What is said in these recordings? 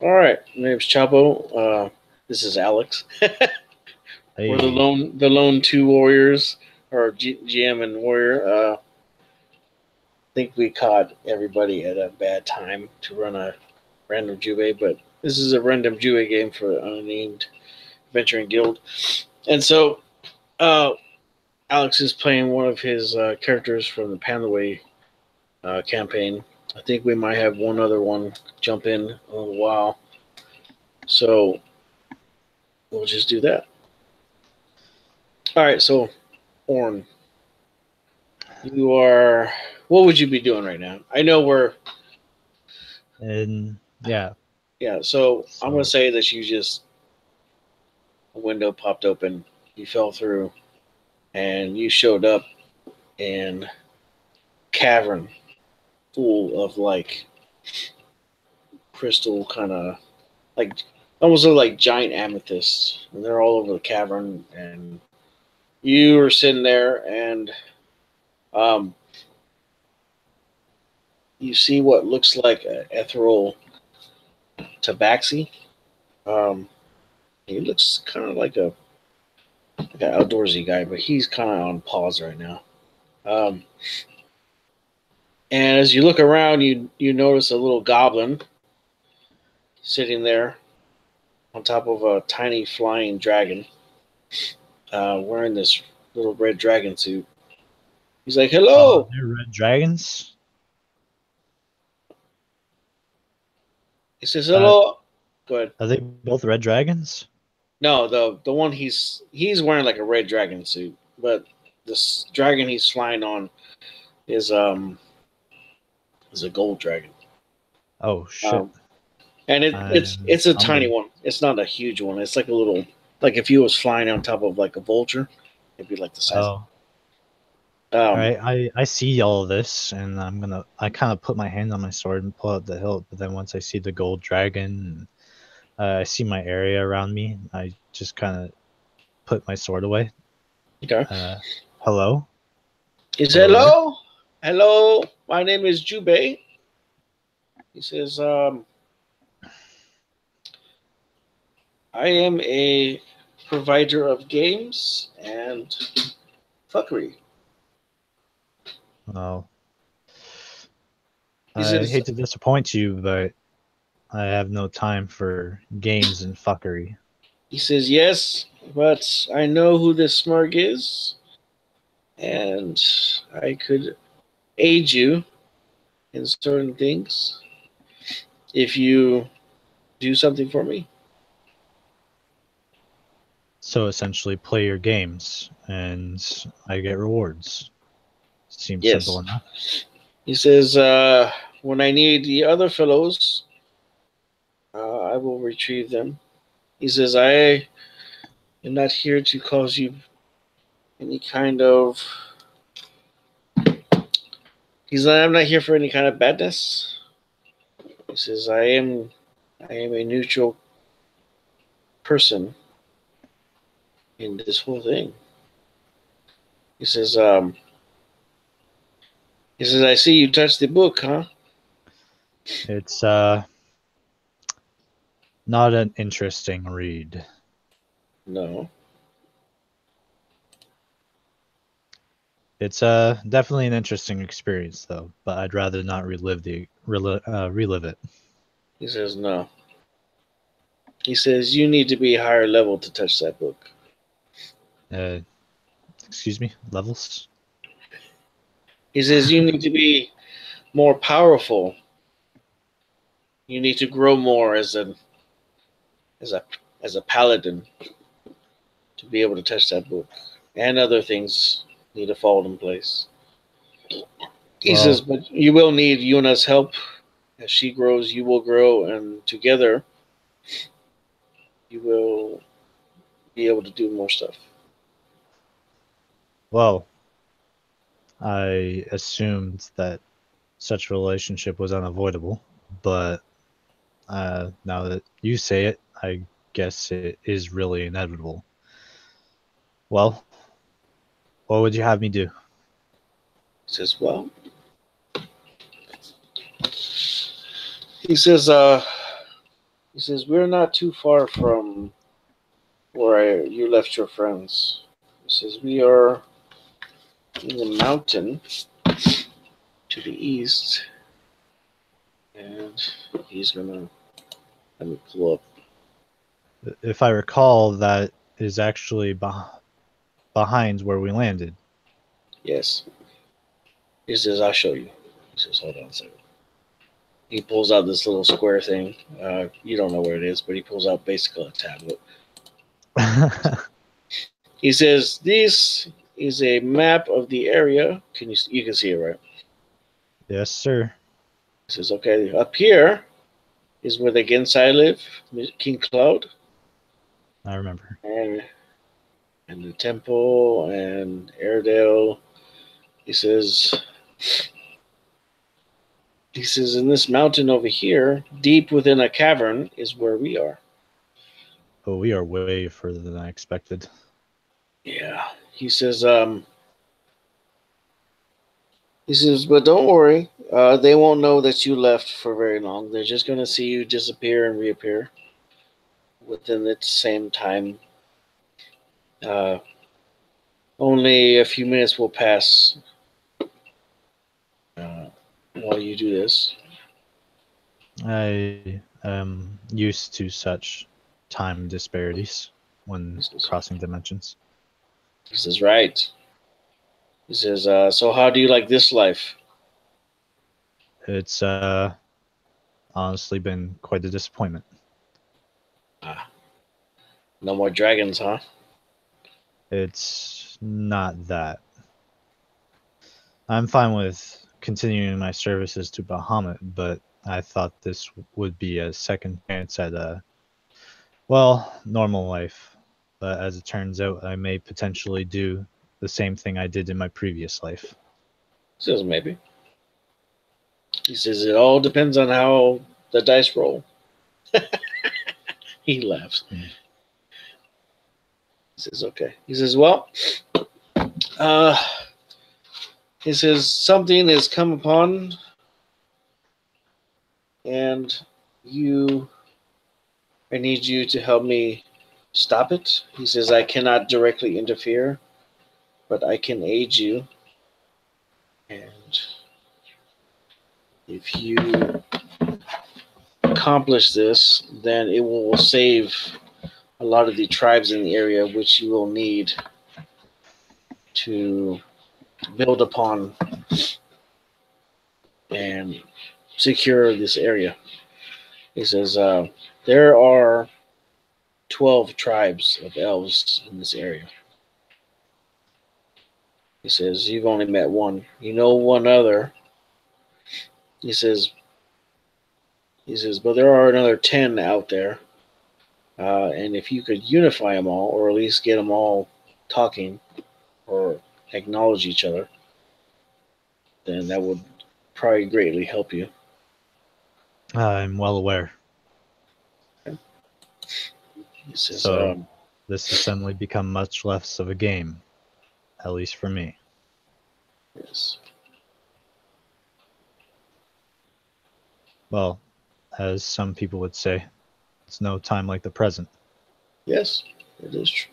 All right, my name's Chapo. This is Alex. We're the Hey, lone two warriors, or GM and warrior. Think we caught everybody at a bad time to run a random Jubei, but this is a random Jubei game for unnamed adventuring guild, and so uh, Alex is playing one of his characters from the Panaway campaign. I think we might have one other one jump in a little while, so we'll just do that. All right, so Orn, you are. What would you be doing right now? I know we're. and yeah, Yeah, so I'm gonna so say that you just a window popped open, you fell through, and you showed up in cavern full of like crystal kind of like almost look like giant amethysts, and they're all over the cavern. And you were sitting there, and um, you see what looks like an ethereal tabaxi. Um, he looks kind of like an outdoorsy guy, but he's kind of on pause right now. Um, and as you look around, you notice a little goblin sitting there on top of a tiny flying dragon, wearing this little red dragon suit. He's like, "Hello." they're red dragons. He says, Uh, "Hello." Go ahead. are they both red dragons? No, the one he's wearing like a red dragon suit, but this dragon he's flying on is is a gold dragon. Oh shit! Um, and I'm it's a tiny humbled. one. It's not a huge one. It's like a little like if you was flying on top of like a vulture, it'd be like the size. Oh, all Um, right. I see all of this, and I kind of put my hand on my sword and pull out the hilt. But then once I see the gold dragon, I see my area around me. I just kind of put my sword away. okay. Uh, hello, He said, hello there. "Hello, hello. My name is Jubei." He says, "I am a provider of games and fuckery." Well, He I says, hate to disappoint you, but I have no time for games and fuckery. "Yes, but I know who this smurg is, and I could aid you in certain things if you do something for me." So essentially, play your games and I get rewards. Seems simple Yes. enough. He says, "When I need the other fellows, I will retrieve them." He says, "I am not here to cause you any kind of." He's like, "I'm not here for any kind of badness." He says, I am a neutral person in this whole thing." He says, "I see you touched the book, huh?" It's not an interesting read. No. It's definitely an interesting experience though, but I'd rather not relive it. He says, "No." He says, "You need to be higher level to touch that book." Uh, excuse me, levels. He says, "You need to be more powerful. You need to grow more as a as a paladin to be able to touch that book, and other things need to fall in place." He says, Well, "But you will need Yuna's help. As she grows, you will grow, and together you will be able to do more stuff." well, I assumed that such a relationship was unavoidable, but now that you say it, I guess it is really inevitable. Well, what would you have me do? He says, "Well," he says, He says, we're not too far from where you left your friends. He says, we are in the mountain to the east. And he's going to let me pull up. If I recall, that is actually behind where we landed. Yes. He says, I'll show you. He says, hold on a second. He pulls out this little square thing. You don't know what it is, but he pulls out basically a tablet. He says, this is a map of the area. You can see it, right? Yes, sir. He says, okay, up here is where the Gensai live, King Cloud. I remember. And the temple and Airedale. He says, in this mountain over here, deep within a cavern, is where we are. Oh, we are way further than I expected. Yeah. He says, but don't worry. They won't know that you left for very long. They're just going to see you disappear and reappear within the same time. Only a few minutes will pass while you do this. I am used to such time disparities when crossing dimensions. He says, right. He says, so how do you like this life? It's honestly been quite a disappointment. No more dragons, huh? It's not that. I'm fine with continuing my services to Bahamut, but I thought this would be a second chance at a, normal life. But as it turns out, I may potentially do the same thing I did in my previous life. He says, maybe. He says, it all depends on how the dice roll. He laughs. He says, okay. He says, well, he says, something has come upon, and I need you to help me stop it. He says, I cannot directly interfere, but I can aid you. And if you accomplish this, then it will save a lot of the tribes in the area, which you will need to build upon and secure this area. He says, there are 12 tribes of elves in this area. He says, you've only met one. You know one other. He says, but there are another 10 out there. And if you could unify them all, or at least get them all talking or acknowledge each other, then that would probably greatly help you. I'm well aware. Okay. He says, so this has suddenly become much less of a game, at least for me. Yes. Well, as some people would say, it's no time like the present. Yes, it is true.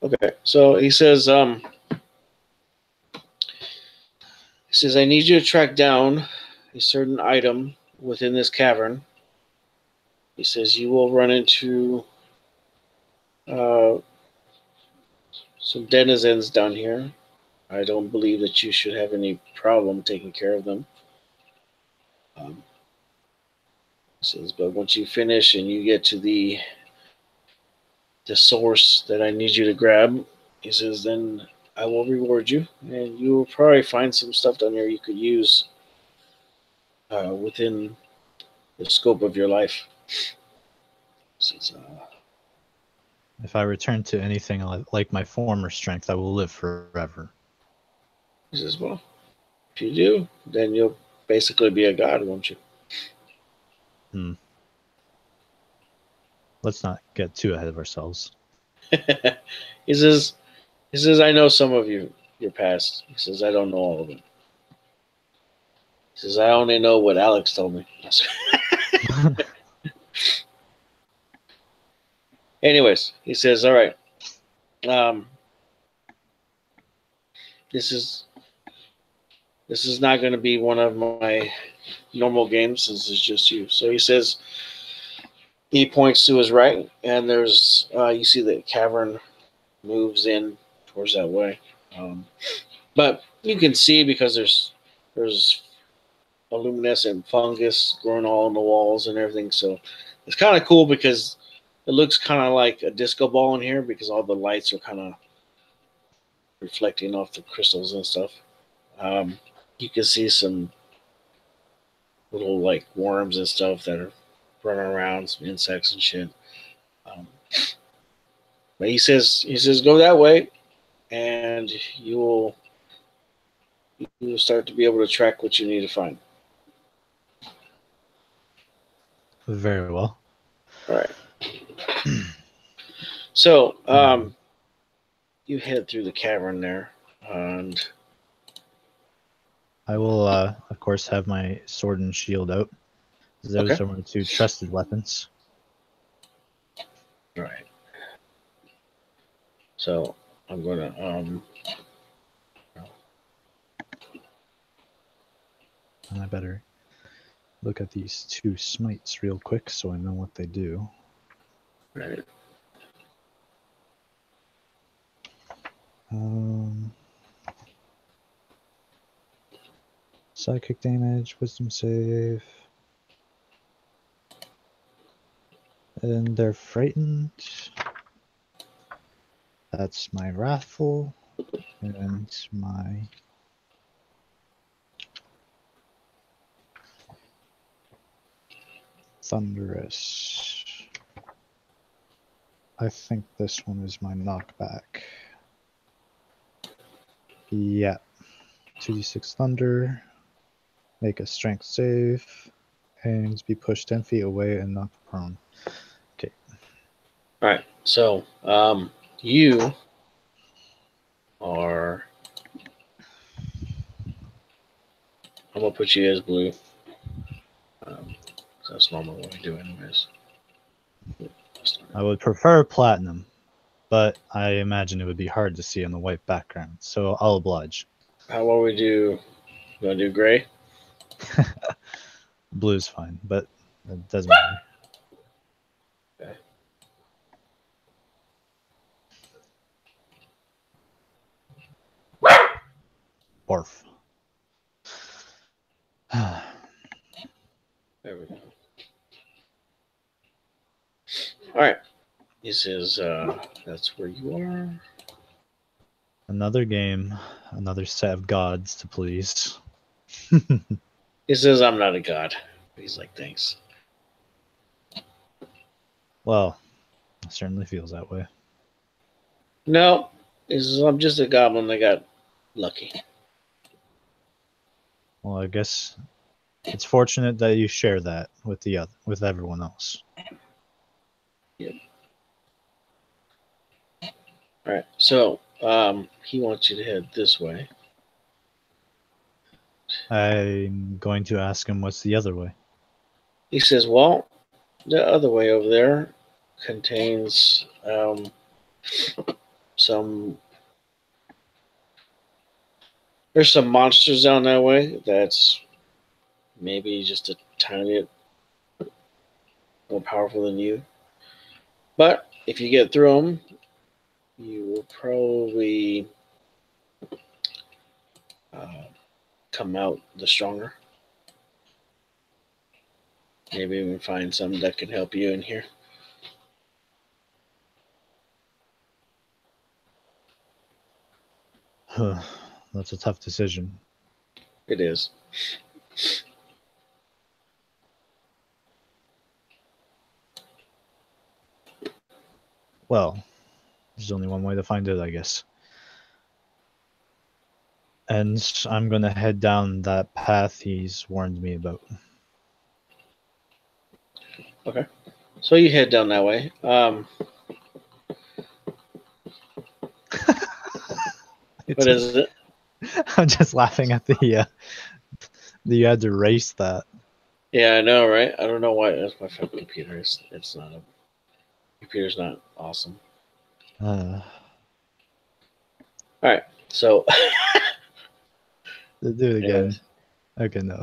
Okay, so he says, I need you to track down a certain item within this cavern. He says, you will run into some denizens down here. I don't believe that you should have any problem taking care of them. He says, but once you finish and you get to the source that I need you to grab, he says, then I will reward you, and you will probably find some stuff down there you could use within the scope of your life. Says, if I return to anything like my former strength, I will live forever. He says, well, if you do, then you'll basically be a god, won't you? Let's not get too ahead of ourselves. He says, I know some of your past. He says, I don't know all of it. He says, I only know what Alex told me. Anyways, he says, "All right, this is not going to be one of my normal games since it's just you." So he says, he points to his right, and there's you see the cavern moves in towards that way, but you can see because there's a luminescent fungus growing all on the walls and everything. So it's kind of cool because it looks kind of like a disco ball in here because all the lights are kind of reflecting off the crystals and stuff. You can see some little like worms and stuff that are running around, some insects and shit. But he says go that way, and you will start to be able to track what you need to find. Very well. All right. So you head through the cavern there, and I will, of course, have my sword and shield out. Those are my two trusted weapons. All right. So I'm gonna and I better look at these two smites real quick so I know what they do. Right. Psychic damage, wisdom save. And they're frightened. That's my wrathful and my thunderous. I think this one is my knockback. Yeah. 2d6 thunder. Make a strength save. And be pushed 10 feet away and knocked prone. Okay. Alright, so you are. I'm gonna put you as blue. That's normally what we do, anyways. I would prefer platinum, but I imagine it would be hard to see on the white background, so I'll oblige. How about we do? You want to do gray? Blue's fine, but it doesn't matter. Okay. Barf. There we go. All right. This is that's where you are. Another game, another set of gods to please. He says, "I'm not a god." He's like, "Thanks." Well, it certainly feels that way. No, he says, "I'm just a goblin that got lucky." Well, I guess it's fortunate that you share that with with everyone else. Yep. All right. So he wants you to head this way. I'm going to ask him what's the other way. He says, "Well, the other way over there contains some. There's some monsters down that way. That's maybe just a tiny bit more powerful than you. But if you get through them, you will probably come out the stronger. Maybe we can find something that can help you in here." That's a tough decision. It is. Well, there's only one way to find it, I guess. And I'm going to head down that path he's warned me about. Okay. So you head down that way. What is it? I'm just laughing at the you had to erase that. Yeah, I know, right? I don't know why. That's my fucking computer. It's not a. computer's not awesome. Uh, All right, so do it again. anyways, Okay, no.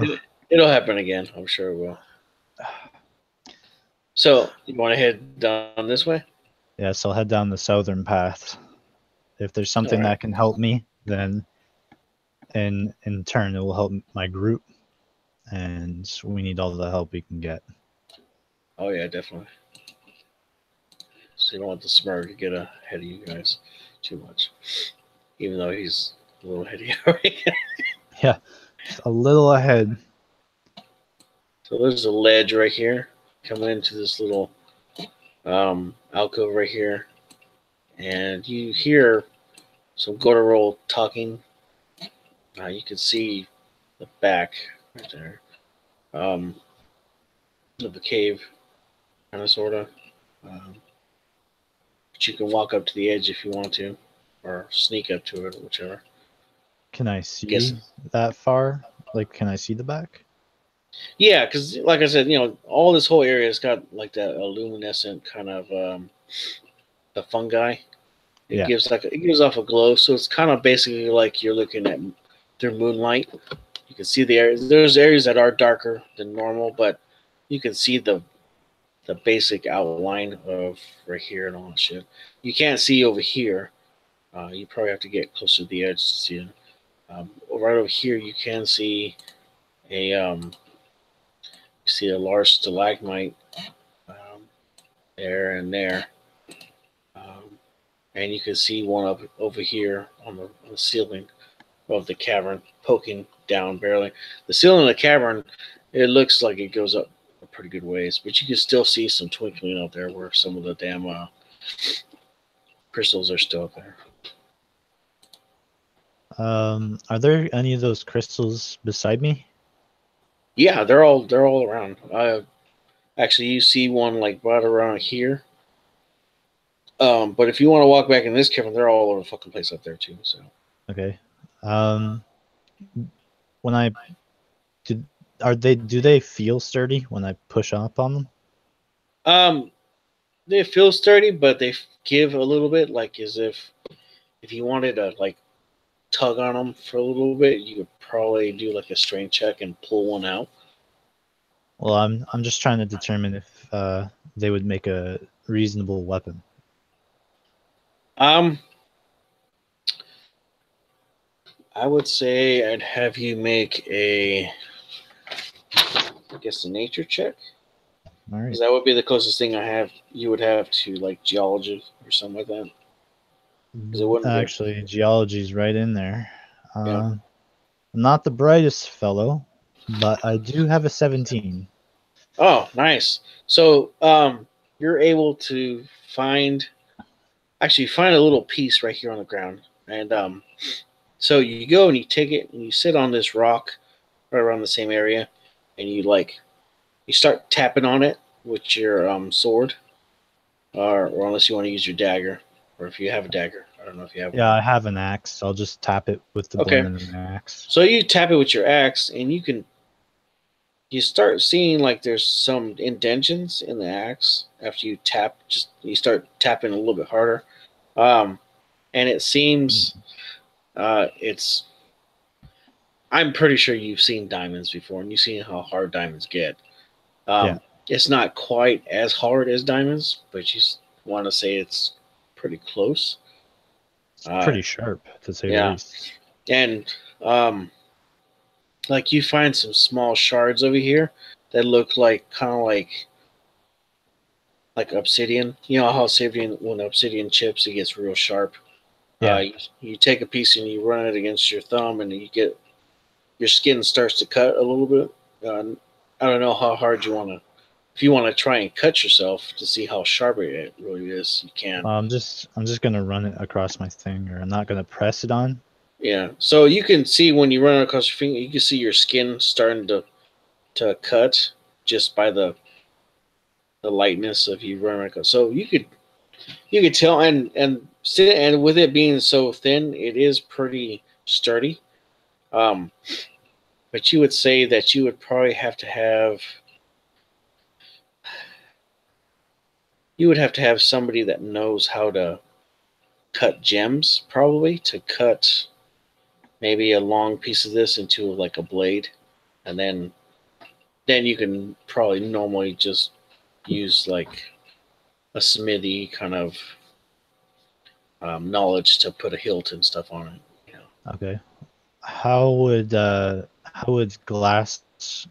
it'll happen again. I'm sure it will. So you want to head down this way? Yeah, so I'll head down the southern path. If there's something All right. that can help me, then in turn it will help my group, and we need all the help we can get. Oh yeah, definitely. So you don't want the Smurf to get ahead of you guys too much, even though he's a little ahead of you already. Yeah, just a little ahead. So there's a ledge right here coming into this little alcove right here, and you hear some guttural talking. You can see the back right there um, of the cave, kind of sort of. Um, but you can walk up to the edge if you want to, or sneak up to it, or whichever. Can I Guess. see that far? Like, can I see the back? Yeah, because like I said, all this whole area has got like that luminescent kind of the fungi. Yeah. It gives off a glow, so it's kind of basically like you're looking at through moonlight. You can see the areas. There's areas that are darker than normal, but you can see the basic outline of right here and all that shit. You can't see over here. You probably have to get closer to the edge to see it. Right over here, you can see a large stalagmite there and there, um, and you can see one up over here on the ceiling of the cavern, poking down barely. The ceiling of the cavern, it looks like it goes up a pretty good ways, but you can still see some twinkling out there where some of the damn crystals are still up there. Are there any of those crystals beside me? Yeah, they're all around. Actually, you see one like right around here. But if you want to walk back in this cavern, they're all over the fucking place up there too. So Okay. Um, when I do, do they feel sturdy when I push up on them? um, they feel sturdy, but they give a little bit, like as if you wanted to like tug on them for a little bit, you could probably do like a strength check and pull one out. Well, I'm just trying to determine if they would make a reasonable weapon. Um, I would say I'd have you make I guess, a nature check, All right. because that would be the closest thing I have. You would have to like geology or something like that, because it wouldn't be. Actually, geology's right in there. Yeah. I'm not the brightest fellow, but I do have a 17. Oh, nice. So, you're able to find a little piece right here on the ground, and so you go and you take it and you sit on this rock right around the same area, and you start tapping on it with your sword, or unless you want to use your dagger, or if you have a dagger. I don't know if you have one. Yeah, I have an axe. I'll just tap it with the Okay, blade of an axe. so you tap it with your axe, and you start seeing like there's some indentions in the axe after you tap. Just you start tapping a little bit harder, um, and it seems it's. I'm pretty sure you've seen diamonds before, and you've seen how hard diamonds get. Yeah, It's not quite as hard as diamonds, but you want to say it's pretty close. it's pretty sharp to say the Yeah, least. and um, like you find some small shards over here that look like kind of like obsidian. You know how obsidian, when obsidian chips, it gets real sharp. Yeah. You take a piece and you run it against your thumb, and you get your skin starts to cut a little bit. I don't know how hard you want to. If you want to try and cut yourself to see how sharp it really is, you can. I'm just gonna run it across my finger. I'm not gonna press it on. Yeah. So you can see when you run it across your finger, you can see your skin starting to cut just by the lightness of you running across. So you could tell, and with it being so thin, it is pretty sturdy. Um, but you would say that you would have to have somebody that knows how to cut gems, probably to cut maybe a long piece of this into like a blade, and then you can probably normally just use like a smithy kind of knowledge to put a hilt and stuff on it. You know. Okay. How would glass,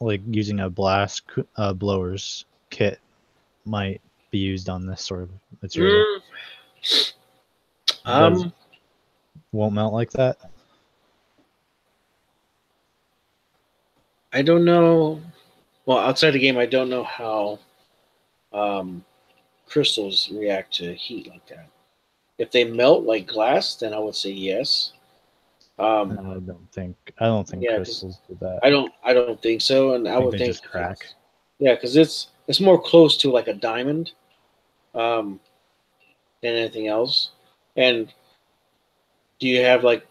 like using a blast blowers kit, might be used on this sort of material? Does Um, won't melt like that? I don't know. Well, outside the game, I don't know how um, crystals react to heat like that. If they melt like glass, then I would say yes. Um, I don't think yeah, because crystals do that. I don't think so, and I I think would they think just if crack. yeah, because it's more close to like a diamond um, than anything else. And do you have like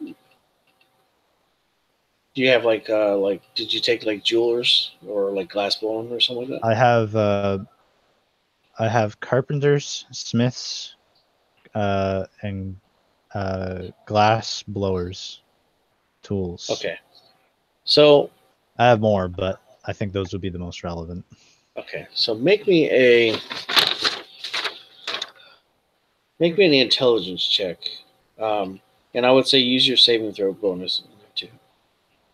did you take like jewelers or like glass blowing or something like that? I have carpenters, smiths, and glass blowers tools. Okay, so I have more, but I think those would be the most relevant. okay, so make me an intelligence check, um, and I would say use your saving throw bonus in there too.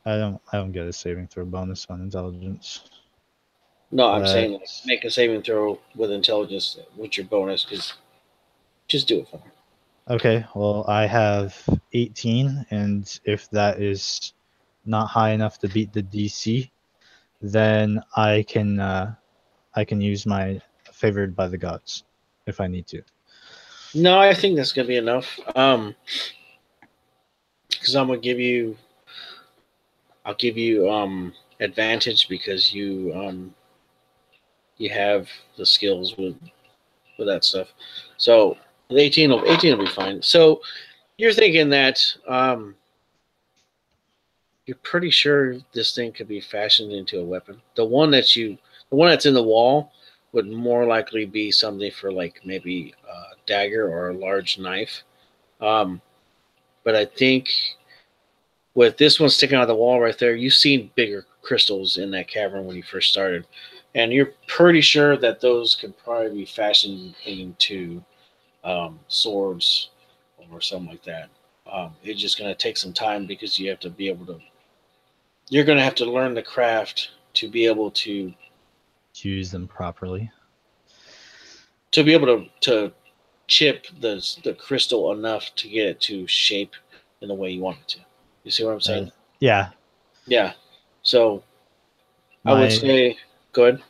I don't get a saving throw bonus on intelligence. No, I'm But saying like make a saving throw with intelligence with your bonus because just do it for me. okay, well I have 18, and if that is not high enough to beat the DC, then I can use my favored by the gods if I need to. No, I think that's gonna be enough. Because I'll give you advantage because you have the skills with that stuff. So the 18 will be fine. So you're thinking that you're pretty sure this thing could be fashioned into a weapon. The one that's in the wall would more likely be something for like maybe a dagger or a large knife. Um, but I think with this one sticking out of the wall right there, you've seen bigger crystals in that cavern when you first started, and you're pretty sure that those could probably be fashioned into swords or something like that. It's just going to take some time because you have to be able to. You're going to have to learn the craft to be able To use them properly. to chip the crystal enough to get it to shape in the way you want it to. You see what I'm saying? Yeah. Yeah. So I would My say, go ahead.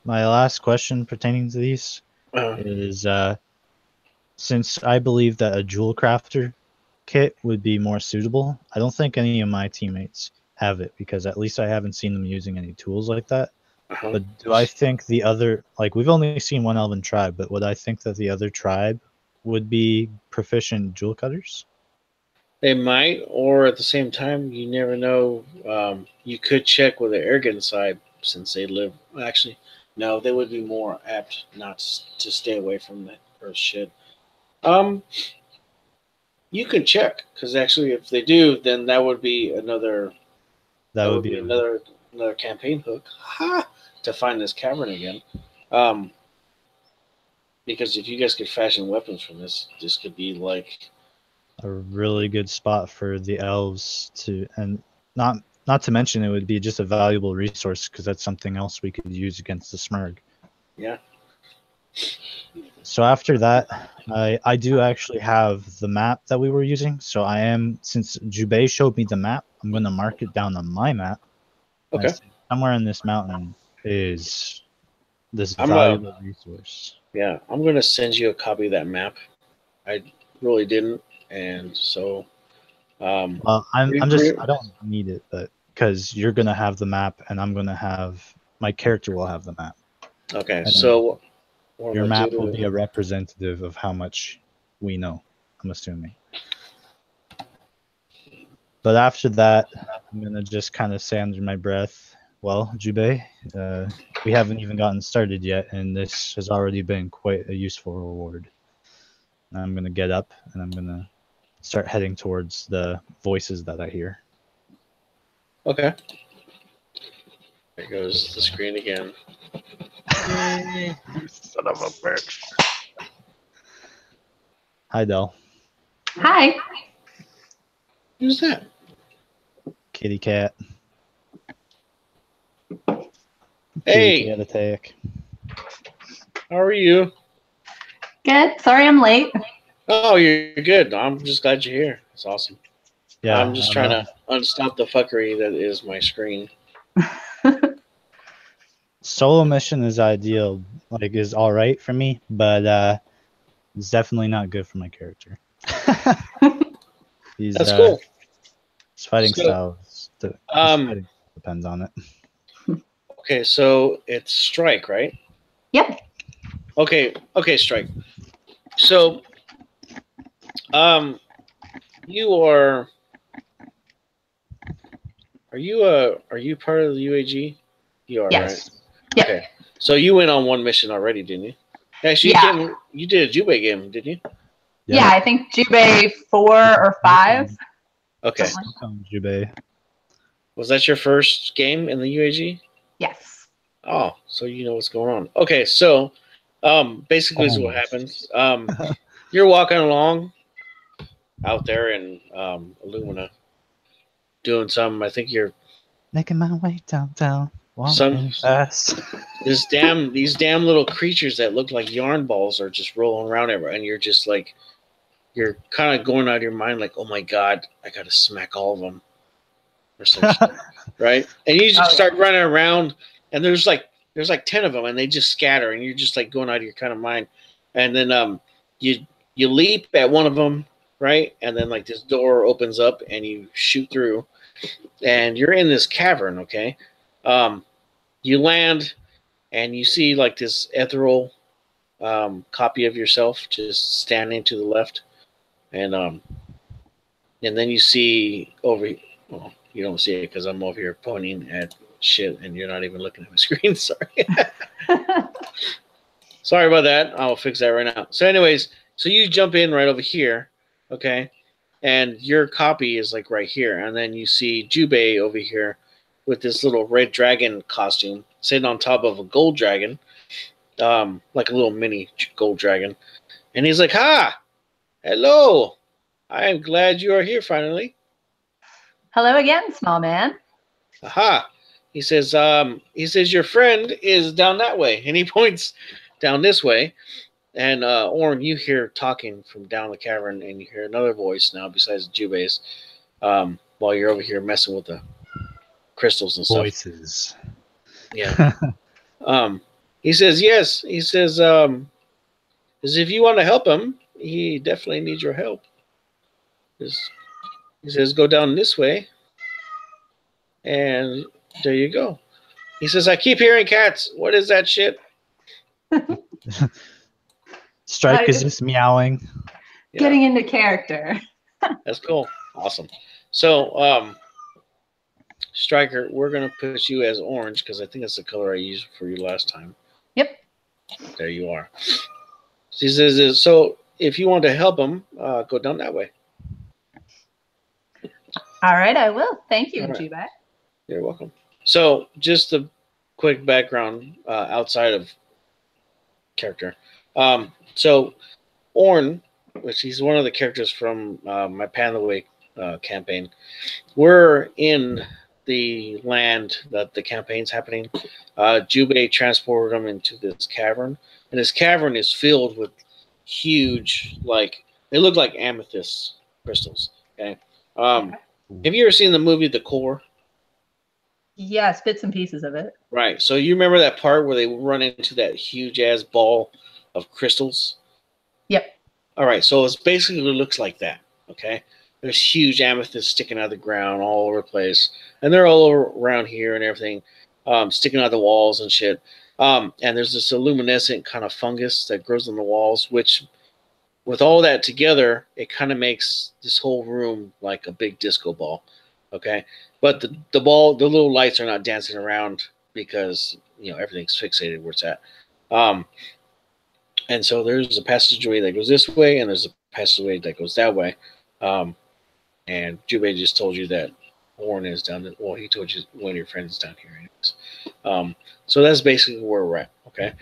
my last question pertaining to these Uh, is, since I believe that a jewel crafter kit would be more suitable, I don't think any of my teammates have it, because at least I haven't seen them using any tools like that. uh-huh. But do I think the other, like, we've only seen one elven tribe, but would I think that the other tribe would be proficient jewel cutters? They might, or at the same time, you never know. You could check with the Aragon side since they live. Actually, no, they would be more apt not to stay away from that earth shit. Um, you can check because actually, if they do, then that would be another. That That would would be be a, another campaign hook. Ha! To find this cavern again. Um, because if you guys could fashion weapons from this could be like a really good spot for the elves to, and not to mention it would be just a valuable resource because that's something else we could use against the Smurg. yeah. So after that, I do actually have the map that we were using. So since Jubei showed me the map, I'm going to mark it down on my map. And I Okay. say somewhere in this mountain is this I'm valuable resource. yeah. I'm gonna send you a copy of that map. I really didn't, and so Well, re- I re- don't need it, but because you're going to have the map and I'm going to have, my character will have the map. okay. And then So what I'm your gonna map will be do? a representative of how much we know, I'm assuming. But after that, I'm gonna just kind of say under my breath, Well, Jubei, we haven't even gotten started yet, and this has already been quite a useful reward. I'm gonna get up and I'm gonna start heading towards the voices that I hear. Okay. There goes the screen again. You son of a bitch. Hi, Del. Hi. Who's that? Kitty cat. Hey. Kitty cat attack. How are you? Good. Sorry I'm late. Oh, you're good. I'm just glad you're here. It's awesome. Yeah, I'm just trying to unstop the fuckery that is my screen. Solo mission is ideal, like is all right for me, but it's definitely not good for my character. That's cool. His fighting So, style depends on it. Okay, so it's Strike, right? Yep. Okay, Strike. So, you are you part of the UAG? You are, Yes. right? Yep. Okay. So you went on one mission already, didn't you? Actually, Yeah. you did a Jubei game, didn't you? Yeah, I think Jubei 4 or 5. Okay. Jubei. Was that your first game in the UAG? Yes. Oh, so you know what's going on. Okay, so basically this is what happens. You're walking along out there in Illumina doing something. I think you're making my way downtown. some fast. these damn little creatures that look like yarn balls are just rolling around everywhere, and you're just like you're kind of going out of your mind like, oh my god, I gotta smack all of them or some shit, right? And you just start running around, and there's like 10 of them, and they just scatter, and you're just like going out of your kind of mind, and then you leap at one of them, right? And then like this door opens up, and you shoot through, and you're in this cavern, okay? You land, and you see like this ethereal copy of yourself just standing to the left, and then you see over. Well, you don't see it because I'm over here pointing at shit, and you're not even looking at my screen. Sorry. Sorry about that. I'll fix that right now. So, anyways, so you jump in right over here, okay, and your copy is like right here, and then you see Jubei over here with this little red dragon costume sitting on top of a gold dragon, like a little mini gold dragon, and he's like, "Ha, hello! I am glad you are here finally." Hello again, small man. Aha! He says, your friend is down that way, and he points down this way. And Orin, you hear talking from down the cavern, and you hear another voice now besides Jubei's, while you're over here messing with the crystals and stuff. Voices. Yeah. He says, yes. He says, if you want to help him, he definitely needs your help. He says, go down this way. And there you go. He says, I keep hearing cats. What is that shit? Strike is just meowing. Getting into character. That's cool. Awesome. So, Striker, we're going to put you as orange because I think that's the color I used for you last time. Yep. There you are. He says, so if you want to help him, go down that way. All right, I will. Thank you, All right. Jubei. You're welcome. So, just a quick background outside of character. So, Orn, which he's one of the characters from my Panda Way campaign, we're in the land that the campaign's happening. Jubei transported him into this cavern, and this cavern is filled with huge, like, they look like amethyst crystals. Okay. Have you ever seen the movie The Core? Yes, bits and pieces of it. Right. So you remember that part where they run into that huge ass ball of crystals? Yep. All right. So it basically looks like that. Okay. There's huge amethysts sticking out of the ground all over the place, and they're all around here and everything, sticking out of the walls and shit. And there's this luminescent kind of fungus that grows on the walls, which, with all that together, it kind of makes this whole room like a big disco ball. Okay. but the little lights are not dancing around because everything's fixated where it's at. And so there's a passageway that goes this way, and there's a passageway that goes that way. And Jubei just told you that Warren is down there. Well, he told you one of your friends is down here, anyways. So that's basically where we're at. Okay.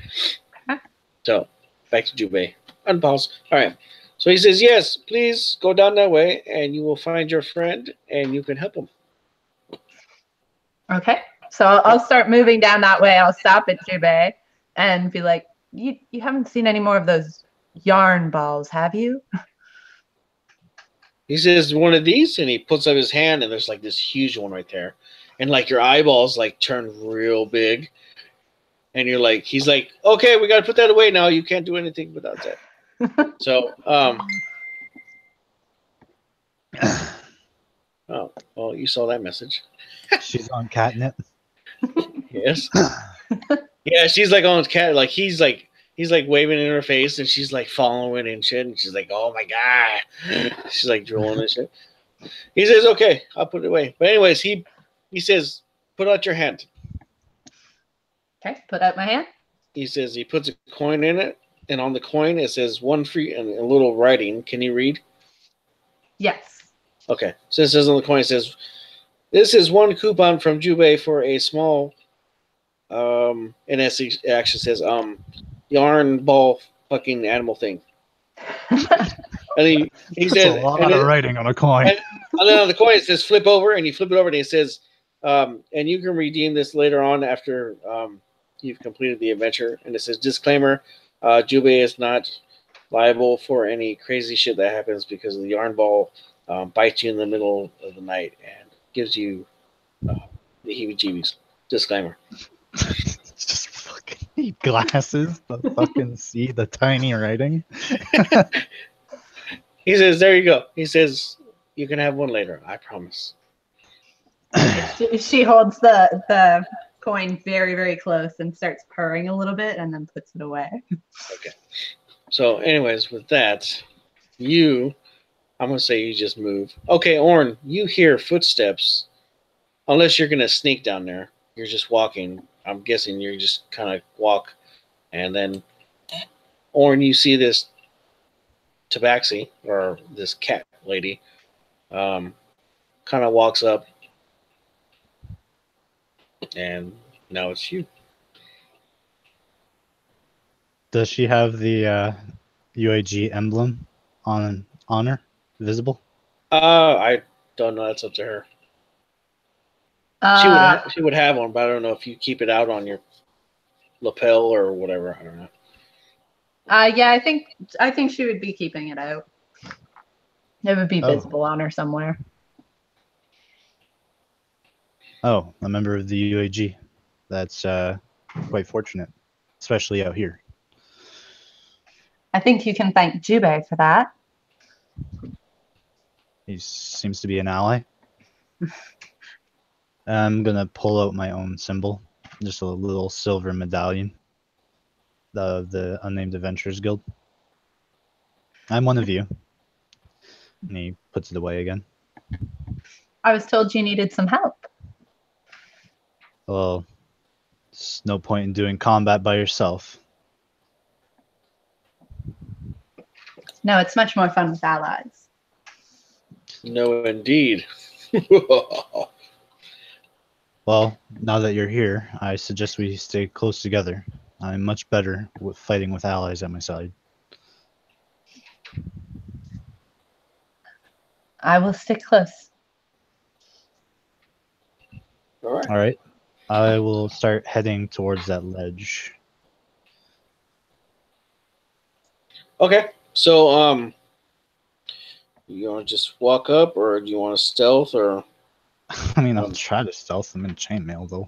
So back to Jubei. Unpause. All right. So he says, yes, please go down that way, and you will find your friend, and you can help him. Okay. So I'll start moving down that way. I'll stop at Jubei and be like, you haven't seen any more of those yarn balls, have you? He says, one of these, and he puts up his hand, and there's like this huge one right there. And like your eyeballs like turn real big. And you're like, he's like, okay, we got to put that away now. You can't do anything without that. So, oh, well, you saw that message. She's on catnip. Yes. Yeah, she's like on cat. Like he's like waving in her face, and she's like following and shit. And she's like, oh my god. She's like drooling and shit. He says, okay, I'll put it away. But anyways, he says, put out your hand. Okay, put out my hand. He says he puts a coin in it, and on the coin it says one free and a little writing. Can you read? Yes. Okay. So it says on the coin, it says, this is one coupon from Jubei for a small, and it actually says, yarn ball fucking animal thing. And he says, a lot of writing on a coin. And then on the coin it says flip over, and you flip it over, and it says, and you can redeem this later on after you've completed the adventure. And it says, disclaimer, Jubei is not liable for any crazy shit that happens because the yarn ball bites you in the middle of the night and gives you the heebie-jeebies. Disclaimer. Just fucking need glasses to fucking see the tiny writing. He says, there you go. He says, you can have one later. I promise. She holds the coin very, very close and starts purring a little bit and then puts it away. Okay. So anyways, with that, I'm going to say you just move. Okay, Orn, you hear footsteps. Unless you're going to sneak down there. You're just walking. I'm guessing you just kind of walk. And then, Orn, you see this tabaxi, or this cat lady, kind of walks up. And now it's you. Does she have the UAG emblem on her, visible? I don't know. That's up to her. She would have one, but I don't know if you keep it out on your lapel or whatever. I don't know. Yeah, I think she would be keeping it out. It would be visible on her somewhere. Oh, a member of the UAG. That's quite fortunate, especially out here. I think you can thank Jubei for that. He seems to be an ally. I'm gonna pull out my own symbol, just a little silver medallion. The Unnamed Adventurers Guild. I'm one of you. And he puts it away again. I was told you needed some help. Well, there's no point in doing combat by yourself. No, it's much more fun with allies. No, indeed. Well, now that you're here, I suggest we stay close together. I'm much better with fighting with allies at my side. I will stick close. All right. All right. I will start heading towards that ledge. Okay. So, you want to just walk up, or do you want to stealth, or? I mean, I'll try to stealth them in chainmail, though.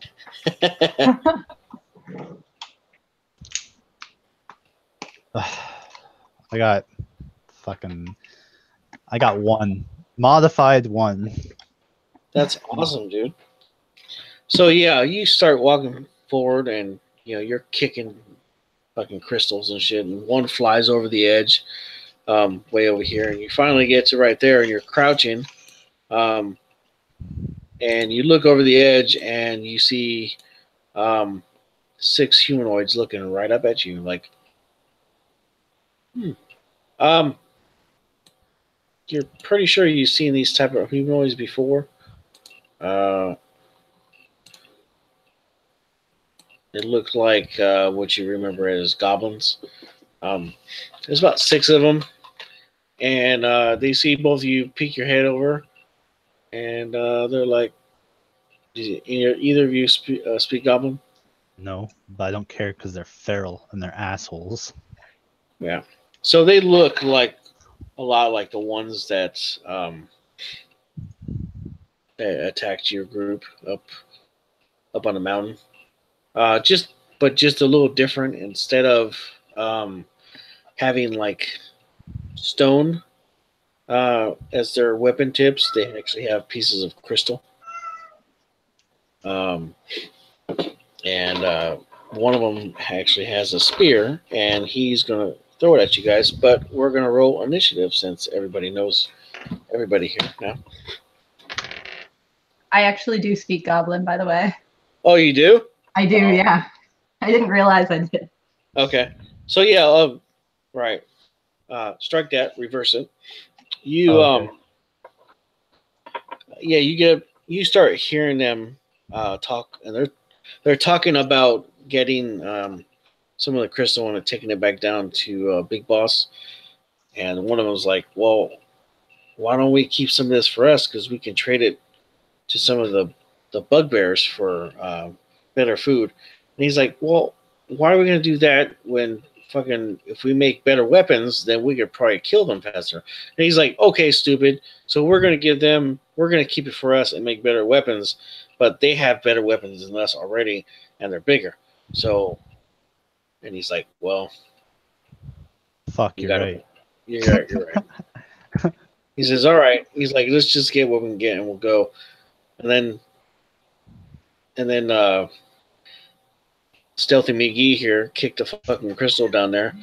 I got one. Modified one. That's awesome, dude. So, yeah, you start walking forward, and, you're kicking fucking crystals and shit, and one flies over the edge, way over here, and you finally get to right there, and you're crouching, and you look over the edge and you see 6 humanoids looking right up at you, like, um, you're pretty sure you've seen these type of humanoids before. It looked like what you remember as goblins. There's about 6 of them, and they see both of you peek your head over, and they're like, either of you speak goblin? No, but I don't care because they're feral and they're assholes. Yeah. So they look like a lot like the ones that attacked your group up on the mountain. Just a little different. Instead of having like stone as their weapon tips, they actually have pieces of crystal. And one of them actually has a spear, and he's gonna throw it at you guys. But we're gonna roll initiative since everybody knows everybody here now. I actually do speak Goblin, by the way. Oh, you do? I do, yeah. I didn't realize I did. Okay. So yeah, right. Strike that, reverse it. You Okay. yeah, you start hearing them talk, and they're talking about getting some of the crystal and taking it back down to Big Boss. And one of them was like, "Well, why don't we keep some of this for us? Because we can trade it to some of the bugbears for better food." And he's like, "Well, why are we going to do that when fucking if we make better weapons, then we could probably kill them faster?" And he's like, "Okay, stupid. So we're going to keep it for us and make better weapons, but they have better weapons than us already, and they're bigger. So," and he's like, "Well, Fuck, you you're got right. you're right." He says, "All right." He's like, "Let's just get what we can get, and we'll go." And then Stealthy McGee here kicked a fucking crystal down there,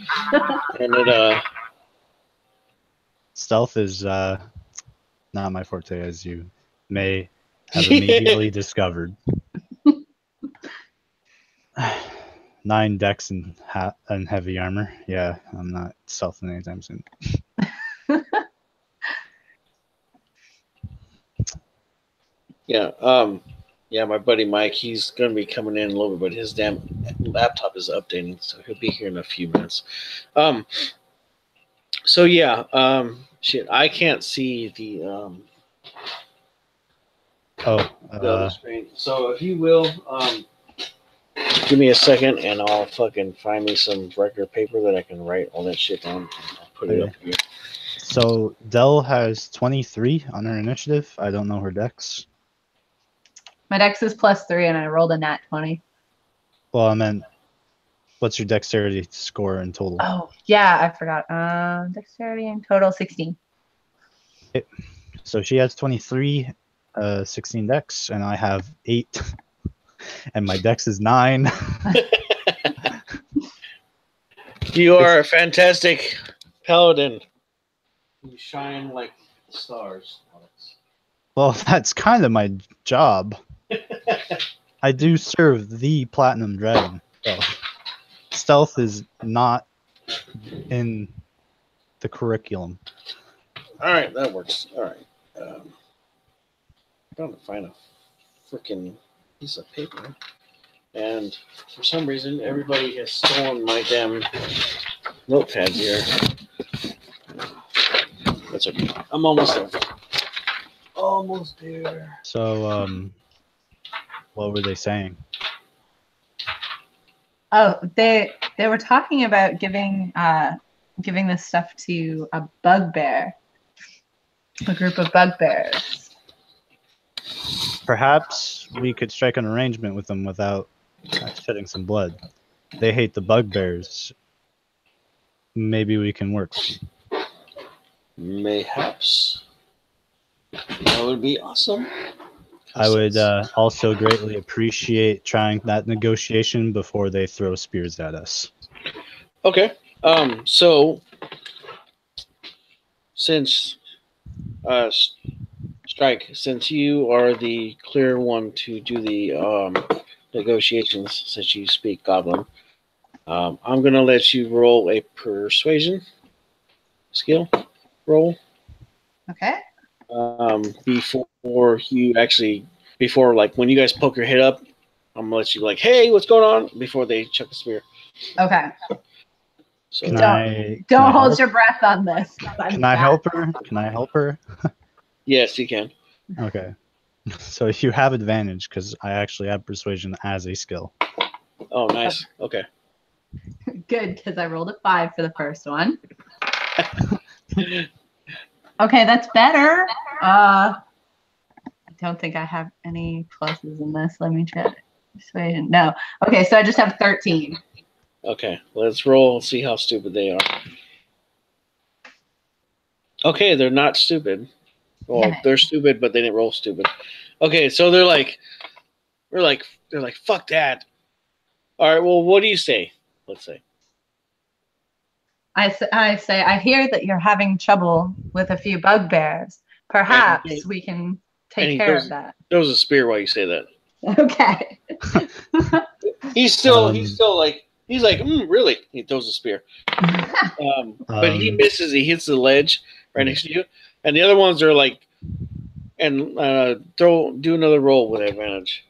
and it Stealth is not my forte, as you may have immediately discovered. 9 decks and heavy armor. Yeah, I'm not stealthing anytime soon. yeah, my buddy Mike, he's gonna be coming in a little bit, but his damn laptop is updating, so he'll be here in a few minutes. So yeah, shit, I can't see the other screen. So if you will, give me a second, and I'll fucking find me some record paper that I can write all that shit down. And I'll put it up here. So Dell has 23 on her initiative. I don't know her dex. My dex is +3, and I rolled a nat 20. Well, I meant, what's your dexterity score in total? Oh, yeah, I forgot. Dexterity in total 16. Okay. So she has 23, 16 dex, and I have 8, and my dex is 9. You are a fantastic paladin. You shine like stars, Alex. Well, that's kind of my job. I do serve the Platinum Dragon. So stealth is not in the curriculum. All right, that works. All right. I'm trying to find a freaking piece of paper. And for some reason, everybody has stolen my damn notepad here. That's okay. I'm almost there. Almost there. So, what were they saying? Oh, they were talking about giving this stuff to a bugbear, a group of bugbears. Perhaps we could strike an arrangement with them without shedding some blood. They hate the bugbears. Maybe we can work. Mayhaps. That would be awesome. I would also greatly appreciate trying that negotiation before they throw spears at us. Okay. So since Strike, since you are the clear one to do the negotiations, since you speak Goblin, I'm gonna let you roll a persuasion skill roll. Okay. Before like when you guys poke your head up, I'm gonna let you like, hey, what's going on? Before they chuck a spear. Okay. So Don't hold your breath on this. Can I help her? Can I help her? yes, you can. Okay. So you have advantage because I actually have persuasion as a skill. Oh, nice. Okay. Good, because I rolled a 5 for the first one. Okay, that's better. I don't think I have any pluses in this. Let me check. Persuasion. No. Okay, so I just have 13. Okay, let's roll and see how stupid they are. Okay, they're not stupid. Well, they're stupid, but they didn't roll stupid. Okay, so they're like, fuck that. All right, well, what do you say? Let's say. I say, I hear that you're having trouble with a few bugbears. Perhaps we can take care of that. There was a spear while you say that. Okay. He's like, really? He throws a spear. But he misses. He hits the ledge right next to you. And the other ones are like, and do another roll with advantage.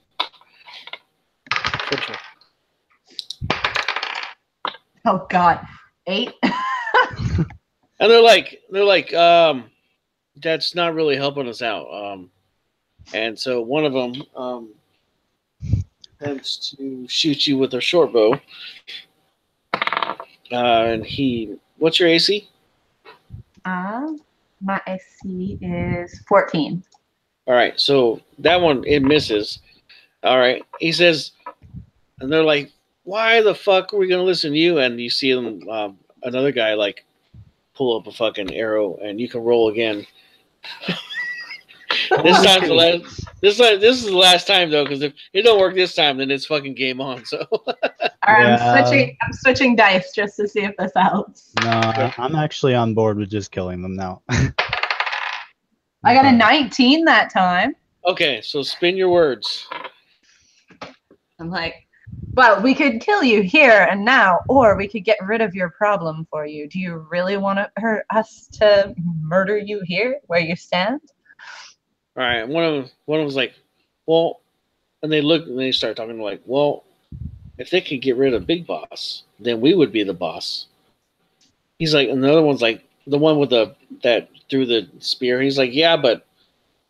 Oh God, 8. And they're like, that's not really helping us out. And so one of them attempts to shoot you with a short bow. And what's your AC? My AC is 14. All right, so that one, it misses. All right, he says, and they're like, why the fuck are we going to listen to you? And you see them, another guy, like, pull up a fucking arrow, and you can roll again. This is the last time, though, because if it don't work this time, then it's fucking game on, so. All right, I'm switching dice just to see if this helps. No, I'm actually on board with just killing them now. I got a 19 that time. Okay, so spin your words. I'm like, well, we could kill you here and now, or we could get rid of your problem for you. Do you really want us to murder you here where you stand? All right, one of them was like, well, and they look and they start talking like, well, if they could get rid of Big Boss, then we would be the boss. He's like, and the other one's like, the one with that threw the spear. He's like, yeah, but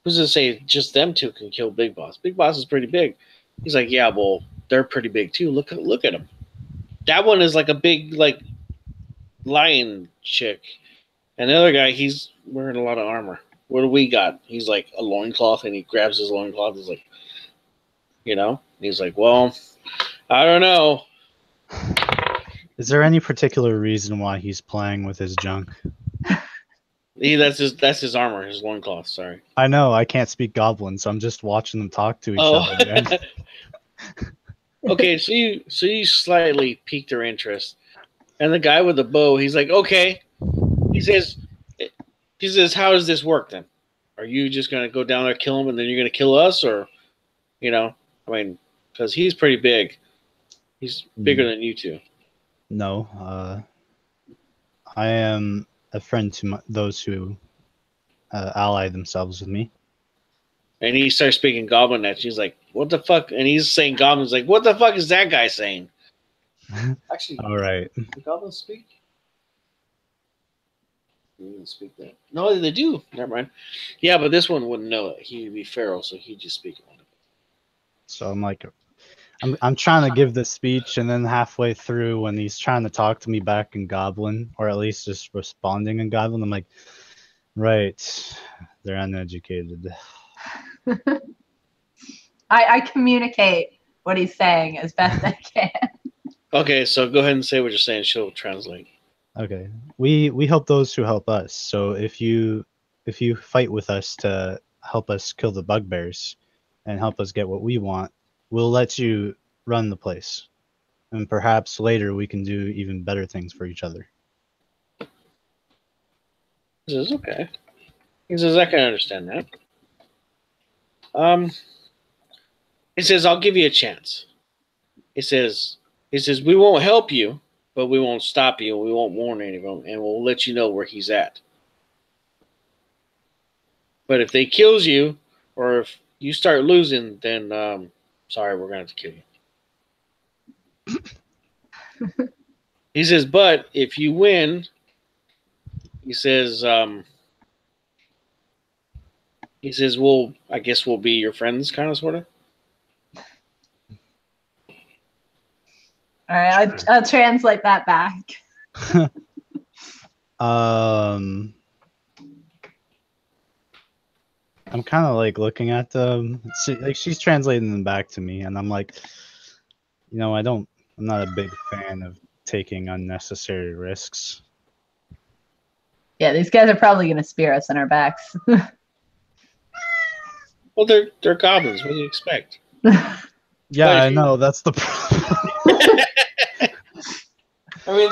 who's to say just them two can kill Big Boss? Big Boss is pretty big. He's like, yeah, well, they're pretty big too. Look at them. That one is like a big like lion chick, and the other guy, he's wearing a lot of armor. What do we got? He's like a loincloth, and he grabs his loincloth. He's like, he's like, well, I don't know. Is there any particular reason why he's playing with his junk? That's his armor, his loincloth. Sorry. I know. I can't speak Goblin, so I'm just watching them talk to each other. Okay, so you slightly piqued their interest, and the guy with the bow, he's like, okay. He says, how does this work then? Are you just gonna go down there, kill him, and then you're gonna kill us, or, because he's pretty big. He's bigger than you two. No, I am a friend to those who ally themselves with me. And he starts speaking Goblin at you. He's like, what the fuck? And he's saying Goblin's like, what the fuck is that guy saying? Actually, all right. Do Goblins speak? They didn't speak that. No, they do. Never mind. Yeah, but this one wouldn't know it. He'd be feral, so he'd just speak it. So I'm like, I'm trying to give this speech, and then halfway through, when he's trying to talk to me back in Goblin, or at least just responding in Goblin, I'm like, right, they're uneducated. I communicate what he's saying as best I can. Okay, so go ahead and say what you're saying. She'll translate. Okay, we help those who help us. So if you fight with us to help us kill the bugbears and help us get what we want, we'll let you run the place, and perhaps later we can do even better things for each other. He says, okay. He says, I can understand that. He says, "I'll give you a chance." He says, "We won't help you, but we won't stop you. We won't warn any of them, and we'll let you know where he's at. But if they kills you, or if you start losing, then sorry, we're gonna have to kill you." He says, "But if you win," he says, "Well, I guess we'll be your friends, kind of, sort of." All right, I'll translate that back. I'm kind of like looking at them. She's translating them back to me, and I'm like, I'm not a big fan of taking unnecessary risks. Yeah, these guys are probably going to spear us in our backs. Well, they're goblins. What do you expect? Yeah, I know. That's the problem. I mean,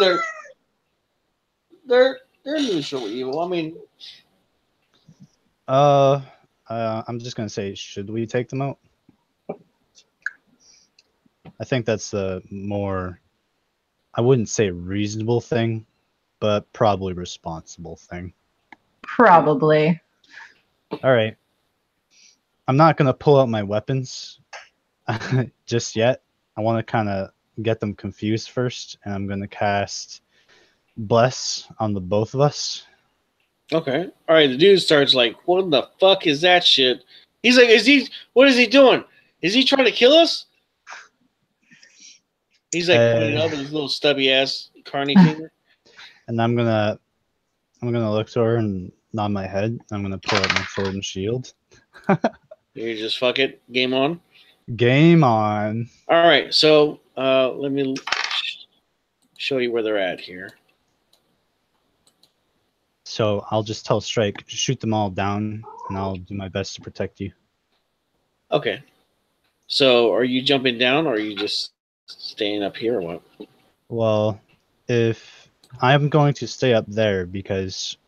they're neutral evil. I mean, I'm just gonna say, should we take them out? I think that's the more, I wouldn't say reasonable thing, but probably responsible thing. Probably. All right. I'm not gonna pull out my weapons just yet. I want to kind of get them confused first, and I'm gonna cast Bless on the both of us. okay. All right. The dude starts like, "What the fuck is that shit?" He's like, what is he doing? Is he trying to kill us?" He's like pointing up with his little stubby ass carny finger. And I'm gonna look to her and nod my head. I'm gonna pull out my sword and shield. You just fuck it. Game on. Game on. All right. So let me show you where they're at here. So I'll just tell Strike, shoot them all down, and I'll do my best to protect you. Okay. So are you jumping down, or are you just staying up here, or what? Well, if I'm going to stay up there, because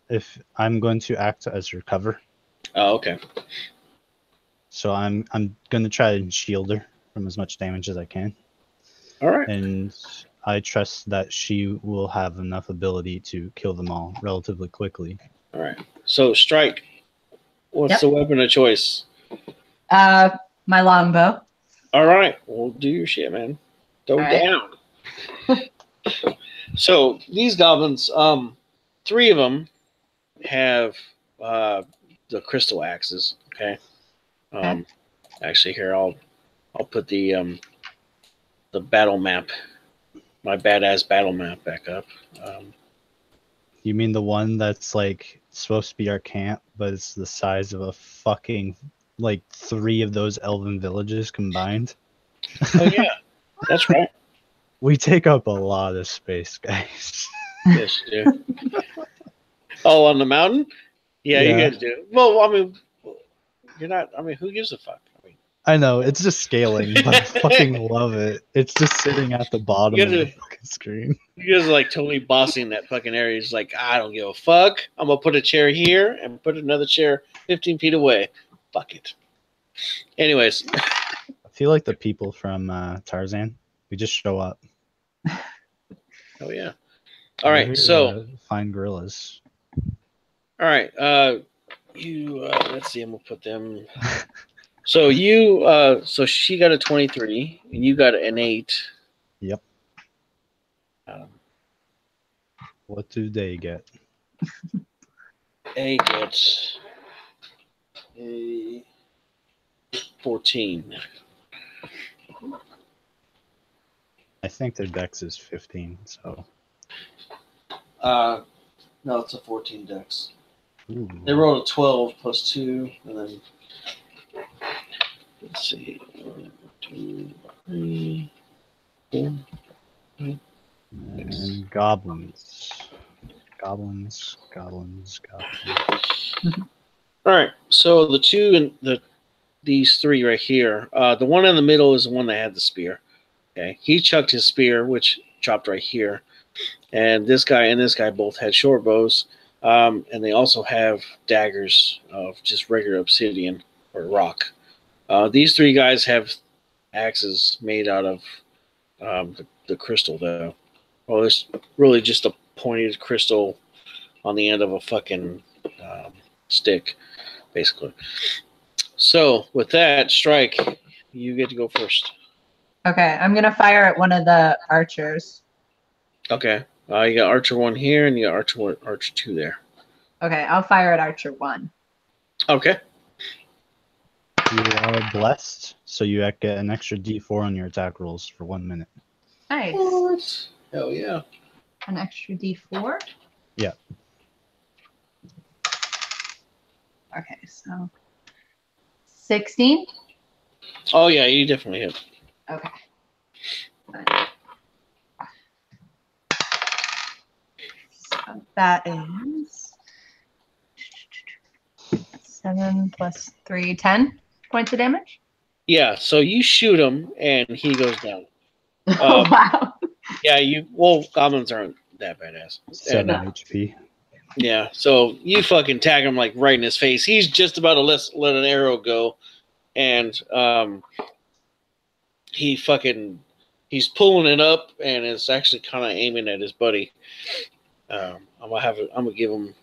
if I'm going to act as your cover. Oh, okay. So I'm going to try and shield her from as much damage as I can. All right. And I trust that she will have enough ability to kill them all relatively quickly. All right. So Strike, what's the weapon of choice? My longbow. All right. Well, do your shit, man. Throw down. So these goblins, 3 of them have the crystal axes. Okay. Actually, here I'll put the battle map, my badass battle map, back up. You mean the one that's like supposed to be our camp, but it's the size of a fucking like 3 of those elven villages combined? Oh yeah, that's right. We take up a lot of space, guys. Yes, you do. Oh, on the mountain? Yeah, you guys do. Well, I mean, you're not. I mean, who gives a fuck? I know, it's just scaling, but I fucking love it. It's just sitting at the bottom of the fucking screen. You guys are like totally bossing that fucking area. It's like, I don't give a fuck. I'm gonna put a chair here and put another chair 15 feet away. Fuck it. Anyways. I feel like the people from Tarzan. We just show up. Oh yeah. All right, so find gorillas. All right, let's see. I'm gonna put them. So so she got a 23, and you got an 8. Yep. What do they get? A gets a 14. I think their dex is 15, so. No, it's a 14 dex. Ooh. They rolled a 12 plus 2, and then let's see, 1, 2, 3, 4, 5, 6. And goblins. All right, so the 2 and these 3 right here. The one in the middle is the one that had the spear. Okay, he chucked his spear, which dropped right here, and this guy both had short bows, and they also have daggers of just regular obsidian or rock. These three guys have axes made out of the crystal, though. Well, it's really just a pointed crystal on the end of a fucking stick, basically. So, with that, Strike, you get to go first. Okay, I'm gonna fire at one of the archers. Okay. You got Archer 1 here, and you got Archer 2 there. Okay, I'll fire at Archer 1. Okay. You are blessed, so you get an extra D4 on your attack rolls for 1 minute. Nice. What? Hell yeah. An extra D4? Yeah. Okay, so 16? Oh, yeah, you definitely hit. Okay. So that is 7 plus 3, 10 points of damage. Yeah, so you shoot him, and he goes down. Oh, wow. Yeah, goblins aren't that badass. 7 And, HP. yeah, so you fucking tag him like right in his face. He's just about to let an arrow go, and he's pulling it up, and it's actually kind of aiming at his buddy. I'm gonna give him.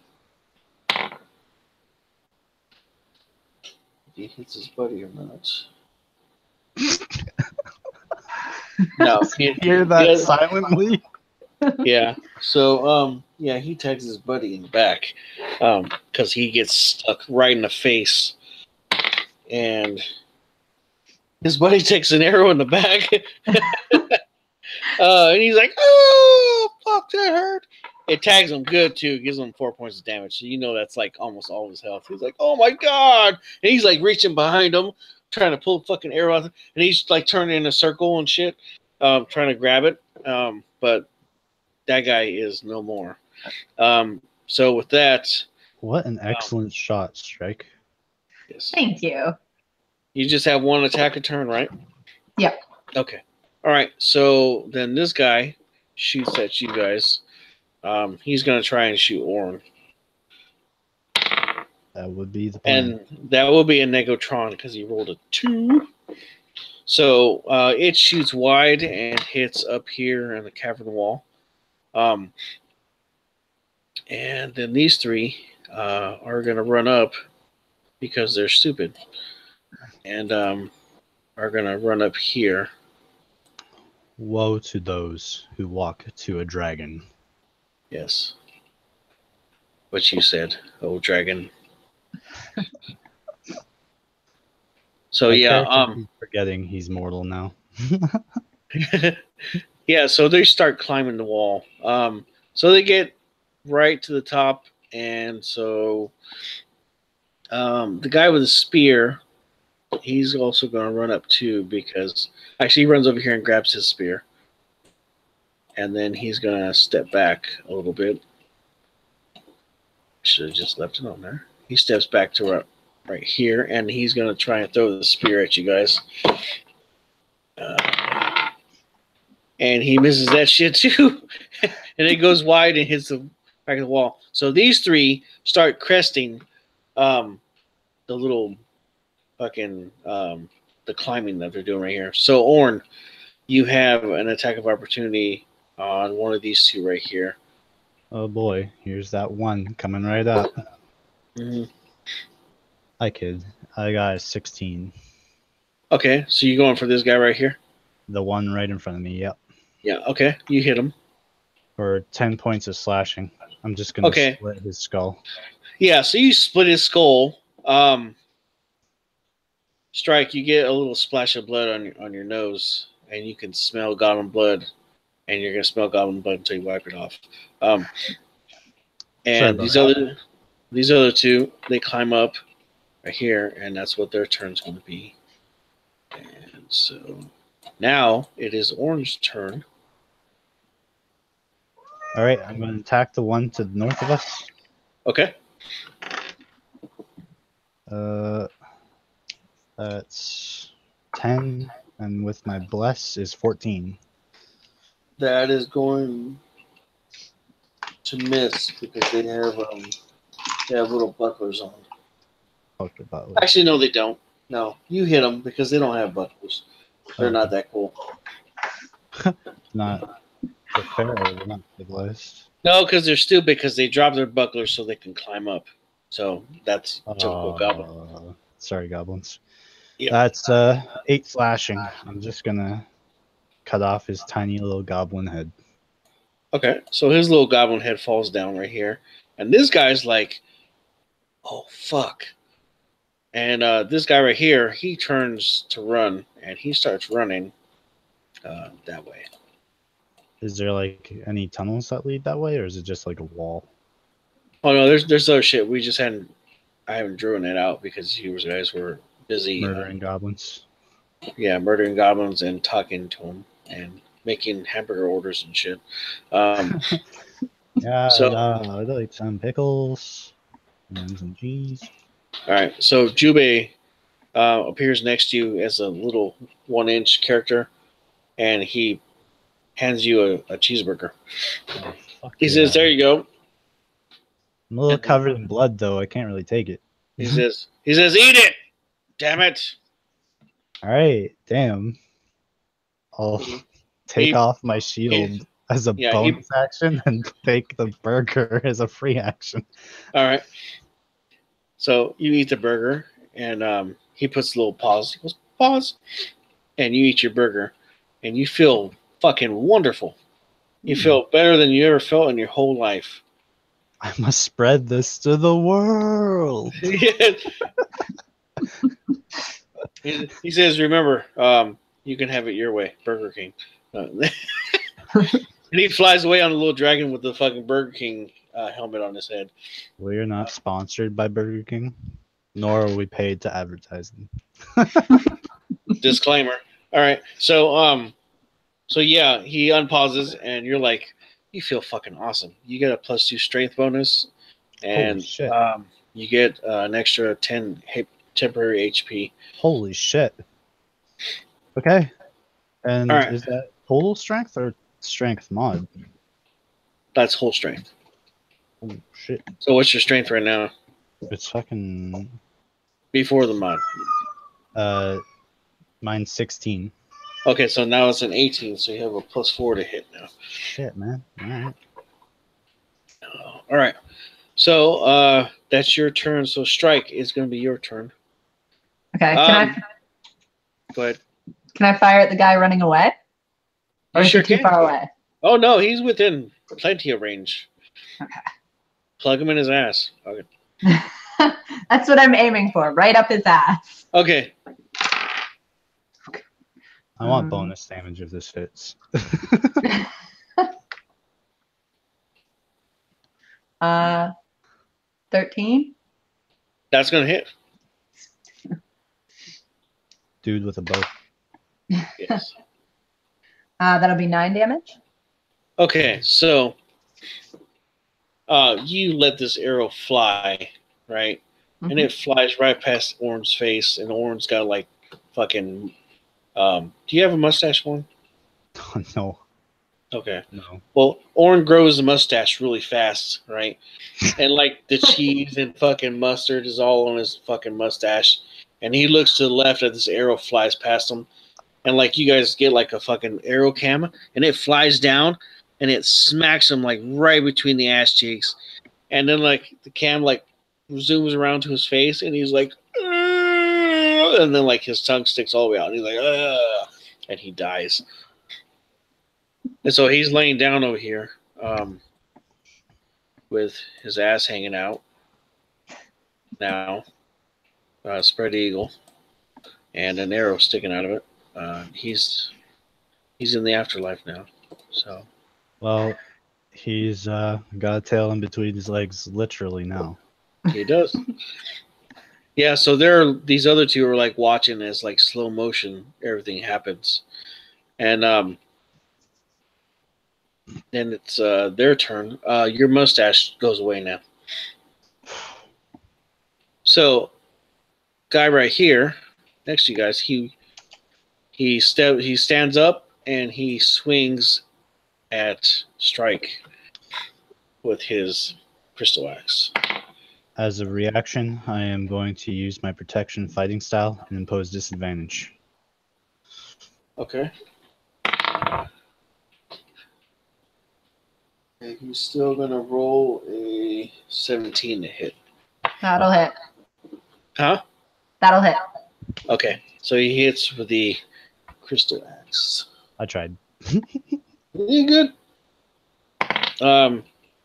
If he hits his buddy or not. No, Hear that silently? Yeah. So, he tags his buddy in the back, because he gets stuck right in the face, and his buddy takes an arrow in the back, and he's like, "Oh, fuck, that hurt." It tags him good too. Gives him 4 points of damage, so you know that's like almost all of his health. He's like, "Oh my god!" And he's like reaching behind him, trying to pull a fucking arrow out, and he's like turning in a circle and shit, trying to grab it. But that guy is no more. So with that, What an excellent shot, Strike. yes, Thank you. you just have one attack a turn, right? Yep. Okay. All right. So then this guy shoots at you guys. He's gonna try and shoot Orn, That would be the plan. and that will be a Negotron because he rolled a 2. So it shoots wide and hits up here in the cavern wall. And then these three are going to run up because they're stupid. And are going to run up here. Woe to those who walk to a dragon. Yes. What you said, oh dragon. So My yeah, character keeps forgetting he's mortal now. yeah, so they start climbing the wall. So they get right to the top, and so the guy with the spear, he's also going to run up too, because actually he runs over here and grabs his spear, and then he's going to step back a little bit. Should have just left it on there. He steps back to right here, and he's going to try and throw the spear at you guys. And he misses that shit too. And it goes wide and hits the back of the wall. So these three start cresting the little fucking the climbing that they're doing right here. So Orn, you have an attack of opportunity on one of these two right here. Oh boy, here's that one coming right up. Mm-hmm. I kid. I got a 16. Okay, so you're going for this guy right here? The one right in front of me, yep. Yeah, okay. You hit him. For 10 points of slashing. I'm just going to split his skull. Yeah, so you split his skull. Strike, you get a little splash of blood on your nose, and you can smell goblin blood, and you're going to smell goblin blood until you wipe it off. And these other two, they climb up right here, and that's what their turn's going to be. And so now it is Orange's turn. All right, I'm going to attack the one to the north of us. Okay. That's 10, and with my bless is 14. That is going to miss because they have little bucklers on. fuck with butlers. Actually, no, they don't. No, you hit them because they don't have bucklers. They're not that cool. Not the pharaoh. They're not civilized. No, because they're stupid because they drop their bucklers so they can climb up. So that's typical goblin. Sorry, goblins. Yep. That's 8 slashing. I'm just gonna cut off his tiny little goblin head. Okay, so his little goblin head falls down right here. And this guy's like, oh, fuck. And this guy right here, he turns to run, and he starts running that way. Is there like any tunnels that lead that way, or is it just like a wall? Oh, no, there's other shit. I haven't drawn it out because you guys were busy. Murdering goblins. Yeah, murdering goblins and talking to them and making hamburger orders and shit. Yeah, so, I'd like some pickles and some cheese. All right, so Jubei appears next to you as a little 1-inch character, and he hands you a cheeseburger. Oh, He says, "There you go." I'm a little covered in blood, though. I can't really take it. He says, "Eat it, damn it!" All right, damn. I'll take off my shield as a bonus action and take the burger as a free action. All right. So you eat the burger, and he puts a little pause. He goes, "Pause," and you eat your burger, and you feel fucking wonderful. You feel better than you ever felt in your whole life. I must spread this to the world. He says, "Remember, you can have it your way, Burger King." And he flies away on a little dragon with the fucking Burger King helmet on his head. We're not sponsored by Burger King, nor are we paid to advertise them. Disclaimer. All right, so yeah, he unpauses, and you're like, you feel fucking awesome. You get a +2 strength bonus, and you get an extra 10 temporary HP. Holy shit. Okay. And right. Is that total strength or strength mod? That's whole strength. Oh shit. So what's your strength right now? It's fucking before the mod. Mine's 16. Okay, so now it's an 18, so you have a +4 to hit now. Shit, man. All right. All right. So that's your turn. So Strike is going to be your turn. Okay. Go ahead. Can I fire at the guy running away? Or is he too far away? Oh, no. He's within plenty of range. Okay. Plug him in his ass. Okay. That's what I'm aiming for. Right up his ass. Okay. I want bonus damage if this hits. 13. That's going to hit. Dude with a bow. Yes. That'll be 9 damage. Okay, so you let this arrow fly, right? Mm-hmm. And it flies right past Orin's face, and Orin's got like fucking... do you have a mustache, Orin? No. Okay. No. Well, Orin grows a mustache really fast, right? And like the cheese and fucking mustard is all on his fucking mustache. And he looks to the left as this arrow flies past him. And like you guys get like a fucking arrow cam, and it flies down and it smacks him like right between the ass cheeks. And then like the cam like zooms around to his face, and he's like, and then like his tongue sticks all the way out. And he's like, and he dies. And so he's laying down over here with his ass hanging out now, spread eagle, and an arrow sticking out of it. He's in the afterlife now. So, well, he's got a tail in between his legs, literally now. He does. Yeah. So these other two are like watching as like slow motion everything happens, and then it's their turn. Your mustache goes away now. So, guy right here next to you guys, he stands up and he swings at Strike with his crystal axe. As a reaction, I am going to use my protection fighting style and impose disadvantage. Okay. And he's still gonna roll a 17 to hit. That'll hit. Huh? That'll hit. Okay. So he hits with the crystal axe. I tried. You good?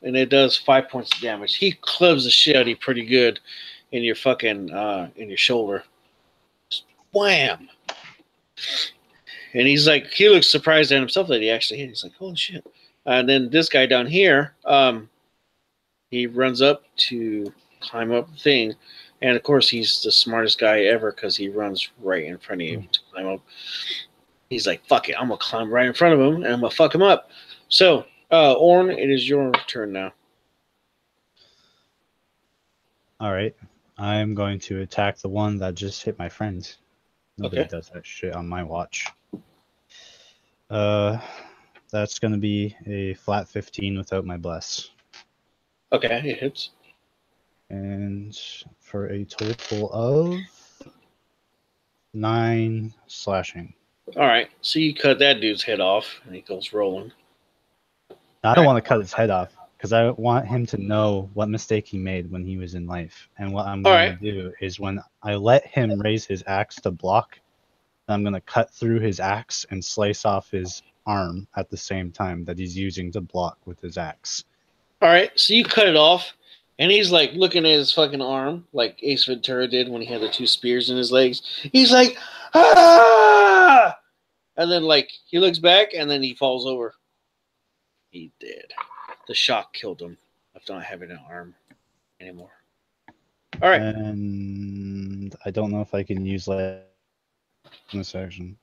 And it does 5 points of damage. He clubs the shit out of you pretty good in your fucking in your shoulder. Just wham! And he's like, he looks surprised at himself that he actually hit. He's like, holy shit! And then this guy down here, he runs up to climb up the thing, and of course he's the smartest guy ever because he runs right in front of you to climb up. He's like, fuck it, I'm gonna climb right in front of him and I'm gonna fuck him up. So, Orn, it is your turn now. All right. I'm going to attack the one that just hit my friend. Nobody Okay. does that shit on my watch. That's going to be a flat 15 without my bless. Okay, it hits. And for a total of 9 slashing. All right, so you cut that dude's head off, and he goes rolling. Now, I don't want to cut his head off because I want him to know what mistake he made when he was in life. And what I'm going to do is when I let him raise his axe to block, I'm going to cut through his axe and slice off his arm at the same time that he's using to block with his axe. All right, so you cut it off, and he's like looking at his fucking arm, like Ace Ventura did when he had the 2 spears in his legs. He's like, ah! And then, like, he looks back, and then he falls over. He did. The shock killed him of not having an arm anymore. All right. And I don't know if I can use like this action.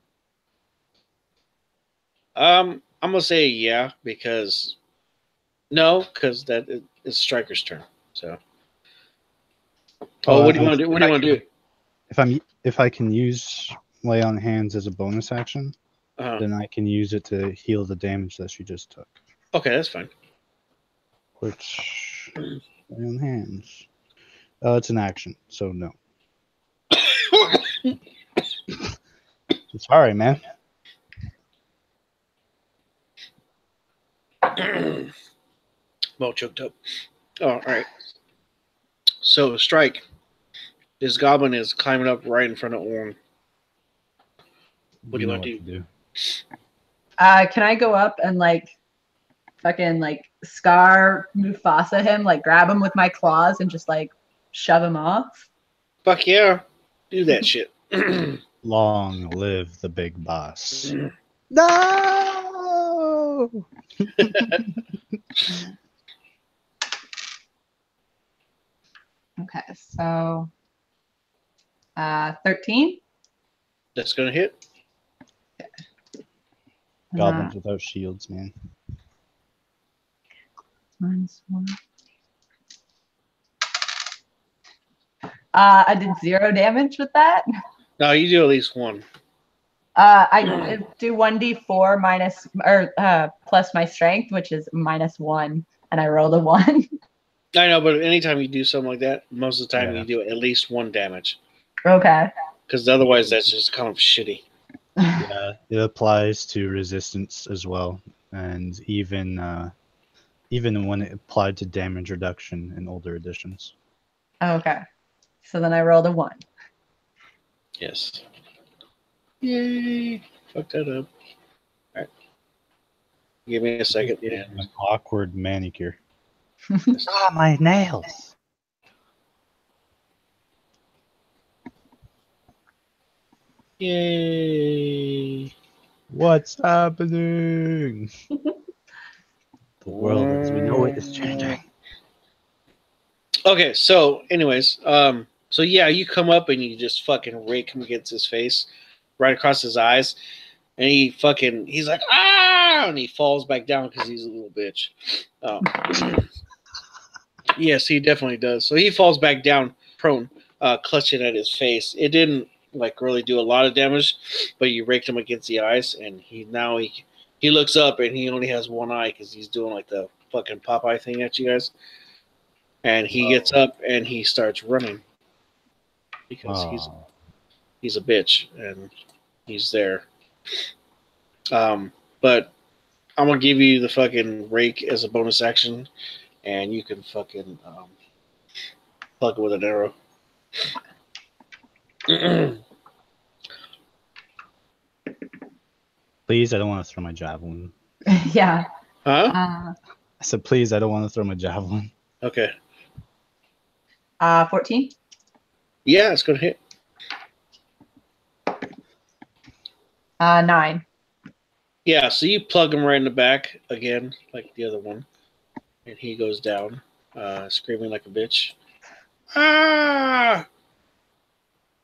I'm gonna say yeah because that is Striker's turn. So. Oh, what do you want to do? What do you want to do? If I can use lay on hands as a bonus action, then I can use it to heal the damage that she just took. Okay, that's fine. Which lay on hands. It's an action, so no. Sorry, man. Well choked up. Oh, all right. So Strike. This goblin is climbing up right in front of Orm. What do you want to do? Can I go up and like fucking like Scar Mufasa him, like grab him with my claws and just like shove him off? Fuck yeah. Do that shit. Long live the big boss. No! Okay, so 13? That's gonna hit. Goblins without shields, man. -1. I did 0 damage with that. No, you do at least 1. I do 1d4 minus or plus my strength, which is -1, and I rolled a 1. I know, but anytime you do something like that, most of the time you do at least 1 damage. Okay. Because otherwise, that's just kind of shitty. Yeah, it applies to resistance as well, and even when it applied to damage reduction in older editions. Okay. So then I rolled a 1. Yes. Yay! Fuck that up. All right. Give me a second. An awkward manicure. My nails. Yay! What's happening? The world as we know it is changing. Okay, so anyways, so yeah, you come up and you just fucking rake him against his face, right across his eyes, and he's like, ah, and he falls back down because he's a little bitch. Yes, he definitely does. So he falls back down, prone, clutching at his face. It didn't like really do a lot of damage, but you raked him against the eyes, and he looks up and he only has one eye because he's doing like the fucking Popeye thing at you guys. and he gets up and he starts running because Oh. he's a bitch and he's there. But I'm gonna give you the fucking rake as a bonus action, and you can fucking plug it with an arrow. Please, I don't want to throw my javelin. Yeah. Huh? I said, please, I don't want to throw my javelin. Okay. 14. Yeah, it's gonna hit. 9. Yeah, so you plug him right in the back again, like the other one, and he goes down, screaming like a bitch. Ah!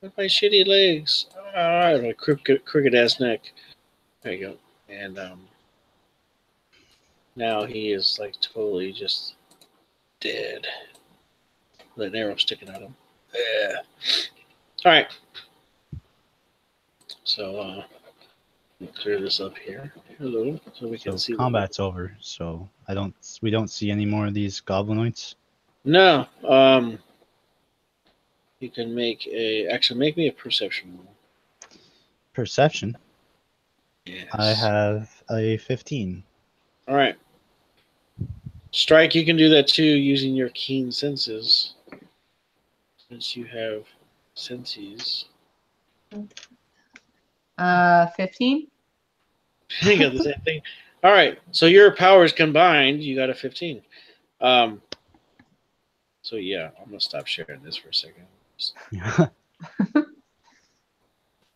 With my shitty legs. Ah! My crooked ass neck. There you go. And now he is like totally just dead. With an arrow sticking out of him. Yeah. All right. So clear this up here. Hello, so we can see. Combat's over. So we don't see any more of these goblinoids. No. You can make me a perception roll. Perception. Yes. I have a 15. All right. Strike, you can do that too using your keen senses. Since you have senses. 15. You got the same thing. All right. So your powers combined, you got a 15. So yeah, I'm gonna stop sharing this for a second. All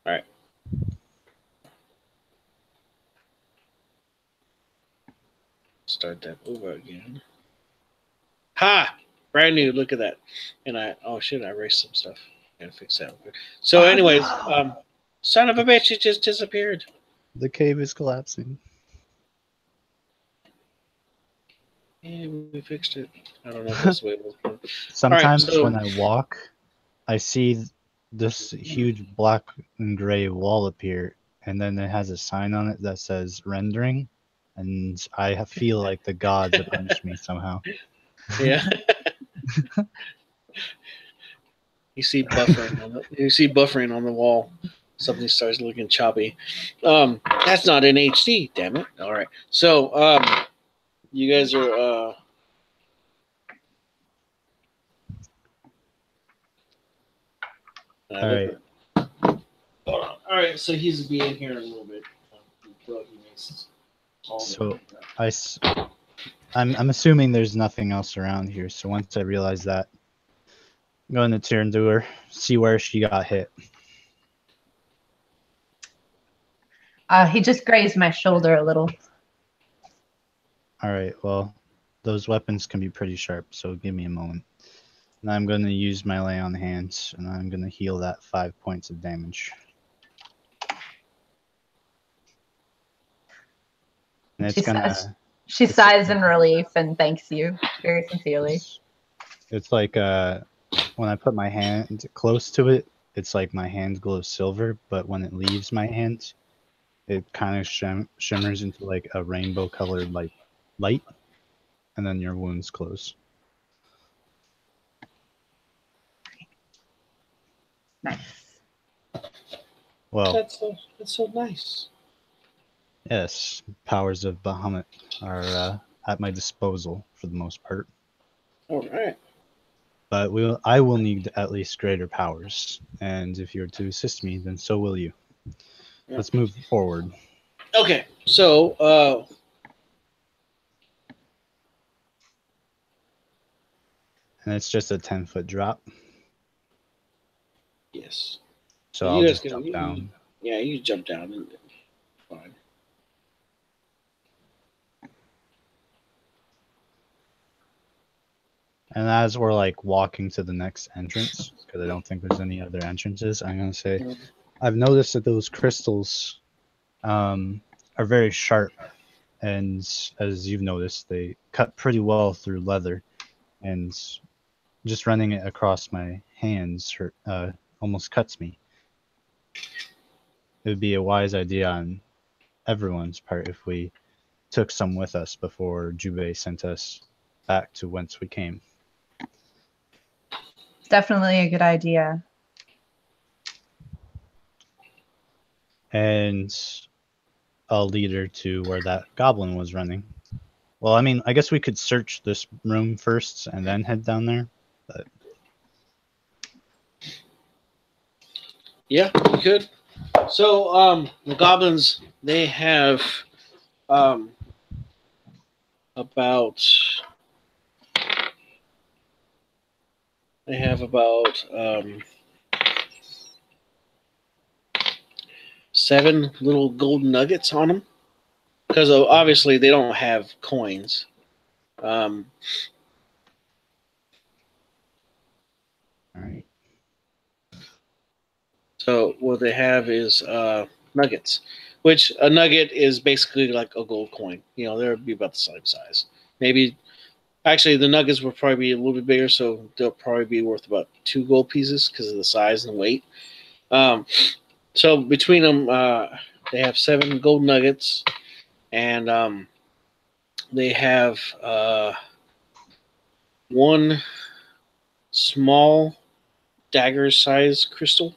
right. Start that over again. Ha! Brand new. Look at that. And I erased some stuff. Gotta fix that. So, anyways, son of a bitch, it just disappeared. The cave is collapsing. Yeah, we fixed it. I don't know if that's the way it was. Sometimes when I walk, I see this huge black and gray wall appear, and then it has a sign on it that says rendering, and I feel like the gods have punished me somehow. Yeah. You see buffering on the wall. Something starts looking choppy. That's not in HD, damn it. All right. So, you guys are All right. All right, so he's being here in a little bit. So I'm assuming there's nothing else around here. So once I realize that, I'm going to turn to her, see where she got hit. He just grazed my shoulder a little. All right. Well, those weapons can be pretty sharp, so give me a moment. And I'm going to use my lay on hands, and I'm going to heal that 5 points of damage. And it's she sighs in relief and thanks you very sincerely. It's like when I put my hand close to it, it's like my hand glows silver, but when it leaves my hand, it kind of shimmers into like a rainbow colored like light, and then your wounds close. Nice. Well, that's so nice. Yes, powers of Bahamut are at my disposal for the most part. All right. But I will need at least greater powers, and if you're to assist me, then so will you. Yeah. Let's move forward. Okay, so and it's just a 10-foot drop. Yes. So I'll just jump down. Yeah, you jump down and fine. And as we're like walking to the next entrance, because I don't think there's any other entrances, I'm gonna say, I've noticed that those crystals are very sharp, and as you've noticed, they cut pretty well through leather, and just running it across my hands almost cuts me. It would be a wise idea on everyone's part if we took some with us before Jubei sent us back to whence we came. It's definitely a good idea. And I'll lead her to where that goblin was running. Well, I mean, I guess we could search this room first and then head down there. But Yeah, you could. So, the goblins, they have um, about they have about 7 little gold nuggets on them because obviously they don't have coins. Um, all right. so what they have is nuggets, which a nugget is basically like a gold coin. You know, they'll be about the same size. Maybe actually the nuggets will probably be a little bit bigger, so they'll probably be worth about 2 gold pieces because of the size and weight. So between them, they have 7 gold nuggets, and they have one small dagger-sized crystal,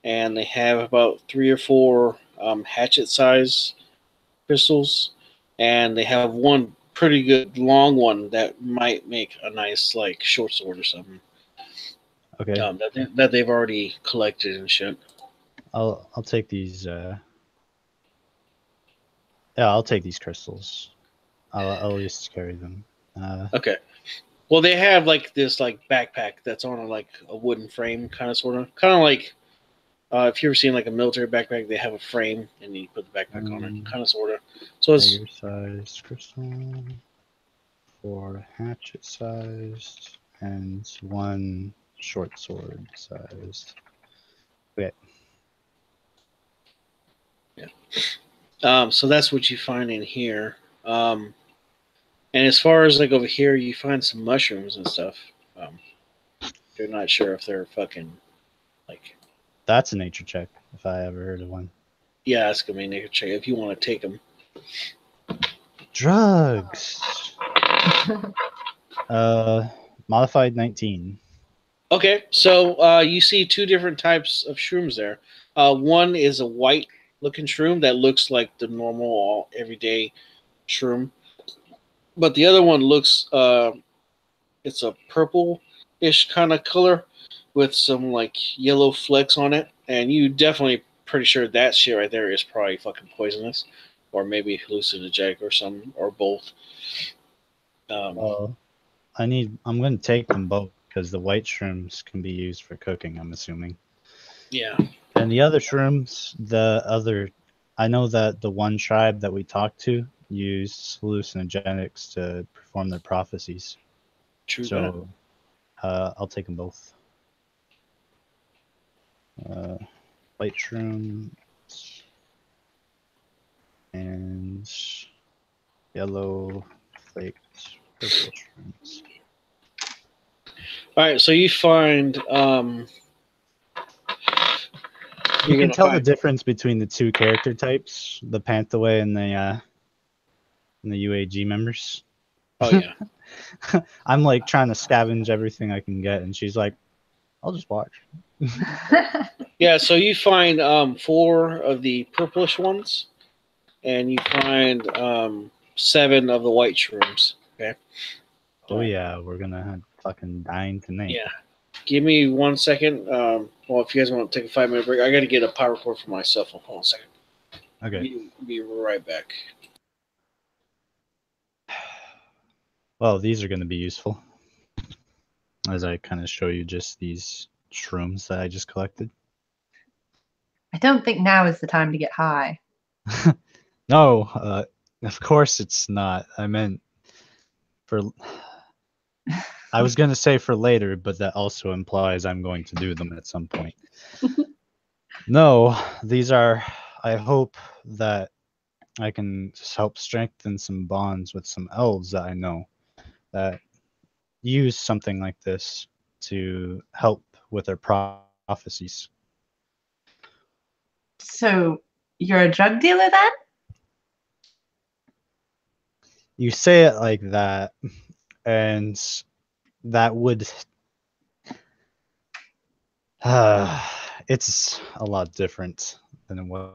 and they have about 3 or 4 hatchet-sized crystals, and they have one pretty good long one that might make a nice like short sword or something. Okay. That they've already collected and shit. I'll take these. Yeah, I'll take these crystals. I'll just carry them. Okay. Well, they have like this like backpack that's on like a wooden frame, kind of like if you've ever seen like a military backpack, they have a frame and you put the backpack on it, kind of sort of. So it's Dagger sized crystal, 4 hatchet sized, and 1 short sword sized. Okay. so that's what you find in here. And as far as like over here, you find some mushrooms and stuff. They're not sure if they're fucking like. That's a nature check if I ever heard of one. Yeah, that's gonna be a nature check if you want to take them. Drugs. Modified 19. Okay, so you see 2 different types of shrooms there. One is a white looking shroom that looks like the normal everyday shroom, but the other one looks it's a purple-ish kind of color with some like yellow flecks on it, and you definitely pretty sure that shit right there is probably fucking poisonous, or maybe hallucinogenic or something, or both. Well, I'm going to take them both because the white shrooms can be used for cooking, I'm assuming. Yeah. And the other shrooms, I know that the one tribe that we talked to used hallucinogenics to perform their prophecies. True that. So I'll take them both. White shroom and yellow flaked purple shrooms. All right, so you find you can tell the difference between the 2 character types, the Panthaway and the UAG members. Oh yeah. I'm like trying to scavenge everything I can get, and she's like, "I'll just watch." Yeah, so you find 4 of the purplish ones, and you find 7 of the white shrooms. Okay. Oh yeah, we're gonna have fucking dying tonight. Yeah. Give me 1 second. Well, if you guys want to take a 5-minute break, I got to get a power cord for my cell phone. Hold on a second. Okay. Be right back. Well, these are gonna be useful as I kind of show you just these shrooms that I just collected. I don't think now is the time to get high. No, of course it's not. I meant for. I was going to say for later, but that also implies I'm going to do them at some point. No, these are. I hope that I can help strengthen some bonds with some elves that I know that use something like this to help with their prophecies. So you're a drug dealer then? You say it like that, and that would It's a lot different than it was.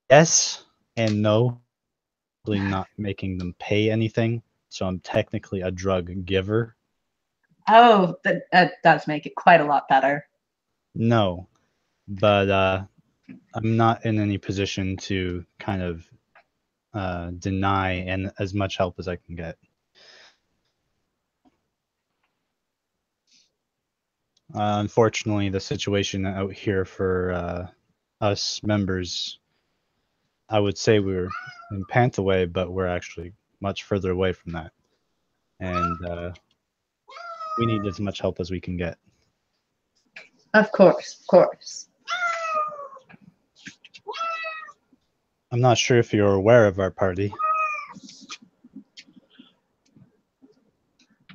Yes and no. Really not making them pay anything, so I'm technically a drug giver. Oh, that does make it quite a lot better. No, but I'm not in any position to kind of deny and as much help as I can get. Unfortunately, the situation out here for us members, I would say we're in Panthaway, but we're actually much further away from that, and we need as much help as we can get. Of course, of course. I'm not sure if you're aware of our party.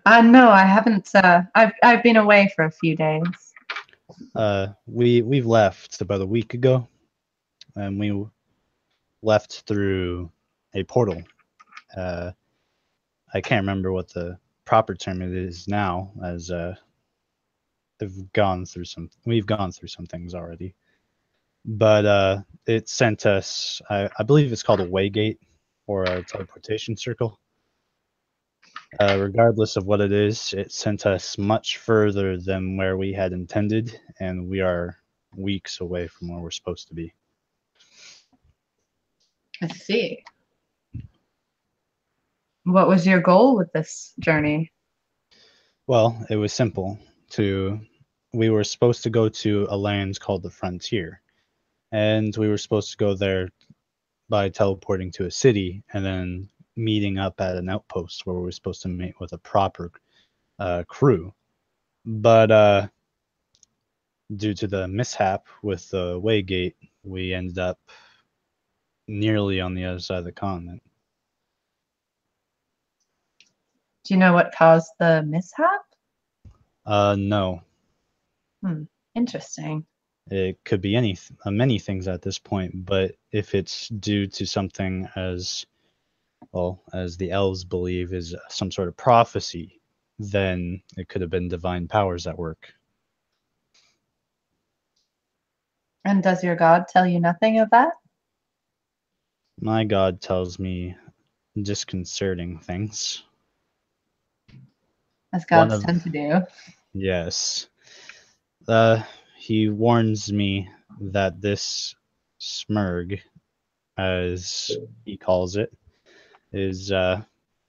No, I haven't. I've been away for a few days. We've left about a week ago, and we left through a portal. Uh, I can't remember what the proper term it is now, as we've gone through some things already. But it sent us. I believe it's called a waygate or a teleportation circle. Regardless of what it is, it sent us much further than where we had intended, and we are weeks away from where we're supposed to be. I see. What was your goal with this journey? Well, it was simple. We were supposed to go to a land called the Frontier, and we were supposed to go there by teleporting to a city and then meeting up at an outpost where we were supposed to meet with a proper crew. But due to the mishap with the waygate, we ended up nearly on the other side of the continent. Do you know what caused the mishap? No, Interesting. it could be many things at this point, but if it's due to something as well as the elves believe is some sort of prophecy, then it could have been divine powers at work. And does your god tell you nothing of that? My god tells me disconcerting things. As One gods of tend to do. Yes. He warns me that this smurg, as he calls it, is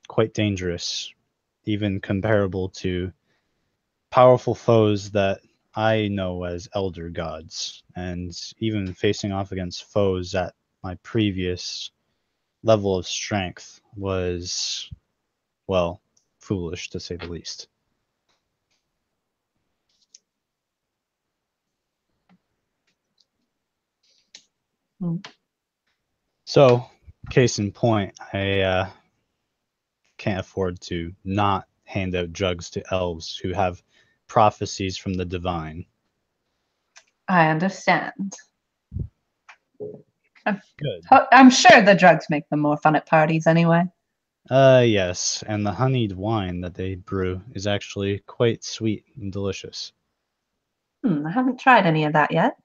quite dangerous, even comparable to powerful foes that I know as elder gods, and even facing off against foes at my previous level of strength was, well, foolish to say the least. Hmm. So, case in point, I can't afford to not hand out drugs to elves who have prophecies from the divine. I understand. Good. I'm sure the drugs make them more fun at parties anyway. Yes, and the honeyed wine that they brew is actually quite sweet and delicious. I haven't tried any of that yet.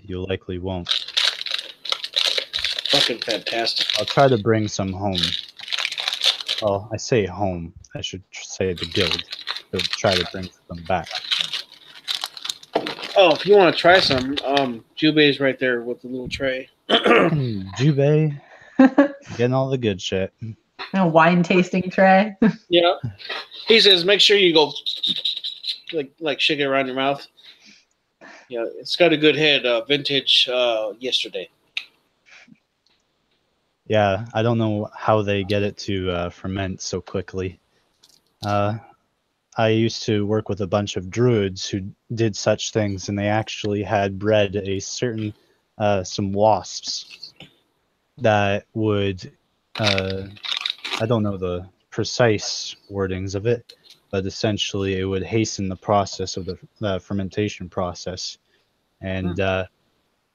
You likely won't. Fucking fantastic. I'll try to bring some home. Well, I say home. I should say the guild. To try to bring some back. Oh, if you want to try some, Jubei's right there with the little tray. Jubei, getting all the good shit. A wine tasting tray. Yeah. He says, make sure you go like shake it around your mouth. Yeah, it's got a good head. Vintage yesterday. Yeah, I don't know how they get it to ferment so quickly. I used to work with a bunch of druids who did such things, and they actually had bred a certain some wasps that would I don't know the precise wordings of it, but essentially it would hasten the process of the fermentation process, and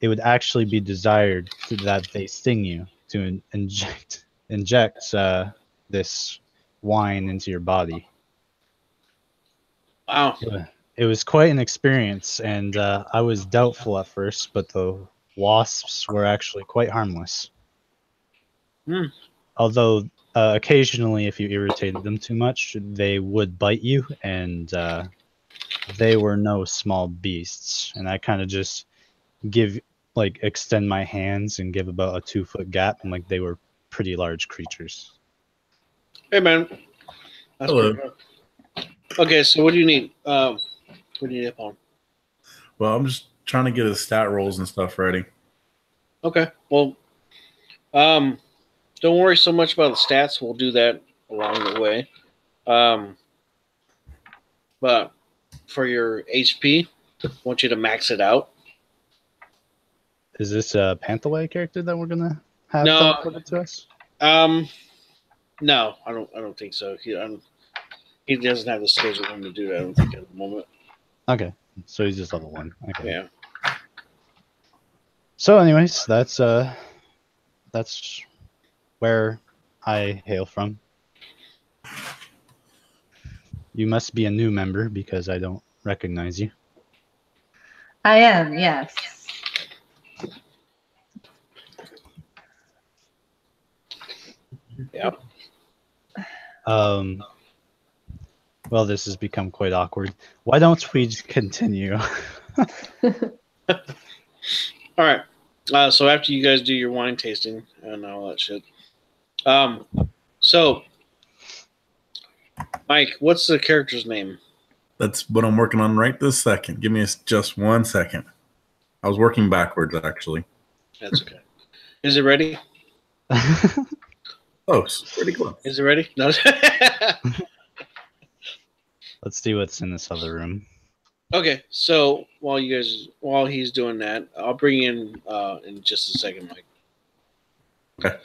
it would actually be desired that they sting you to inject this wine into your body. Wow. It was quite an experience, and I was doubtful at first, but the wasps were actually quite harmless. Hmm. Although occasionally, if you irritated them too much, they would bite you, and they were no small beasts. And I kind of just extend my hands and give about a 2-foot gap, and like they were pretty large creatures. Hey, man. That's Hello. pretty good. Okay, so what do you need? What do you need help on? Well, I'm just trying to get his stat rolls and stuff ready. Okay, well, don't worry so much about the stats. We'll do that along the way. But for your HP, I want you to max it out. Is this a Panthaway character that we're gonna have No. teleported to us? No, I don't think so. He doesn't have the schedule room to do that. I don't think at the moment. Okay, so he's just level 1. Okay. Yeah. So, anyways, that's where I hail from. You must be a new member because I don't recognize you. I am, yes. Yeah. Well, this has become quite awkward. Why don't we just continue? All right. So after you guys do your wine tasting and all that shit, so Mike, what's the character's name? That's what I'm working on right this second. Give me just 1 second. I was working backwards, actually. That's okay. Is it ready? Close. Pretty close. Is it ready? No. Let's see what's in this other room. Okay, so while he's doing that, I'll bring in just a second, Mike. Okay.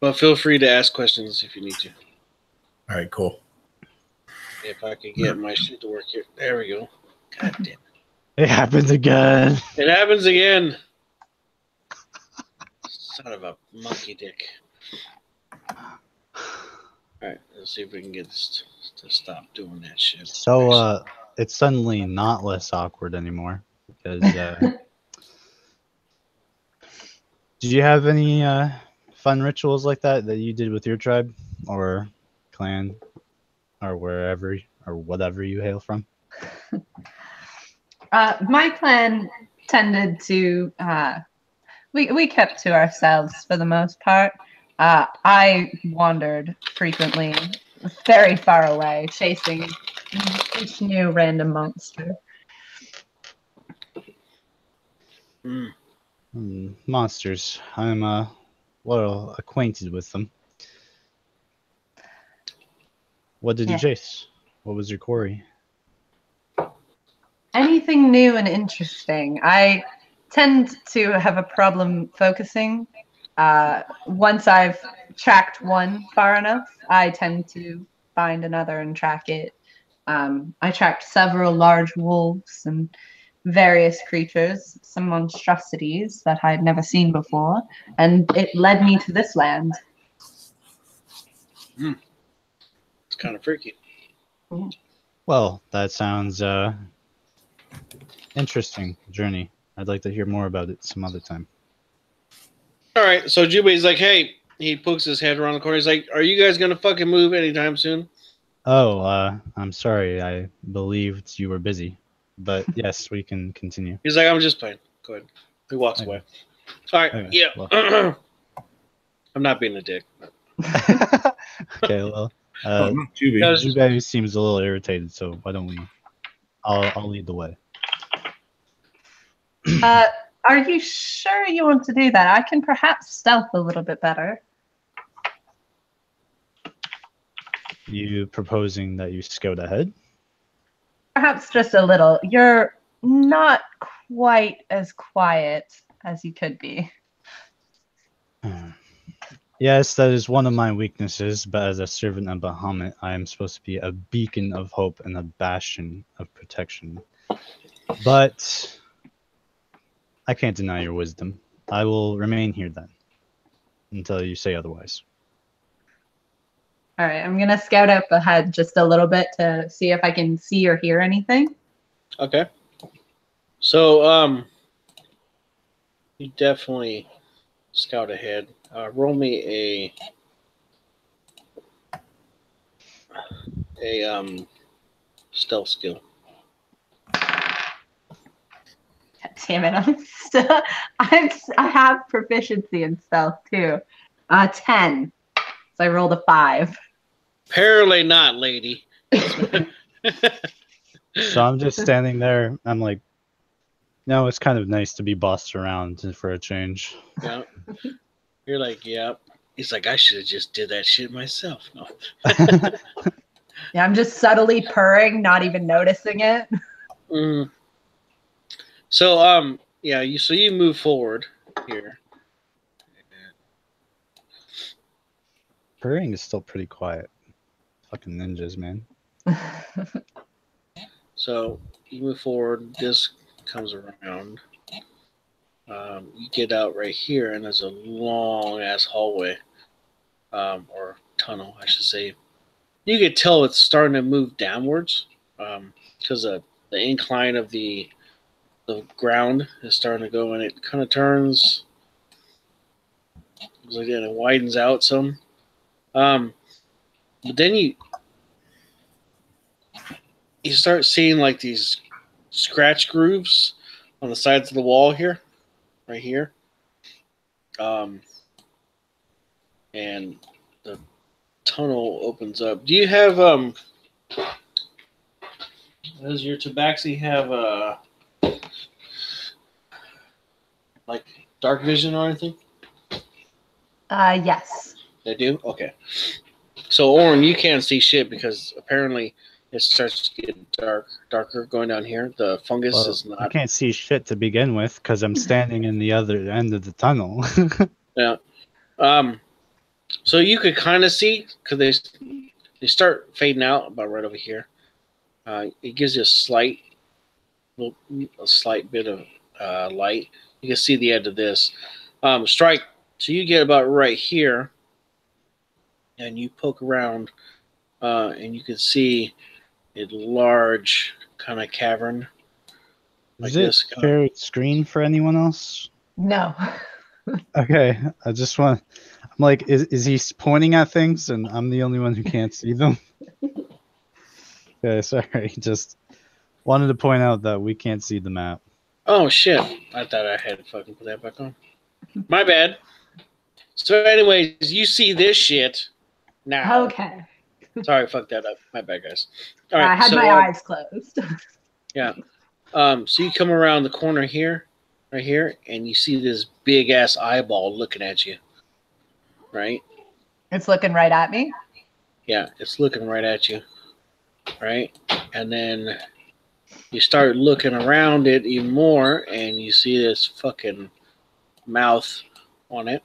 But feel free to ask questions if you need to. All right, cool. If I could get my shit to work here. There we go. God damn it. It happens again. It happens again. Son of a monkey dick. Alright, let's see if we can get this to stop doing that shit. So, it's suddenly not less awkward anymore. Because, did you have any fun rituals like that you did with your tribe or clan or wherever or whatever you hail from? My clan tended to we kept to ourselves for the most part. I wandered frequently, very far away, chasing each new random monster. Monsters. I'm well acquainted with them. What did you chase? What was your quarry? Anything new and interesting. I tend to have a problem focusing. Once I've tracked one far enough, I tend to find another and track it. I tracked several large wolves and various creatures, some monstrosities that I had never seen before, and it led me to this land. It's kind of freaky. Well, that sounds interesting journey. I'd like to hear more about it some other time. All right, so Jubei's like, hey, he pokes his head around the corner. He's like, are you guys going to fucking move anytime soon? Oh, I'm sorry. I believed you were busy. But yes, we can continue. He's like, I'm just playing. Go ahead. He walks away. All right, yeah. Well. I'm not being a dick. Okay, well, Jubei. Jubei seems a little irritated, so why don't we? I'll lead the way. Are you sure you want to do that? I can perhaps stealth a little bit better. You proposing that you scout ahead? Perhaps just a little. You're not quite as quiet as you could be. Yes, that is one of my weaknesses, but as a servant of Bahamut, I am supposed to be a beacon of hope and a bastion of protection. But I can't deny your wisdom. I will remain here then, until you say otherwise. All right, I'm going to scout up ahead just a little bit to see if I can see or hear anything. Okay. So, you definitely scout ahead. Roll me a stealth skill. God damn it! I have proficiency in stealth too. 10. So I rolled a 5. Apparently not, lady. So I'm just standing there. I'm like, no, it's kind of nice to be bossed around for a change. Yeah. You're like, yeah. He's like, I should have just did that shit myself. No. Yeah, I'm just subtly purring, not even noticing it. Mm. So, yeah, you move forward here. Purring is still pretty quiet. Fucking ninjas, man. So you move forward. This comes around. You get out right here, and there's a long ass hallway, or tunnel, I should say. You could tell it's starting to move downwards, because the incline of the ground is starting to go, and it kind of turns. Looks like it widens out some. But then you start seeing like these scratch grooves on the sides of the wall here, right here. And the tunnel opens up. Do you have does your tabaxi have like dark vision or anything? Yes. They do? Okay. So Oren, you can't see shit because apparently it starts to get darker going down here. The fungus Well, is I not. can't see shit to begin with because I'm standing in the other end of the tunnel. Yeah. So you could kind of see because they start fading out about right over here. It gives you a slight bit of light. You can see the end of this. Strike. So you get about right here, and you poke around, and you can see a large kind of cavern. Is it fair screen for anyone else? No. Okay, I just want. I'm like, is he pointing at things, and I'm the only one who can't see them? Okay, sorry. Just wanted to point out that we can't see the map. Oh shit! I thought I had to fucking put that back on. My bad. So, anyways, you see this shit now. Okay. Sorry, fuck that up. My bad, guys. All right, I had so, my eyes closed. Yeah. So you come around the corner here, right here, and you see this big ass eyeball looking at you. Right? It's looking right at me. Yeah, it's looking right at you. Right? And then you start looking around it even more, and you see this fucking mouth on it.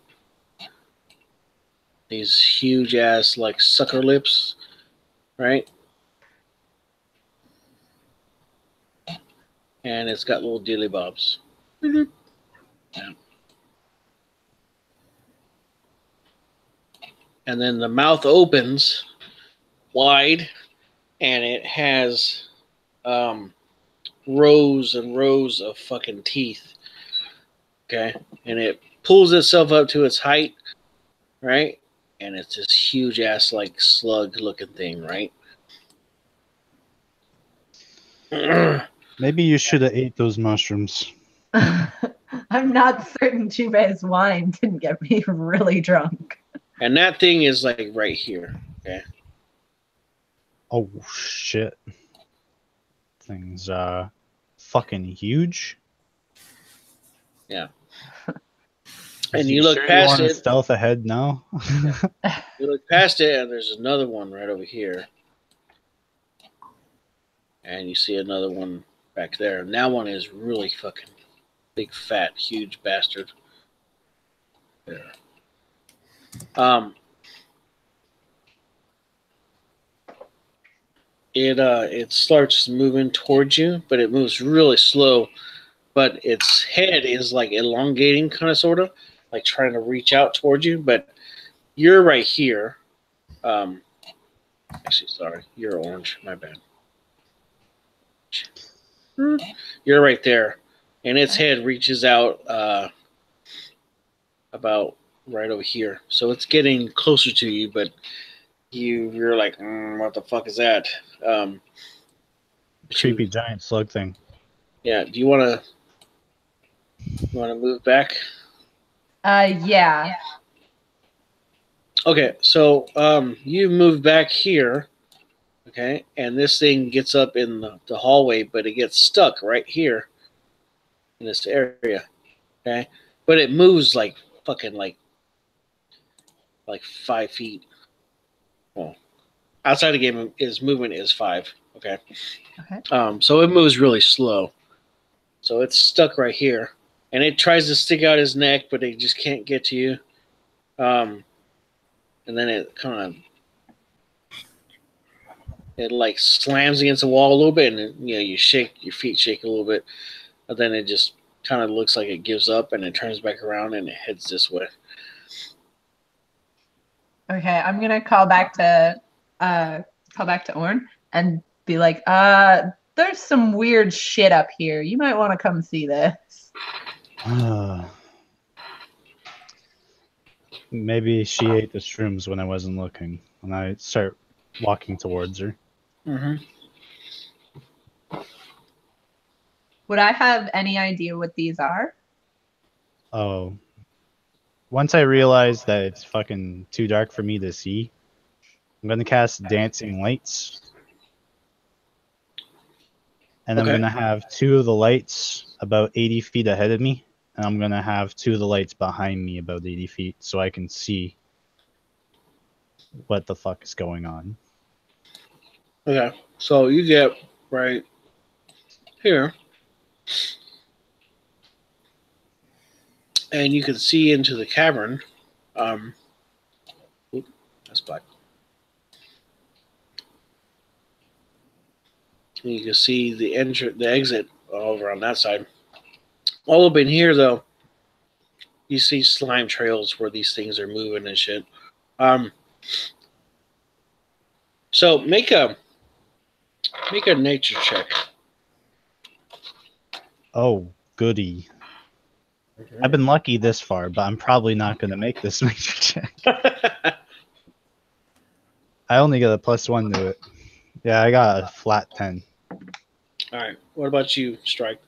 These huge ass like sucker lips, right? And it's got little dilly bobs. Yeah. And then the mouth opens wide, and it has rows and rows of fucking teeth. Okay, and it pulls itself up to its height, right? And it's this huge ass like slug looking thing, right? Maybe you should have ate those mushrooms. I'm not certain Jubei's wine didn't get me really drunk. And that thing is like right here. Okay. Oh shit. Things fucking huge. Yeah. Is And he you look sure past you want it. to stealth ahead now? You look past it, and there's another one right over here. And you see another one back there. And that one is really fucking big, fat, huge bastard. There. It starts moving towards you, but it moves really slow. But its head is like elongating, kind of, sort of, like trying to reach out towards you. But you're right here. Actually, sorry, you're orange. My bad. You're right there, and its head reaches out about right over here. So it's getting closer to you, but you're like, what the fuck is that? Creepy giant slug thing. Yeah. Do you want to move back? Yeah. Okay. So you move back here. Okay, and this thing gets up in the hallway, but it gets stuck right here in this area. Okay, but it moves like fucking like 5 feet. Well, outside the game, its movement is 5. Okay. Okay. So it moves really slow. So it's stuck right here, and it tries to stick out its neck, but it just can't get to you. And then it kind of like slams against the wall a little bit, and you shake your feet, shake a little bit, but then it just kind of looks like it gives up, and it turns back around and it heads this way. Okay, I'm gonna call back to Orn and be like, there's some weird shit up here. You might want to come see this. Maybe she ate the shrooms when I wasn't looking, and I start walking towards her. Mm-hmm. Would I have any idea what these are? Oh. Once I realize that it's fucking too dark for me to see, I'm gonna cast Dancing Lights. And I'm gonna have 2 of the lights about 80 feet ahead of me, and I'm gonna have 2 of the lights behind me about 80 feet so I can see what the fuck is going on. Okay, so you get right here, and you can see into the cavern. That's black. And you can see the exit over on that side. All up in here, though, you see slime trails where these things are moving and shit. So make a nature check. Oh, goody. I've been lucky this far, but I'm probably not going to make this nature check. I only got a +1 to it. Yeah, I got a flat 10. All right. What about you, Strike?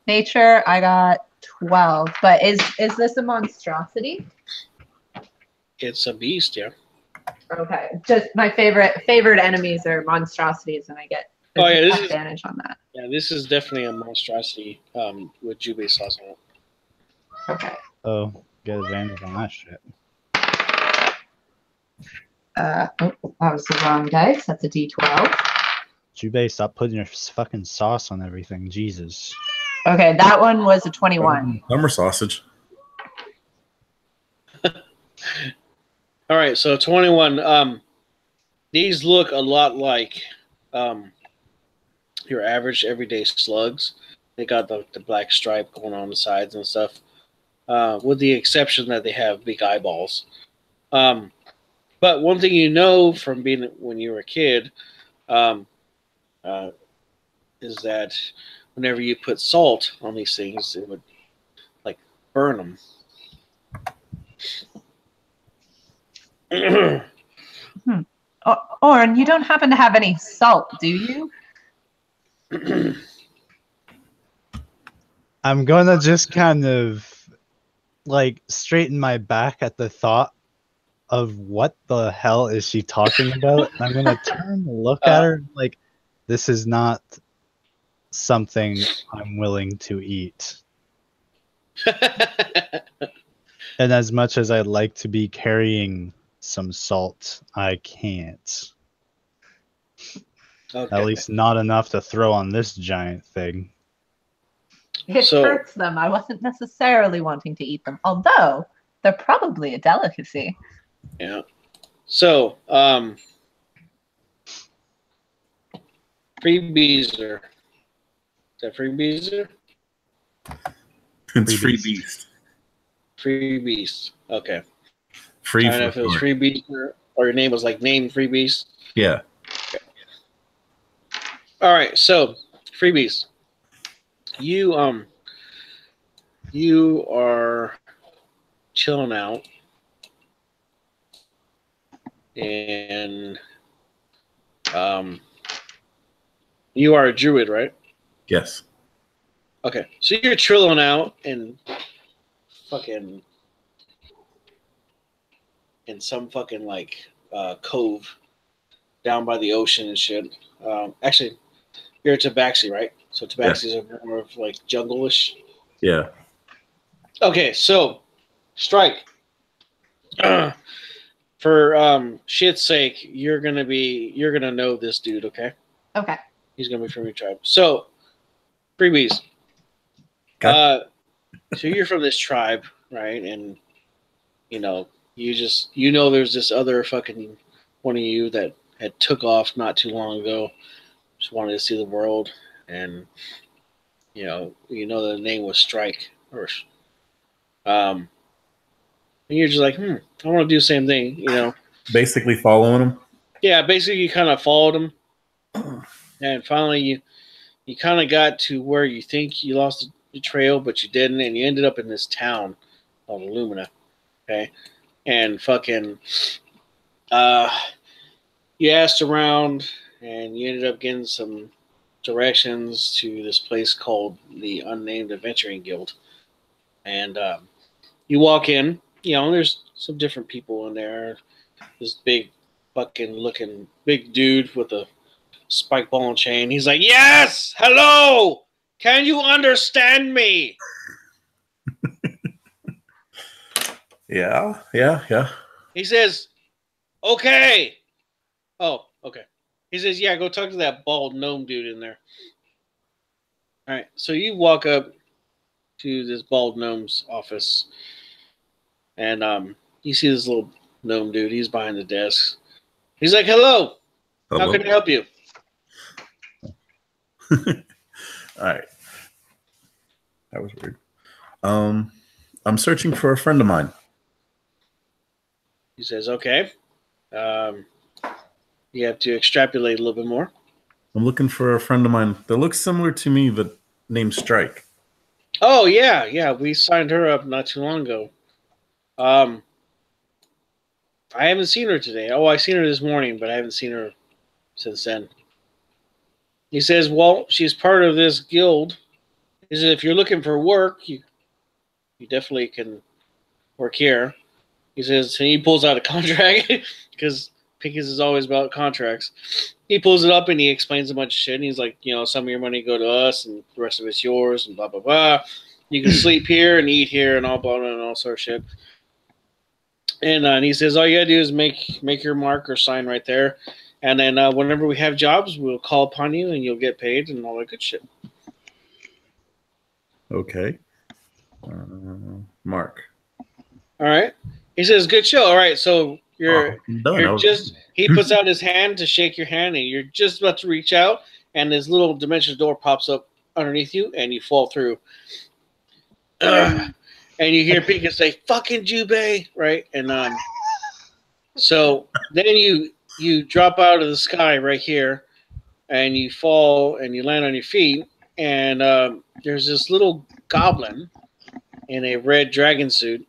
Nature, I got 12. But is this a monstrosity? It's a beast, yeah. Okay. Just my favorite enemies are monstrosities, and I get advantage on that. Yeah, this is definitely a monstrosity with Jubei sauce on it. Okay. Oh, get advantage on that shit. That was the wrong dice. That's a D12. Jubei, stop putting your fucking sauce on everything. Jesus. Okay, that one was a 21. Summer sausage. All right, so 21. These look a lot like your average everyday slugs. They got the black stripe going on the sides and stuff, with the exception that they have big eyeballs. But one thing you know from being when you were a kid is that whenever you put salt on these things, it would like burn them. Oren, you don't happen to have any salt, do you? I'm gonna just kind of like straighten my back at the thought of what the hell is she talking about. I'm gonna turn and look at her like, this is not something I'm willing to eat. And as much as I'd like to be carrying some salt, I can't. Okay. At least not enough to throw on this giant thing. It hurts them. I wasn't necessarily wanting to eat them, although they're probably a delicacy. Yeah. So, freebizer. Is that freebizer? It's free beast. Free beast. Okay. Free and if it was free beast or your name was like name free beast. Yeah. Okay. All right, so freebies. You are chilling out, and you are a druid, right? Yes. Okay, so you're chilling out and fucking in some fucking like cove down by the ocean and shit. Actually, you're a Tabaxi, right? So Tabaxis are more of like jungle-ish. Yeah. Okay, so Strike. For shit's sake, you're gonna know this dude, okay? Okay. He's gonna be from your tribe. So, freebies. Okay. So you're from this tribe, right? And you know there's this other fucking one of you that had took off not too long ago. Just wanted to see the world, and the name was Strike, or and you're just like, I want to do the same thing, Basically following him. Yeah, basically you kind of followed him, and finally you kind of got to where you think you lost the trail, but you didn't, and you ended up in this town called Illumina, okay? And fucking, you asked around, and you ended up getting some directions to this place called the Unnamed Adventuring Guild. And you walk in, there's some different people in there. This big fucking looking big dude with a spike ball and chain. He's like, yes, hello, can you understand me? Yeah. He says, okay. Oh, okay. He says, yeah, go talk to that bald gnome dude in there. All right, so you walk up to this bald gnome's office, and you see this little gnome dude. He's behind the desk. He's like, hello. How can I help you? All right. That was weird. I'm searching for a friend of mine. He says, okay. You have to extrapolate a little bit more. I'm looking for a friend of mine that looks similar to me, but named Strike. Oh, yeah. We signed her up not too long ago. I haven't seen her today. Oh, I seen her this morning, but I haven't seen her since then. He says, well, she's part of this guild. He says, if you're looking for work, you definitely can work here. He says, and he pulls out a contract because Pickens is always about contracts. He pulls it up and he explains a bunch of shit. And he's like, some of your money go to us and the rest of it's yours and blah, blah, blah. You can sleep here and eat here and all blah, blah, and all sort of shit. And he says, all you got to do is make your mark or sign right there. And then whenever we have jobs, we'll call upon you and you'll get paid and all that good shit. Okay. Mark. All right. He says, good show. All right. So you're just, he puts out his hand to shake your hand and you're just about to reach out and this little dimensional door pops up underneath you and you fall through. And you hear Pika say, fucking Jubei, right? And so then you drop out of the sky right here and you fall and you land on your feet and there's this little goblin in a red dragon suit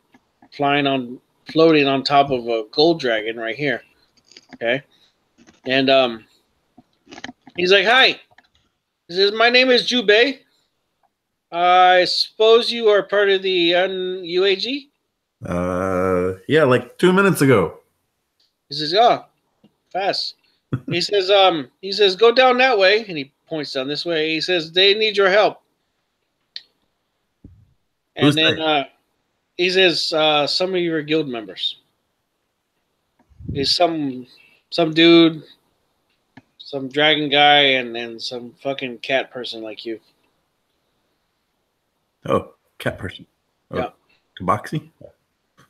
floating on top of a gold dragon right here. Okay. And he's like, hi. He says, my name is Jubei. I suppose you are part of the UAG? Yeah, like 2 minutes ago. He says, oh, fast. He says, go down that way. And he points down this way. He says, they need your help. And Who's then he says, some of you are guild members. He's some dude, some dragon guy, and some fucking cat person like you. Oh, cat person. Oh, Yeah. Tabaxi?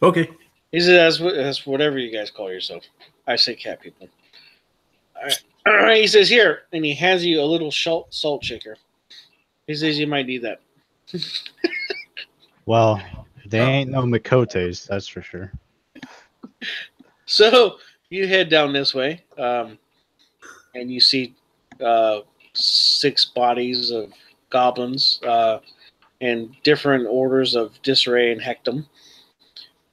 Okay. He says, that's whatever you guys call yourself. I say cat people. All right. He says, here, and he hands you a little salt shaker. He says you might need that. Well, they ain't no Mikotes, that's for sure. So you head down this way, and you see 6 bodies of goblins in different orders of disarray and hectum.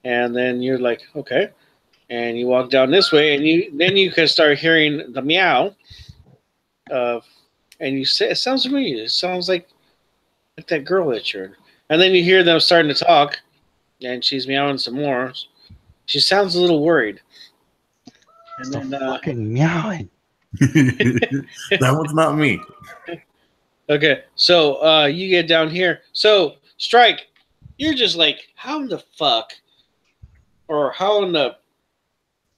And then you're like, okay. And you walk down this way, and you can start hearing the meow. And you say, it sounds familiar. It sounds like that girl that you're. And then you hear them starting to talk, and she's meowing some more. She sounds a little worried. And Stop then fucking meowing. That one's not me. okay, so you get down here. So Strike, you're just like, how in the fuck, or how in the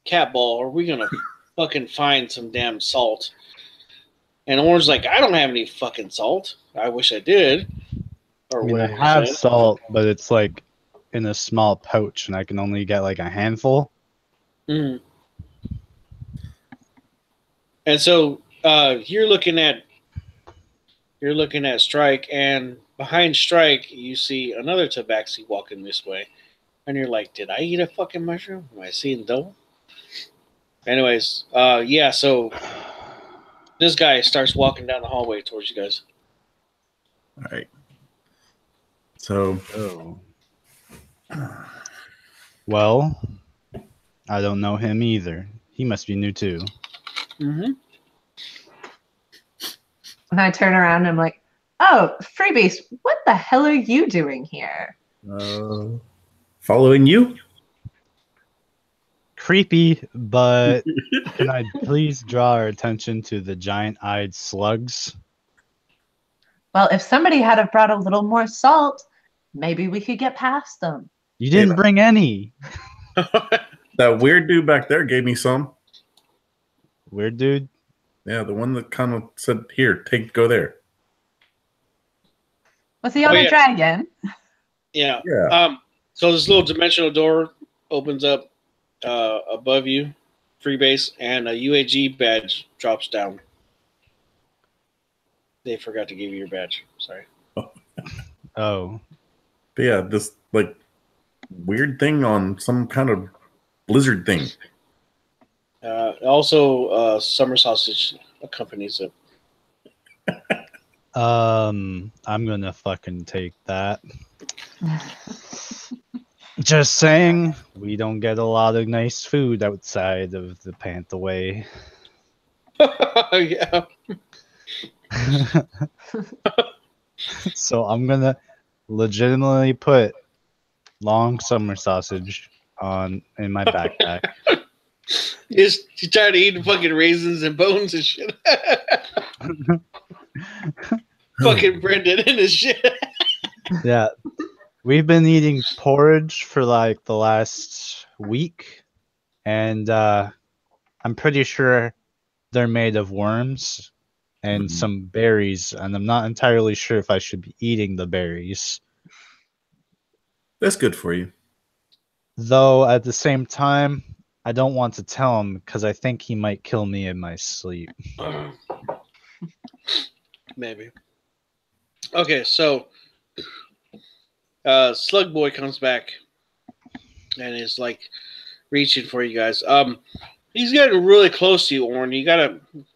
cat ball are we gonna fucking find some damn salt? And Orange's like, I don't have any fucking salt. I wish I did. Or I mean, I whatever. have he said. salt, but it's like in a small pouch, and I can only get like a handful. Mhm. And so you're looking at Strike, and behind Strike you see another tabaxi walking this way, and you're like, did I eat a fucking mushroom? Am I seeing double? Anyways, yeah. So this guy starts walking down the hallway towards you guys. All right. So, Oh. Well, I don't know him either. He must be new too. Mm-hmm. And I turn around and I'm like, oh, Freebase, what the hell are you doing here? following you? Creepy, but can I please draw our attention to the giant-eyed slugs? Well, if somebody had have brought a little more salt, maybe we could get past them. You didn't bring any. That weird dude back there gave me some. Weird dude. Yeah, the one that kind of said, "Here, go there." Was he on a yeah. dragon? Yeah. Yeah. So this little dimensional door opens up above you, Freebase, and a UAG badge drops down. They forgot to give you your badge. Sorry. Oh. But yeah, this like weird thing on some kind of blizzard thing. Also, summer sausage accompanies it. I'm gonna fucking take that. Just saying, we don't get a lot of nice food outside of the Panthaway. Yeah. So I'm gonna legitimately put long summer sausage in my backpack. You try to eat fucking raisins and bones and shit. Fucking Brendan and his shit. Yeah. We've been eating porridge for like the last week, and I'm pretty sure they're made of worms and some berries, and I'm not entirely sure if I should be eating the berries. That's good for you. Though at the same time, I don't want to tell him because I think he might kill me in my sleep. Maybe. Okay, so Slug Boy comes back and is like reaching for you guys. He's getting really close to you, Orn. You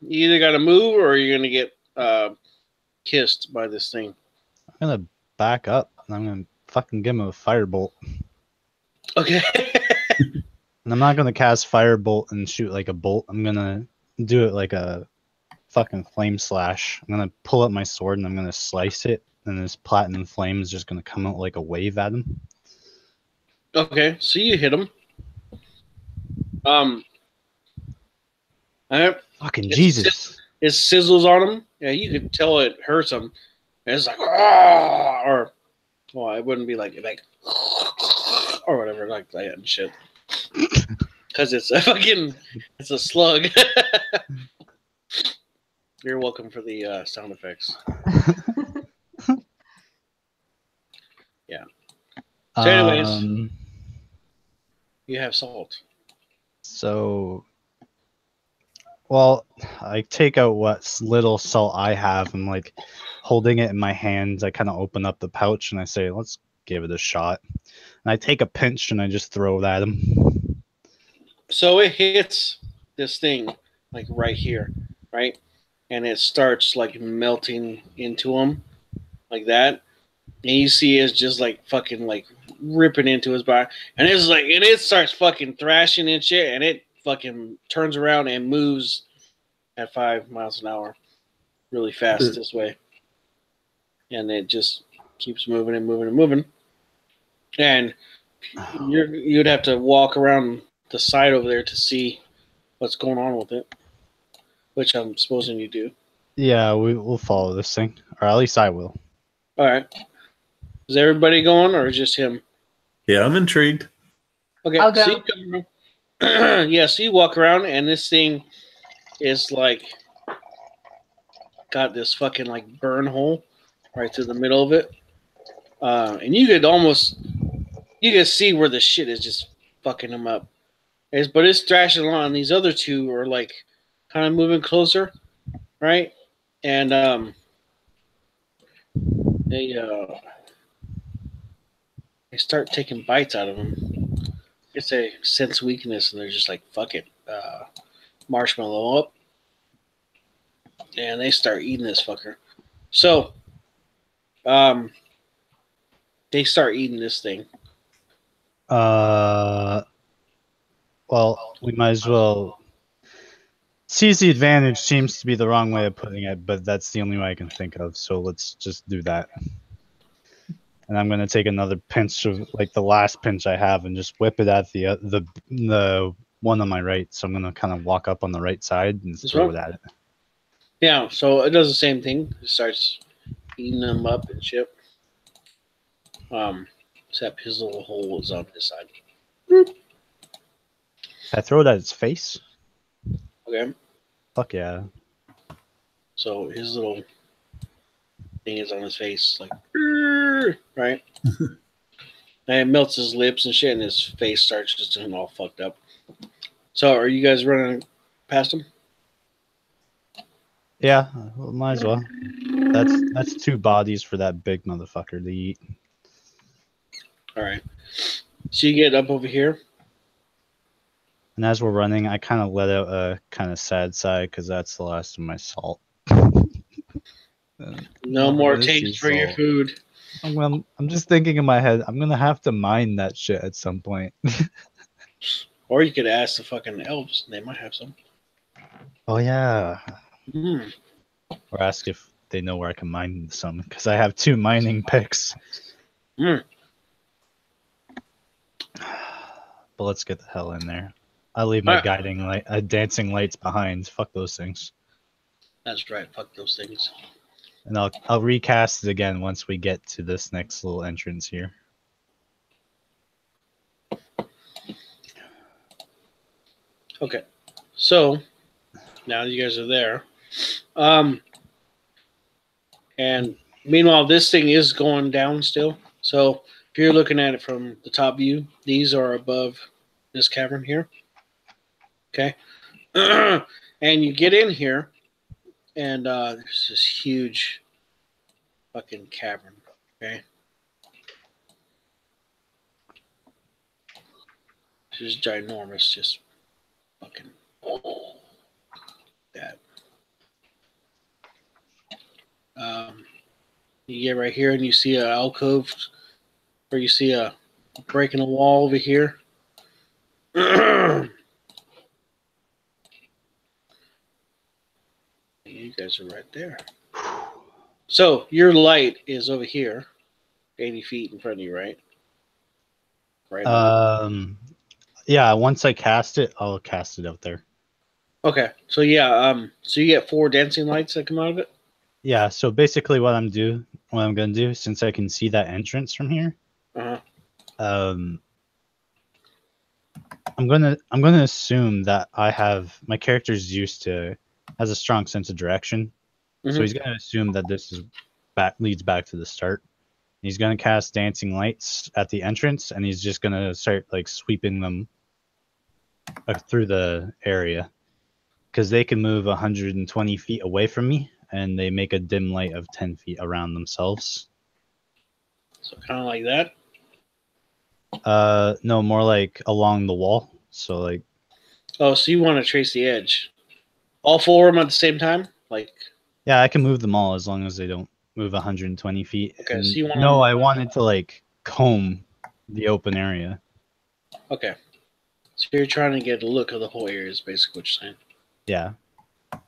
either gotta move or you're gonna get kissed by this thing. I'm gonna back up and I'm gonna fucking give him a firebolt. Okay. And I'm not gonna cast firebolt and shoot like a bolt. I'm gonna do it like a fucking flame slash. I'm gonna pull up my sword and I'm gonna slice it, and this platinum flame is just gonna come out like a wave at him. Okay, so you hit him. Fucking Jesus. It sizzles on him. Yeah, you can tell it hurts him. And it's like, "Ah!" Or, well, it wouldn't be like, or whatever, like that and shit. Because it's a slug. You're welcome for the sound effects. Yeah. So anyways, you have salt. So, well, I take out what little salt I have. I'm like holding it in my hands. I kind of open up the pouch and I say, let's give it a shot. And I take a pinch and I just throw it at him. So it hits this thing like right here, right? and it starts like melting into him like that. And you see it's just like fucking like ripping into his body, and it's like, and it starts fucking thrashing and shit, and it fucking turns around and moves at 5 miles an hour, really fast this way, and it just keeps moving and moving and moving, and you'd have to walk around the side over there to see what's going on with it, which I'm supposing you do. Yeah, we'll follow this thing, or at least I will. All right, is everybody going or just him? Yeah, I'm intrigued. Okay, I'll go. so yeah, so you walk around and this thing is like got this fucking like burn hole right through the middle of it, and you could see where the shit is just fucking them up. But it's thrashing along. And these other two are like kind of moving closer, right? And they start taking bites out of him. I guess they sense weakness and they're just like, fuck it, marshmallow up, and they start eating this fucker. So, they start eating this thing. Well, we might as well seize the advantage. Seems to be the wrong way of putting it, but that's the only way I can think of. So let's just do that. And I'm gonna take another pinch of like the last pinch I have, and just whip it at the one on my right. So I'm gonna kind of walk up on the right side and This throw one? it at it. Yeah, so it does the same thing. It starts eating them up and shit. Except his little hole is on his side. Can I throw it at its face? Okay, Fuck yeah. so his little thing is on his face, like, right? And it melts his lips and shit, and his face starts just getting all fucked up. So, are you guys running past him? Yeah, well, might as well. That's two bodies for that big motherfucker to eat. All right. So you get up over here. And as we're running, I kind of let out a kind of sad sigh because that's the last of my salt. No Never more gonna see taste for your salt. food. I'm just thinking in my head, I'm gonna have to mine that shit at some point. Or you could ask the fucking elves. They might have some. Oh yeah. Mm. Or ask if they know where I can mine some, because I have 2 mining picks. Mm. But let's get the hell in there. I'll leave my Alright. guiding light, dancing lights behind. Fuck those things. That's right. Fuck those things. And I'll recast it again once we get to this next little entrance here. Okay. So, now you guys are there. And meanwhile, this thing is going down still. So, if you're looking at it from the top view, these are above this cavern here. Okay. And you get in here, and there's this huge fucking cavern. Okay. This is ginormous, just fucking that. You get right here and you see an alcove, or you see a break in the wall over here. You guys are right there. So your light is over here, 80 feet in front of you, right? Right. Yeah, once I cast it, I'll cast it out there. Okay. So yeah, so you get 4 dancing lights that come out of it? Yeah, so basically what I'm gonna do, since I can see that entrance from here, Uh-huh. I'm gonna assume that my character's has a strong sense of direction. So he's gonna assume that this leads back to the start. He's gonna cast dancing lights at the entrance, and he's just gonna start like sweeping them through the area, because they can move 120 feet away from me, and they make a dim light of 10 feet around themselves. So kind of like that? No, more like along the wall. So like. Oh, so you want to trace the edge? All 4 of them at the same time? Like, Yeah, I can move them all as long as they don't move 120 feet. okay, And so you want no, I wanted to like comb the open area. Okay. So you're trying to get a look of the whole area is basically what you're saying. Yeah. All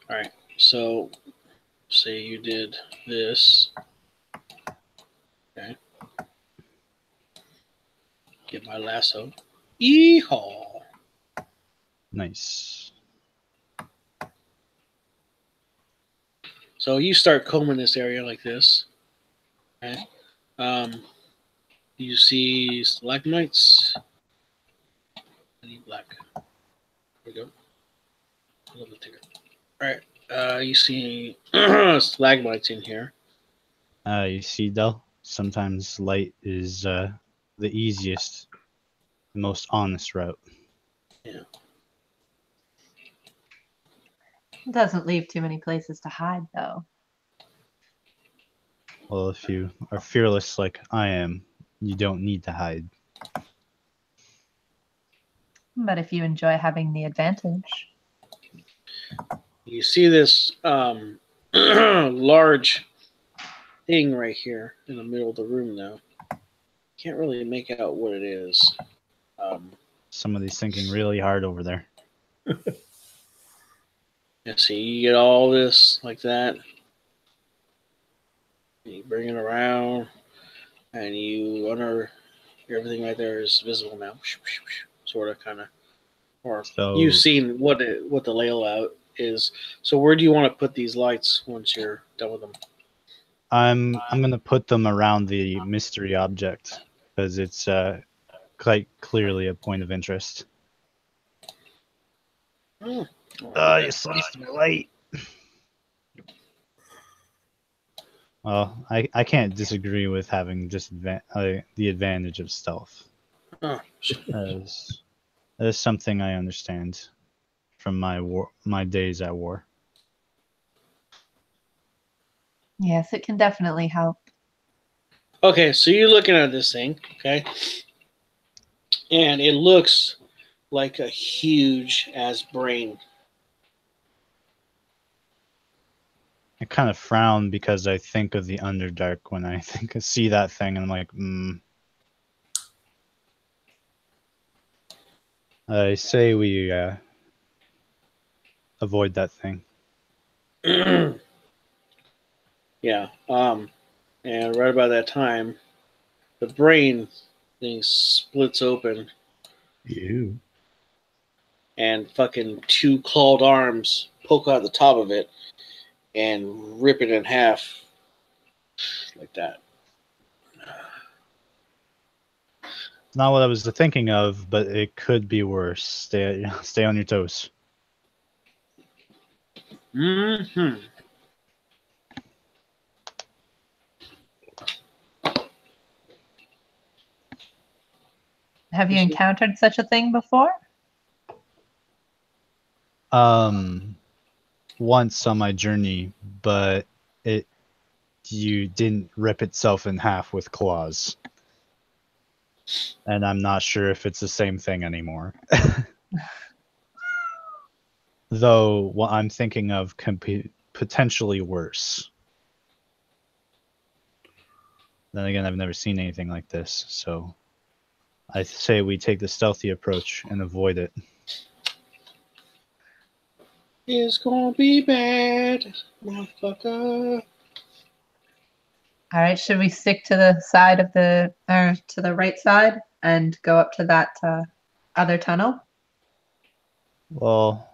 right. So say you did this. Okay. Get my lasso. Yeehaw. Nice. So you start combing this area like this. Okay. You see stalagmites. I need black. There we go. A little bit thicker. All right. You see stalagmites in here. You see, though, sometimes light is the easiest, the most honest route. Yeah. It doesn't leave too many places to hide, though. Well, if you are fearless like I am, you don't need to hide. But if you enjoy having the advantage. You see this large thing right here in the middle of the room, though. Can't really make out what it is. Somebody's thinking really hard over there. You see, you get all this like that. And you bring it around, and you under everything right there is visible now. Sort of, kind of, or So you've seen what the layout is. So where do you want to put these lights once you're done with them? I'm gonna put them around the mystery object because it's quite clearly a point of interest. Oh, You sliced my light. Well, I can't disagree with having just the advantage of stealth. oh. That is something I understand from my days at war. Yes, it can definitely help. Okay, so you're looking at this thing, okay? And it looks like a huge ass brain. I kind of frown because I think of the Underdark when I see that thing, and I'm like, I say we avoid that thing. Yeah. And right about that time, the brain thing splits open Ew. and fucking two clawed arms poke out the top of it and rip it in half like that. It's not what I was thinking of, but it could be worse. Stay on your toes. Mm-hmm. Have you encountered such a thing before? Once on my journey, but you didn't rip itself in half with claws. And I'm not sure if it's the same thing anymore. Though what I'm thinking of can be potentially worse. Then again, I've never seen anything like this, so I say we take the stealthy approach and avoid it. It's gonna be bad, motherfucker. All right, should we stick to the side of to the right side and go up to that other tunnel? Well,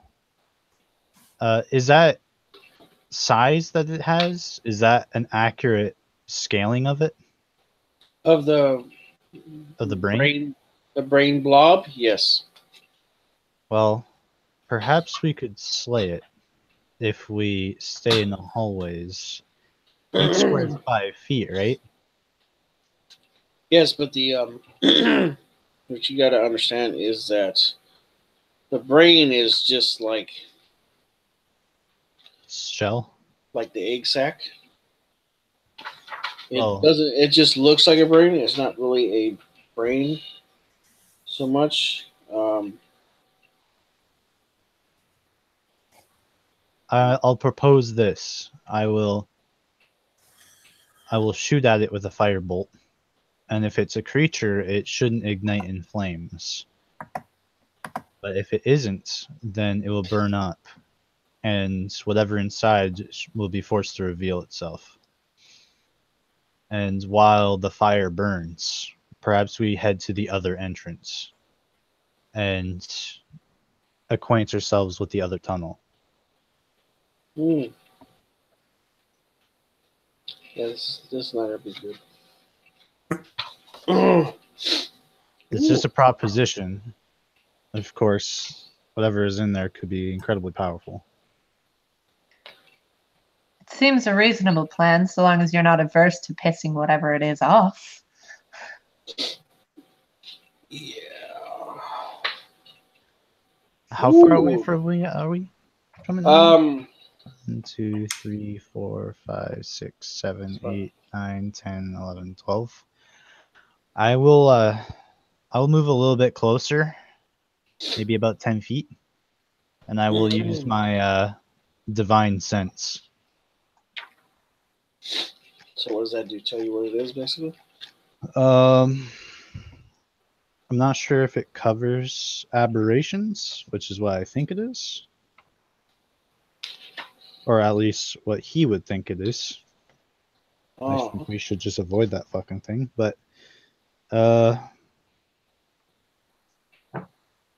is that size that it has? Is that an accurate scaling of it? Of the brain? The brain blob, yes. Well, perhaps we could slay it if we stay in the hallways. Each square is 5 feet, right? Yes, but the what you got to understand is that the brain is just like Shell? like the egg sac. It Oh. doesn't. It just looks like a brain. It's not really a brain so much. I'll propose this. I will shoot at it with a firebolt, and if it's a creature, it shouldn't ignite in flames. But if it isn't, then it will burn up, and whatever inside will be forced to reveal itself. And while the fire burns, perhaps we head to the other entrance and acquaint ourselves with the other tunnel. Yeah, this not gonna be good. It's just a proposition. Of course, whatever is in there could be incredibly powerful. It seems a reasonable plan, so long as you're not averse to pissing whatever it is off. Yeah. How far away from are we from it now? 1, 2, 3, 4, 5, 6, 7, 8, 9, 10, 11, 12. I will move a little bit closer, maybe about 10 feet, and I will use my divine sense. So what does that do? Tell you what it is, basically? I'm not sure if it covers aberrations, which is what I think it is. Or at least what he would think it is. I think we should just avoid that fucking thing. But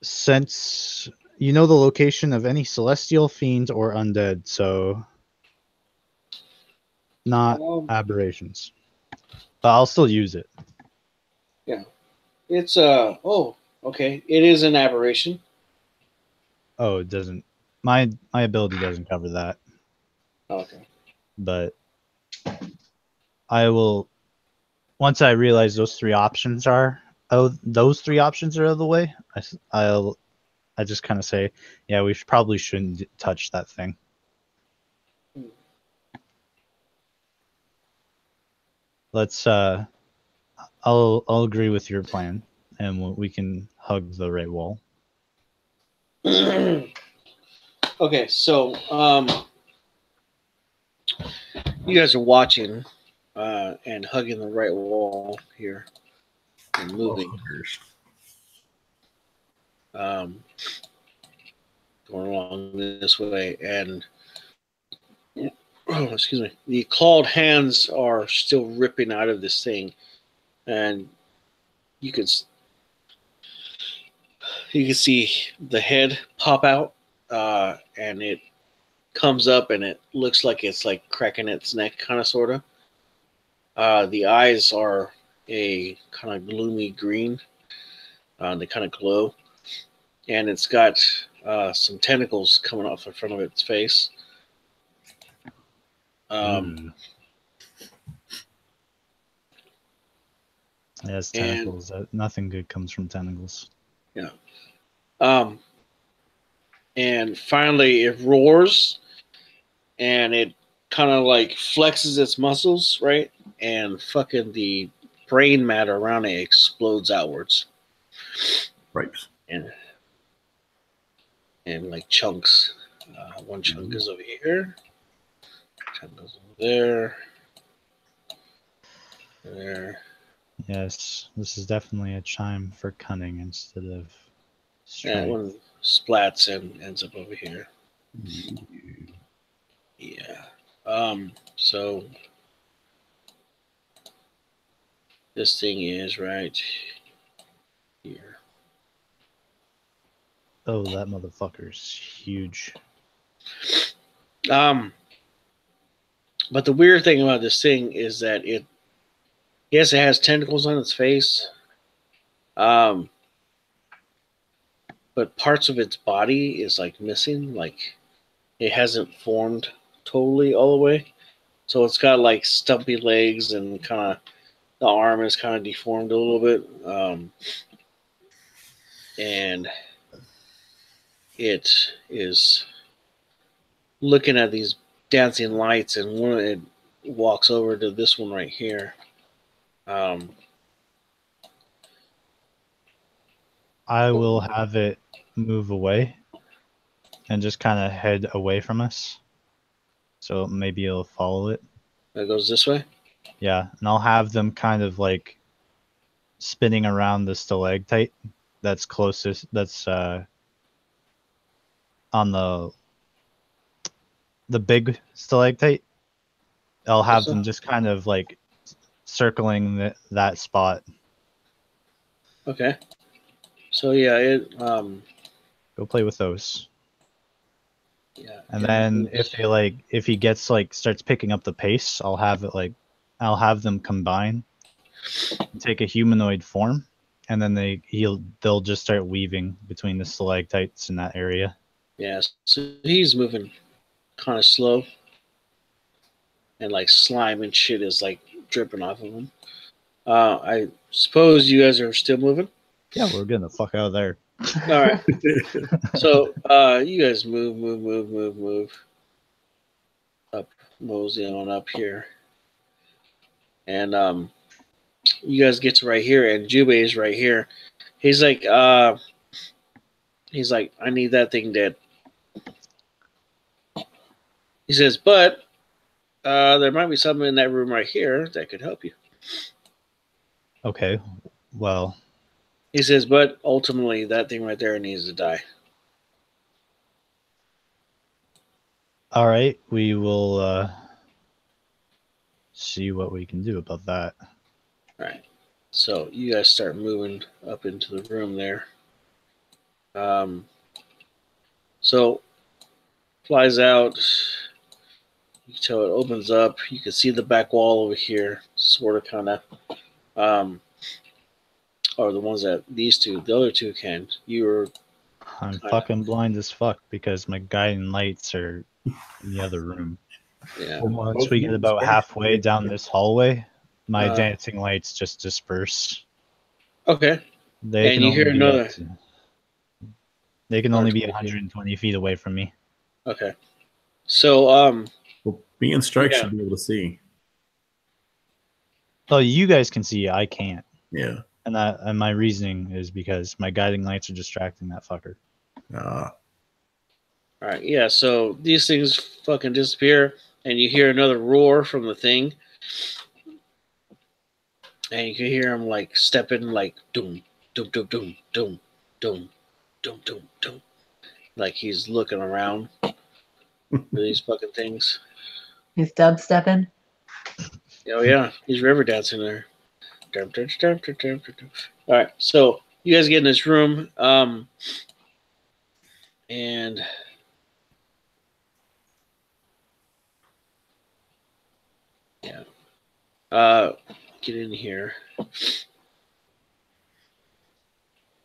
since you know the location of any celestial, fiend, or undead, so not aberrations. But I'll still use it. Yeah. It's okay. It is an aberration. Oh, it doesn't. My ability doesn't cover that. Okay. But I will, once I realize those three options are out of the way, I just kind of say, yeah, we probably shouldn't touch that thing. Let's I'll agree with your plan, and we can hug the right wall. Okay, so you guys are watching and hugging the right wall here and moving. Going along this way, and excuse me, the clawed hands are still ripping out of this thing, and you can see the head pop out, and it comes up, and it looks like it's like cracking its neck, kind of, sort of. The eyes are a kind of gloomy green. They kind of glow, and it's got some tentacles coming off the front of its face. Yes, tentacles. Nothing good comes from tentacles. Yeah. And finally, it roars, and it kind of like flexes its muscles, right? And fucking the brain matter around it explodes outwards. Right. And like chunks. One chunk is over here. Chunk goes over there. There. Yes, this is definitely a chime for cunning instead of strength. That one splats and ends up over here. Yeah. So this thing is right here. Oh, that motherfucker's huge. But the weird thing about this thing is that yes, it has tentacles on its face. But parts of its body is like missing, like it hasn't formed totally all the way. So it's got like stumpy legs, and kind of the arm is kind of deformed a little bit. And it is looking at these dancing lights, and when it walks over to this one right here. I will have it move away and just kind of head away from us. so maybe it'll follow it. That goes this way. Yeah, and I'll have them kind of like spinning around the stalactite that's closest. That's on the big stalactite. I'll have So- them just kind of like circling that spot. Okay. So yeah, Go play with those. yeah. And it then moves. if he gets like starts picking up the pace, I'll have them combine, take a humanoid form, and then they'll just start weaving between the stalactites in that area. Yeah. So he's moving kind of slow, and like slime and shit is like dripping off of him. I suppose you guys are still moving. Yeah, we're getting the fuck out of there. All right. So you guys move up, mosey on up here, and you guys get to right here, and Jubei is right here. He's like, I need that thing dead. He says, but there might be something in that room right here that could help you. Okay, well, He says, but ultimately, that thing right there needs to die. all right, we will see what we can do about that. All right. So you guys start moving up into the room there. So flies out. You can tell it opens up. You can see the back wall over here, sort of, kind of. Or the ones that the other two can. You were I'm kinda- fucking blind as fuck because my guiding lights are in the other room. yeah. Once we get about halfway down this hallway, my Uh, dancing lights just disperse. Okay. They And can you only hear be another- up to- They can only be 120 feet. 120 feet away from me. Okay. So Well, me and Strike Yeah. should be able to see. Oh, you guys can see, I can't. Yeah. And my reasoning is because my guiding lights are distracting that fucker. Uh, all right, yeah, so these things fucking disappear, and you hear another roar from the thing, and you can hear him like stepping, like doom, doom, doom, doom, doom, doom, doom, doom, doom, like he's looking around for these fucking things. He's dubstepping. Oh yeah, he's river dancing there. Dum, dum, dum, dum, dum, dum. All right, so you guys get in this room, and yeah, get in here.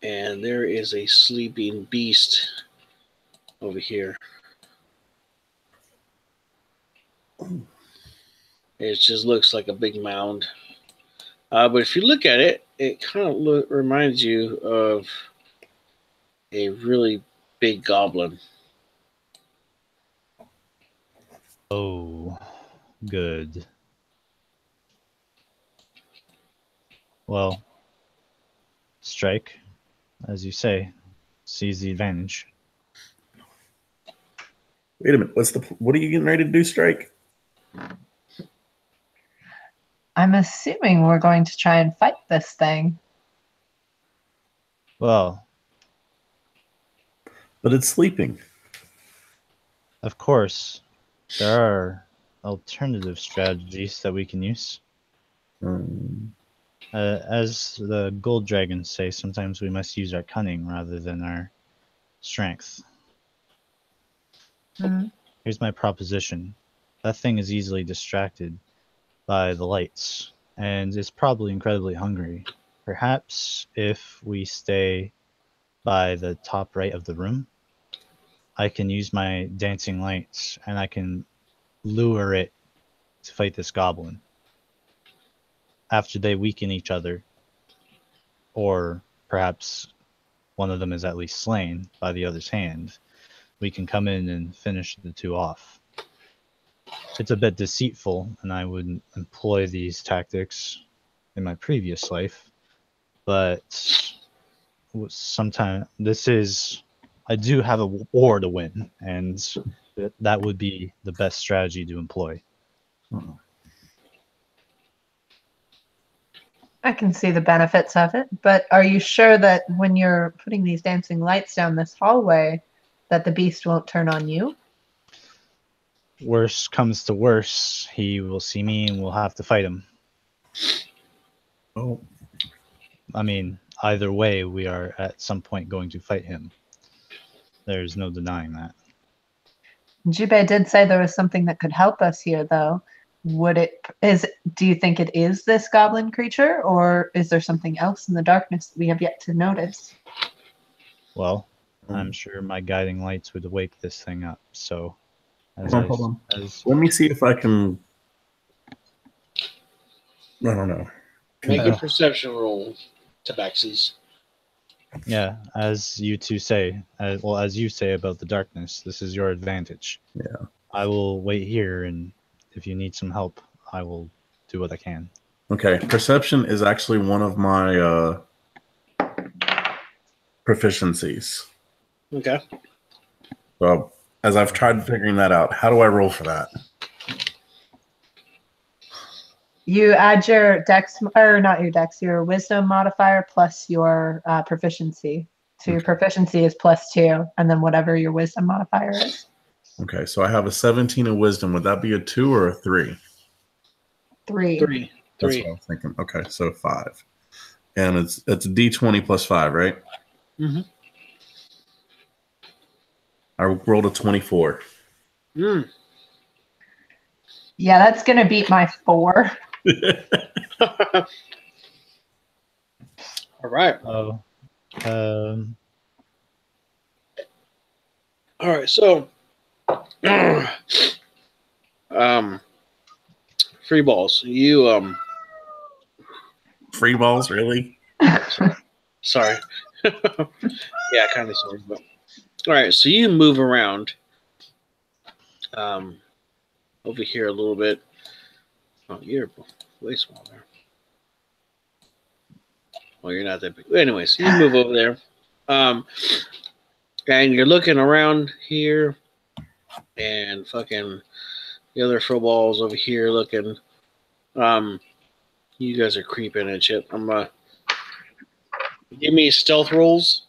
And there is a sleeping beast over here. It just looks like a big mound. But if you look at it, it kind of reminds you of a really big goblin. Oh, good. Well, Strike, as you say, seize the advantage. wait a minute. What are you getting ready to do, Strike? I'm assuming we're going to try and fight this thing. Well, But it's sleeping. of course, there are alternative strategies that we can use. As the gold dragons say, sometimes we must use our cunning rather than our strength. Hmm. Here's my proposition. That thing is easily distracted by the lights and is probably incredibly hungry. Perhaps if we stay by the top right of the room, I can use my dancing lights and I can lure it to fight this goblin. After they weaken each other, or perhaps one of them is at least slain by the other's hand, we can come in and finish the two off. It's a bit deceitful, and I wouldn't employ these tactics in my previous life, but sometimes I do have a war to win, and that would be the best strategy to employ. Oh. I can see the benefits of it, but are you sure that when you're putting these dancing lights down this hallway, that the beast won't turn on you? Worst comes to worst, he will see me and we'll have to fight him. Oh, I mean, either way, we are at some point going to fight him. There's no denying that. Jubei did say there was something that could help us here, though. Do you think it is this goblin creature, or is there something else in the darkness that we have yet to notice? Well, I'm sure my guiding lights would wake this thing up. So, hold on. Let me see if I can. I don't know. Make a perception roll, Tabaxis. Yeah, as you two say, as you say about the darkness, this is your advantage. Yeah. I will wait here, and if you need some help, I will do what I can. Okay, perception is actually one of my proficiencies. Okay. So, as I've tried figuring that out, how do I roll for that? You add your dex, or not your dex, your wisdom modifier plus your proficiency. So your proficiency is +2, and then whatever your wisdom modifier is. Okay, so I have a 17 in wisdom. Would that be a 2 or a 3? 3. 3. That's what I was thinking. Okay, so 5. And it's a D20 plus 5, right? Mm-hmm. I rolled a 24. Mm. Yeah, that's gonna beat my 4. All right. Oh, All right. So, free balls. You Free balls, really? Sorry. Yeah, kind of sorry, but all right. So you move around, over here a little bit. Oh, you're way smaller. Well, you're not that big. Anyways, you move over there, and you're looking around here, and fucking the other throw balls over here looking. You guys are creeping and shit. Give me stealth rolls.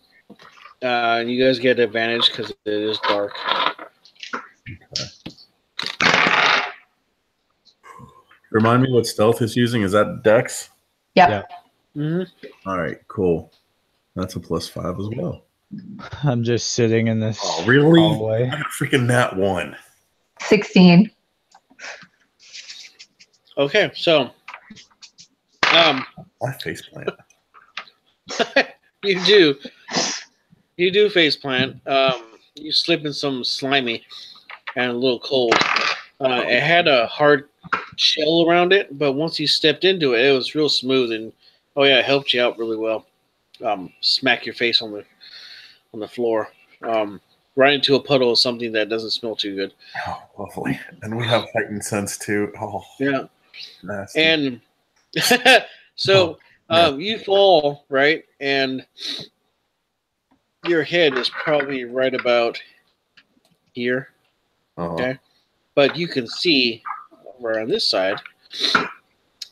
And you guys get advantage because it is dark. Remind me what stealth is using. Is that Dex? Yep. Mm-hmm. All right, cool. That's a +5 as well. I'm just sitting in this Oh, really? hallway. I got freaking that one. 16. Okay, so I faceplant. you do faceplant. You slip in some slimy and a little cold. It had a hard shell around it, but once you stepped into it, it was real smooth and it helped you out really well. Smack your face on the floor, right into a puddle of something that doesn't smell too good. Oh, lovely. And we have heightened sense too. Oh, Yeah, nasty. and so you fall right, and your head is probably right about here. Okay, but you can see over on this side,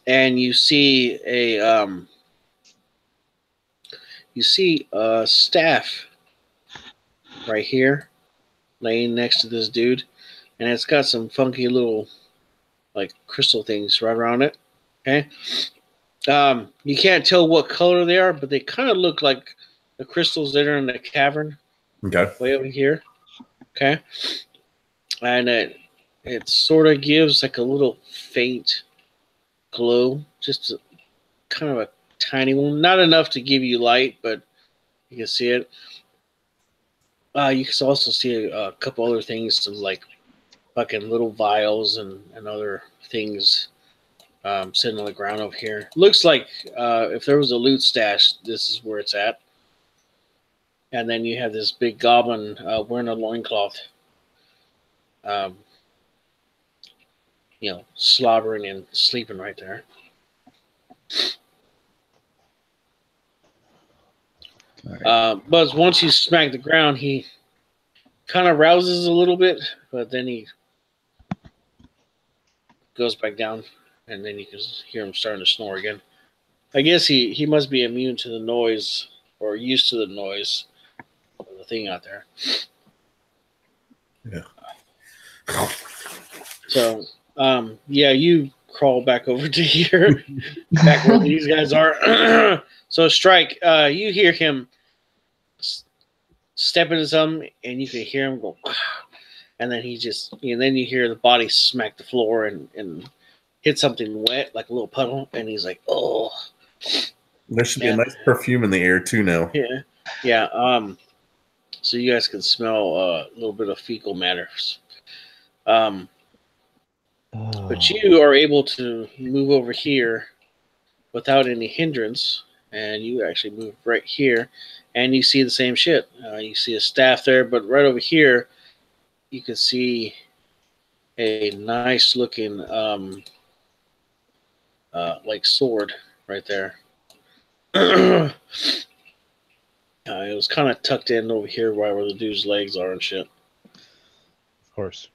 and you see a staff right here laying next to this dude, and it's got some funky little like crystal things right around it. Okay, you can't tell what color they are, but they kind of look like the crystals that are in the cavern. Okay. Way over here. Okay, and it sort of gives like a little faint glow, just kind of a tiny one, not enough to give you light, but you can see it. You can also see a couple other things, like fucking little vials and other things sitting on the ground over here. Looks like if there was a loot stash, this is where it's at. And then you have this big goblin wearing a loincloth, slobbering and sleeping right there. But once you smack the ground, he kind of rouses a little bit, but then he goes back down, and then you can hear him starting to snore again. I guess he must be immune to the noise or used to the noise of the thing out there. Yeah. So, yeah, you crawl back over to here, back where these guys are. So, Strike, you hear him step into something, and you can hear him go, and then then you hear the body smack the floor and hit something wet, like a little puddle, and he's like, oh. There should be a nice perfume in the air too now. Yeah. Yeah. So you guys can smell a little bit of fecal matters. But you are able to move over here without any hindrance, and you actually move right here, and you see the same shit. You see a staff there, but right over here, you can see a nice looking like sword right there. It was kind of tucked in over here right where the dude's legs are and shit. Of course.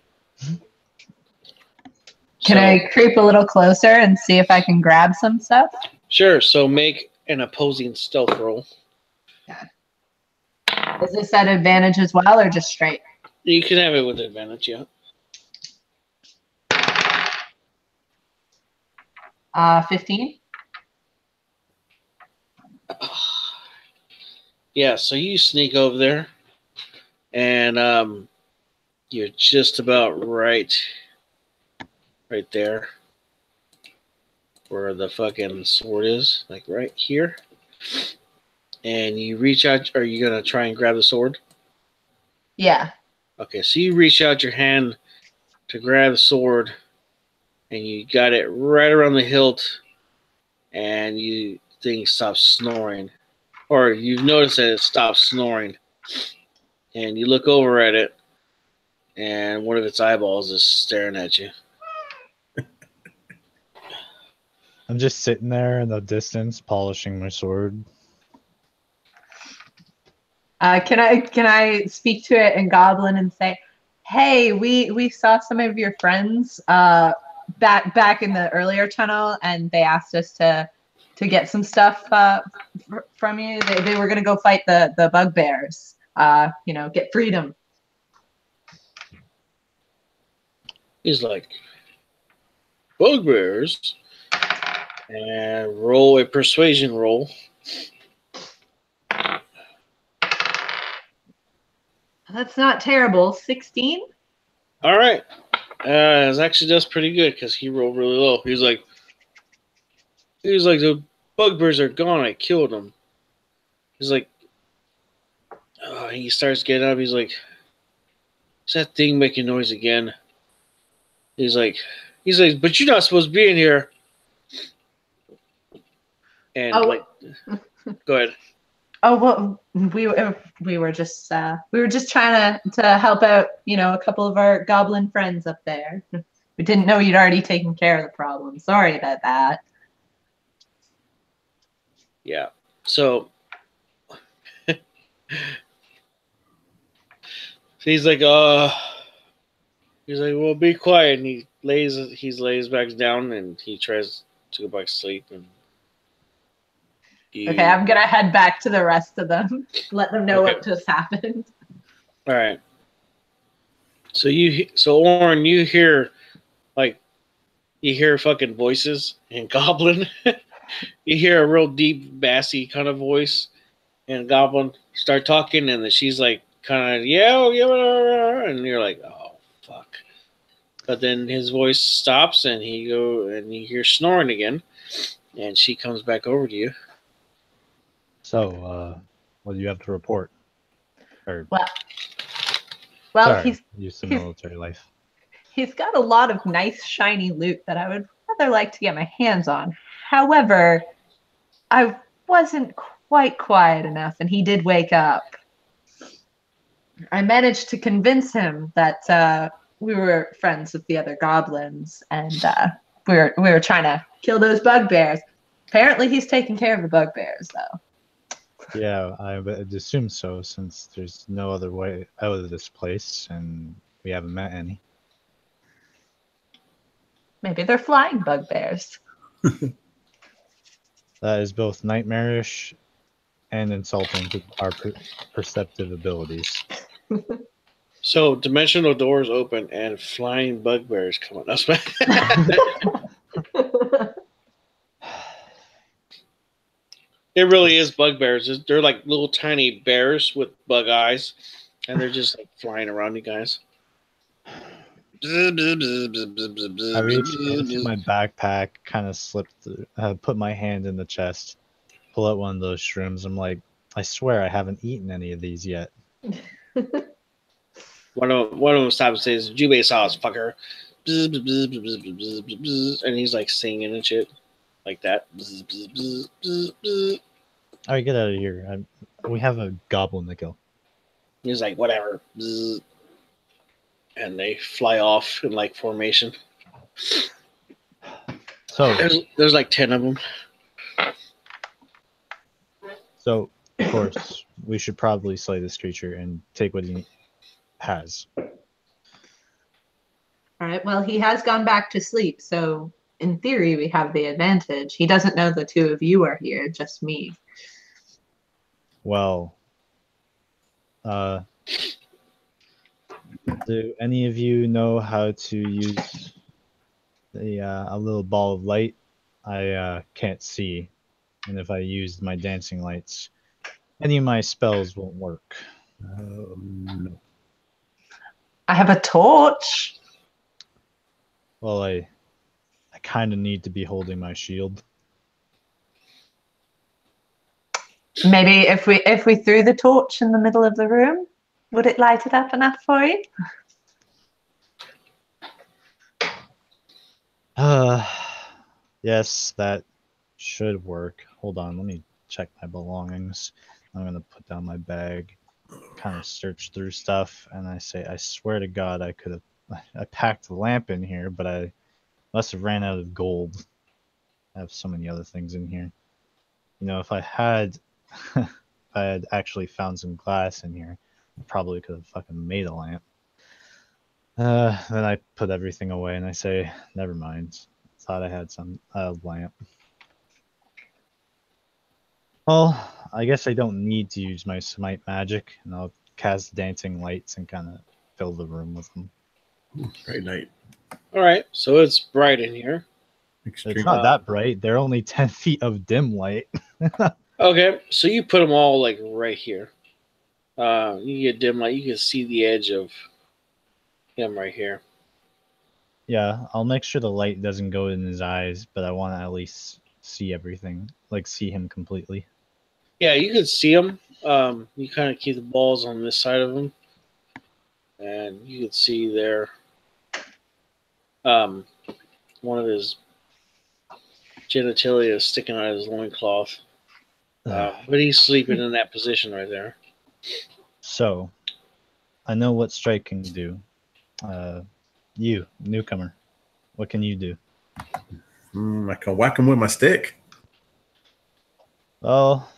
Can I creep a little closer and see if I can grab some stuff? Sure. So make an opposing stealth roll. Is this at advantage as well, or just straight? You can have it with advantage, yeah. 15. Yeah, so you sneak over there, and you're just about right there where the fucking sword is, like right here. And you reach out. Are you gonna try and grab the sword? Yeah. Okay, so you reach out your hand to grab the sword, and you got it right around the hilt, and you think stops snoring. Or you've noticed that it stops snoring. And you look over at it, and one of its eyeballs is staring at you. I'm just sitting there in the distance, polishing my sword. Can I speak to it in Goblin and say, "Hey, we saw some of your friends back in the earlier tunnel, and they asked us to get some stuff from you. They were gonna go fight the bugbears. Get freedom." He's like, bugbears? And roll a persuasion roll. That's not terrible. 16? All right. It actually does pretty good because he rolled really low. He's like, the bugbears are gone. I killed them. He's like, he starts getting up. He's like, is that thing making noise again? He's like, but you're not supposed to be in here. And go ahead. Oh well, we were just trying to help out, a couple of our goblin friends up there. We didn't know you'd already taken care of the problem. Sorry about that. Yeah. So he's like, well, be quiet. And he lays back down, and he tries to go back to sleep. And okay, I'm gonna head back to the rest of them, let them know what just happened. All right. So Oren, you hear fucking voices in Goblin. You hear a real deep, bassy kind of voice, and Goblin start talking, and then she's like, kind of, and you're like, oh fuck. But then his voice stops, and you hear snoring again, and she comes back over to you. So, what do you have to report? Well, sorry, he's used to military life. He's got a lot of nice, shiny loot that I would rather like to get my hands on. However, I wasn't quite quiet enough, and he did wake up. I managed to convince him that we were friends with the other goblins, and we were trying to kill those bugbears. Apparently, he's taking care of the bugbears, though. Yeah, I would assume so, since there's no other way out of this place, and we haven't met any. Maybe they're flying bugbears. That is both nightmarish and insulting to our perceptive abilities. So dimensional doors open and flying bugbears come on us. It really is bugbears. They're like little tiny bears with bug eyes, and they're just like flying around you guys. I reach into my backpack, kind of slip through, put my hand in the chest, pull out one of those shrooms. I'm like, I swear I haven't eaten any of these yet. One of them stops and says, "Jubei sauce, fucker," and he's like singing and shit like that. All right, get out of here. We have a goblin to kill. He's like, "Whatever," and they fly off in like formation. So there's like 10 of them. So, of course, we should probably slay this creature and take what he has. All right. Well, he has gone back to sleep, so in theory, we have the advantage. He doesn't know the two of you are here, just me. Well, do any of you know how to use a little ball of light? I can't see, and if I use my dancing lights, any of my spells won't work. No. I have a torch. Well, I kind of need to be holding my shield. Maybe if we threw the torch in the middle of the room, would it light it up enough for you? Yes, that should work. Hold on, let me check my belongings. I'm gonna put down my bag, kind of search through stuff, and I say, I swear to God, I packed a lamp in here, but I must have ran out of gold. I have so many other things in here. You know, if I had actually found some glass in here, I probably could have fucking made a lamp. Then I put everything away and I say, never mind. Thought I had some lamp. Well, I guess I don't need to use my smite magic, and I'll cast dancing lights and kind of fill the room with them. Great night. All right, so it's bright in here. Extreme. It's not that bright. They're only 10 feet of dim light. Okay, so you put them all like right here. You get dim light. You can see the edge of him right here. Yeah, I'll make sure the light doesn't go in his eyes, but I want to at least see everything, like see him completely. Yeah, you can see him. You kind of keep the balls on this side of him, and you can see there. One of his genitalia is sticking out of his loincloth. But he's sleeping in that position right there. So, I know what strike can do. You, newcomer, what can you do? I can whack him with my stick. Well,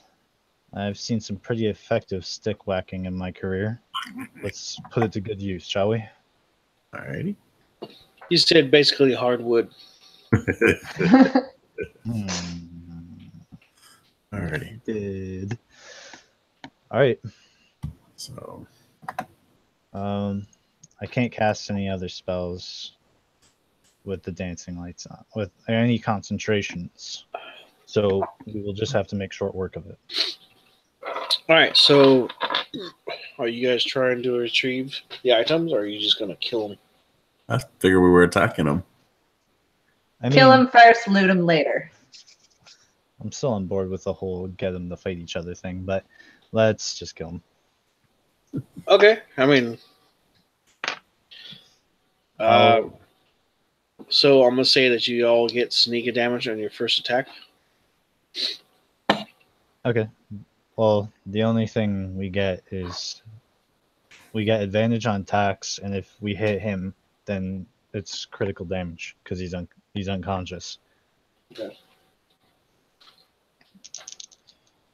I've seen some pretty effective stick whacking in my career. Let's put it to good use, shall we? Alrighty. You said basically hardwood. Alrighty. Did. Alright. So. I can't cast any other spells with the dancing lights on, with any concentrations. So we will just have to make short work of it. All right, so are you guys trying to retrieve the items, or are you just going to kill them? I figured we were attacking him. Kill him first, loot him later. I'm still on board with the whole get them to fight each other thing, but let's just kill him. Okay, I mean, so I'm gonna say that you all get sneak damage on your first attack. Okay. Well, the only thing we get is we get advantage on attacks, and if we hit him, then it's critical damage because he's unconscious. Okay.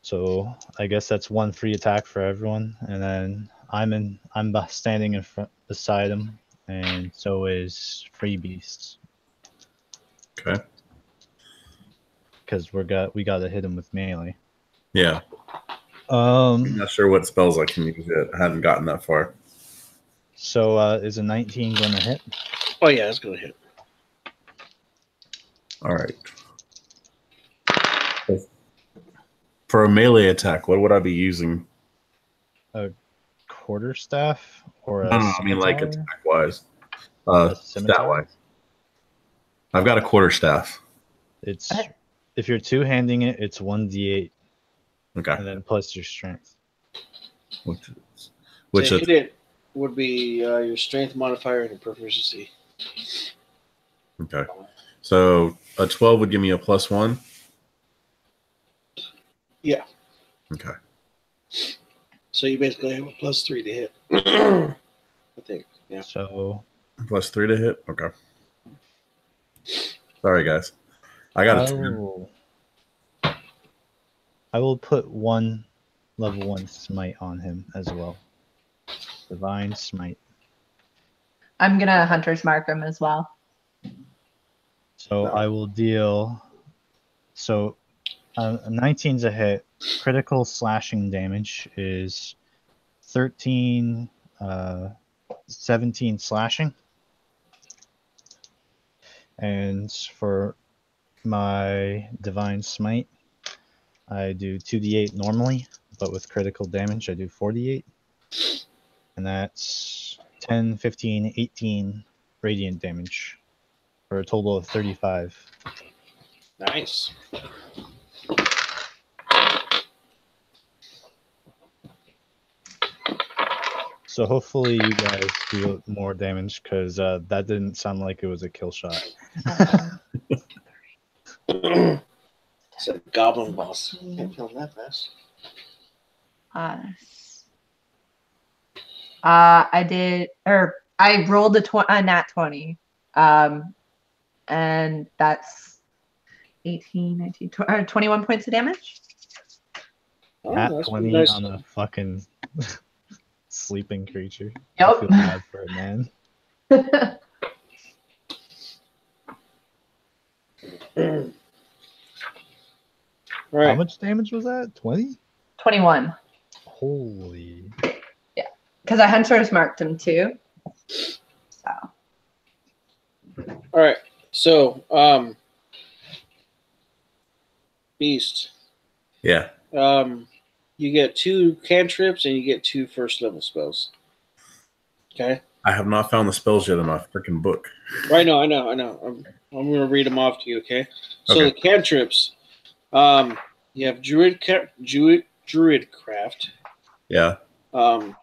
So I guess that's one free attack for everyone, and then I'm standing in front beside him, and so is Free Beast Okay. because we got to hit him with melee. Yeah. I'm Um. not sure what spells I can use yet. I haven't gotten that far. So is a 19 going to hit? Oh yeah, it's gonna hit. All right. For a melee attack, what would I be using? Quarterstaff or No, a no, I mean like scimitar? attack wise. A Stat scimitar? wise. I've got a quarterstaff. It's if you're two-handing it, it's 1d8 Okay. and then plus your strength. Which to is hit it would be your strength modifier and your proficiency. okay. So a 12 would give me a +1. Yeah. Okay. So you basically have a +3 to hit. I think. Yeah. So +3 to hit. Okay. Sorry, guys. I got a 10. I will put one level 1 smite on him as well. Divine smite. I'm gonna hunter's mark him as well. So I will deal. So a 19's a hit. Critical slashing damage is 13, 17 slashing. And for my divine smite, I do 2d8 normally, but with critical damage, I do 4d8. And that's 10, 15, 18 radiant damage for a total of 35. Nice. So hopefully you guys do more damage because that didn't sound like it was a kill shot. It's a goblin boss. Can't kill him that fast. I rolled a nat 20. And that's 18, 19, 21 points of damage. Oh, Nat that's 20 nice. on a fucking sleeping creature. Yep. I feel bad for it, man. Right. How much damage was that? 20? 21. Holy. Because I hunter's marked him too. So. All right. So, Beast. Yeah. You get 2 cantrips and you get 2 first level spells. Okay. I have not found the spells yet in my freaking book. Right. No, I know. I'm gonna read them off to you. Okay. So Okay. the cantrips. You have druid craft. Yeah.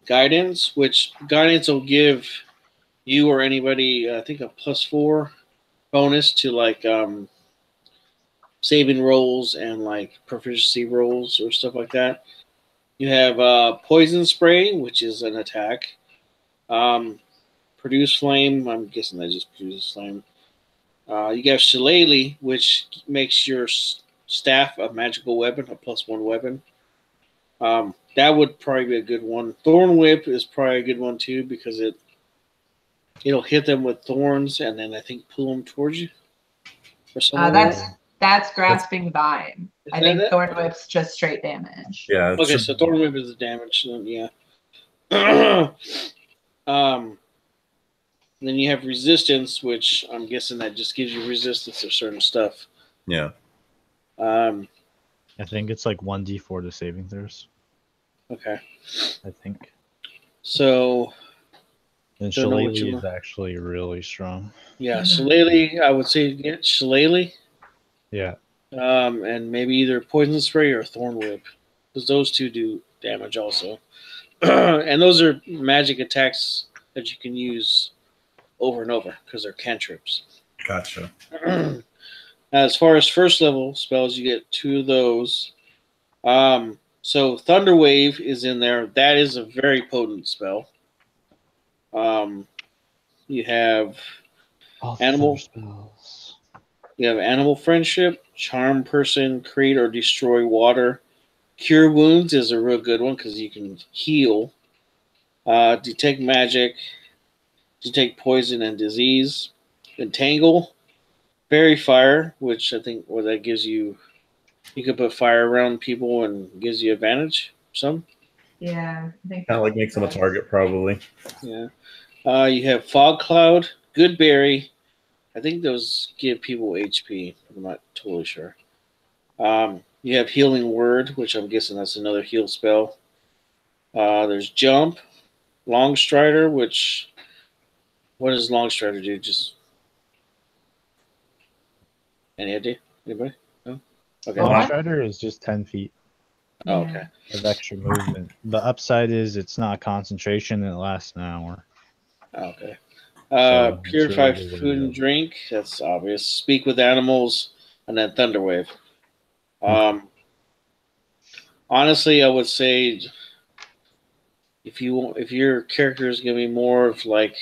Guidance, which guidance will give you or anybody, I think, a +4 bonus to like saving rolls and like proficiency rolls or stuff like that. You have poison spray, which is an attack. Produce flame. I'm guessing that just produces flame. You got shillelagh, which makes your staff a magical weapon, a +1 weapon. That would probably be a good one. Thorn whip is probably a good one too because it'll hit them with thorns and then I think pull them towards you. Or something. That's grasping vine. Is I that think it? thorn whip's just straight damage. Yeah. Okay, so thorn whip is the damage. Then, yeah. Then you have resistance, which I'm guessing that just gives you resistance to certain stuff. Yeah. I think it's like 1d4 to saving throws. Okay. I think. So. And Don't know what shillelagh you is actually really strong. Yeah, shillelagh. I would say get shillelagh. Yeah. And maybe either poison spray or thorn whip, because those 2 do damage also. And those are magic attacks that you can use over and over because they're cantrips. Gotcha. As far as first level spells, you get 2 of those. So Thunder Wave is in there. That is a very potent spell. You have animal spells. You have animal friendship, charm person, create or destroy water, Cure Wounds is a real good one because you can heal. Detect Magic, Detect Poison and Disease. Entangle, Fairy Fire, which I think that gives you can put fire around people and gives you advantage. Some. Yeah, I think Kind of like makes them a target, probably. Yeah. You have Fog Cloud, Good Berry. I think those give people HP. I'm not totally sure. You have Healing Word, which I'm guessing that's another heal spell. There's Jump, Long Strider, which what does Long Strider do? Just any idea? Anybody? No. Okay. What? Strider is just 10 feet Oh, okay. of extra movement. The upside is it's not concentration and it lasts an hour. Okay. So it's Purify really the way food to and go. drink. That's obvious. Speak with animals, and then Thunderwave. Honestly, I would say if your character is gonna be more of like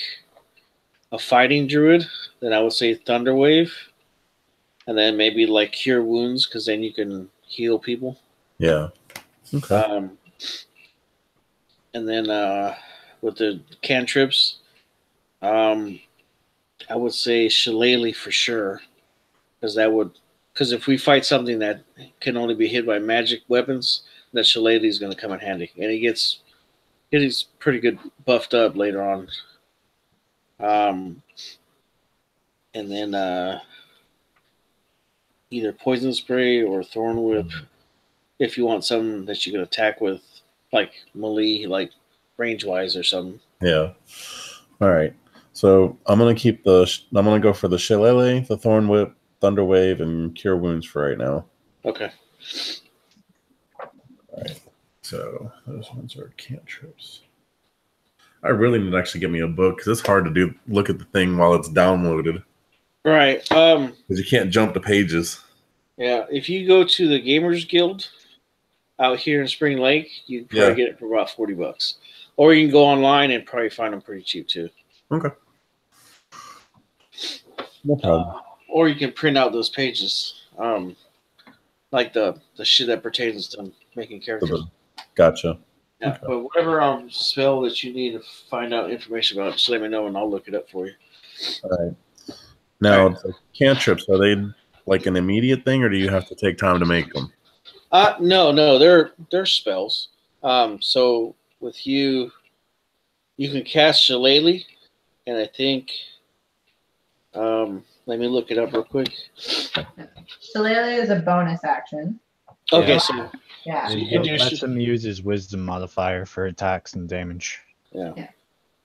a fighting druid, then I would say Thunderwave, and then maybe like Cure Wounds because then you can heal people. Yeah. Okay. And then with the cantrips, I would say Shillelagh for sure because if we fight something that can only be hit by magic weapons, that Shillelagh is going to come in handy, and he's pretty good buffed up later on. And then either poison spray or thorn whip if you want something that you can attack with, like melee, like range wise or something. Yeah. All right. So I'm gonna go for the Shillelagh, the Thorn Whip, Thunder Wave, and Cure Wounds for right now. Okay. All right. So those ones are cantrips. I really need to actually get me a book because it's hard to look at the thing while it's downloaded. Right. Because you can't jump the pages. Yeah. If you go to the Gamers Guild out here in Spring Lake, you can probably get it for about $40. Or you can go online and probably find them pretty cheap too. Okay. No problem. Or you can print out those pages, like the shit that pertains to making characters. Gotcha. Yeah, Okay. but whatever spell that you need to find out information about, just let me know and I'll look it up for you. All right. Now, the cantrips, are they like an immediate thing, or do you have to take time to make them? No, they're spells. So with you can cast Shillelagh, and I think, let me look it up real quick. Shillelagh is a bonus action. Okay, Yeah. so Yeah. So you can do lets him use his wisdom modifier for attacks and damage. yeah.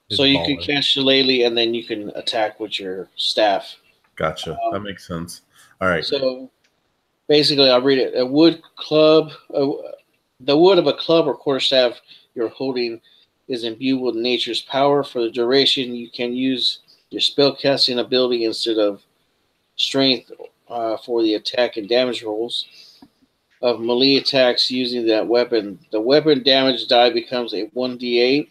It's So you can baller. cast Shillelagh, and then you can attack with your staff. Gotcha. That makes sense. All right. So basically, I'll read it. The wood of a club or quarterstaff you're holding is imbued with nature's power. For the duration, you can use your spellcasting ability instead of strength for the attack and damage rolls of melee attacks using that weapon. The weapon damage die becomes a 1d8.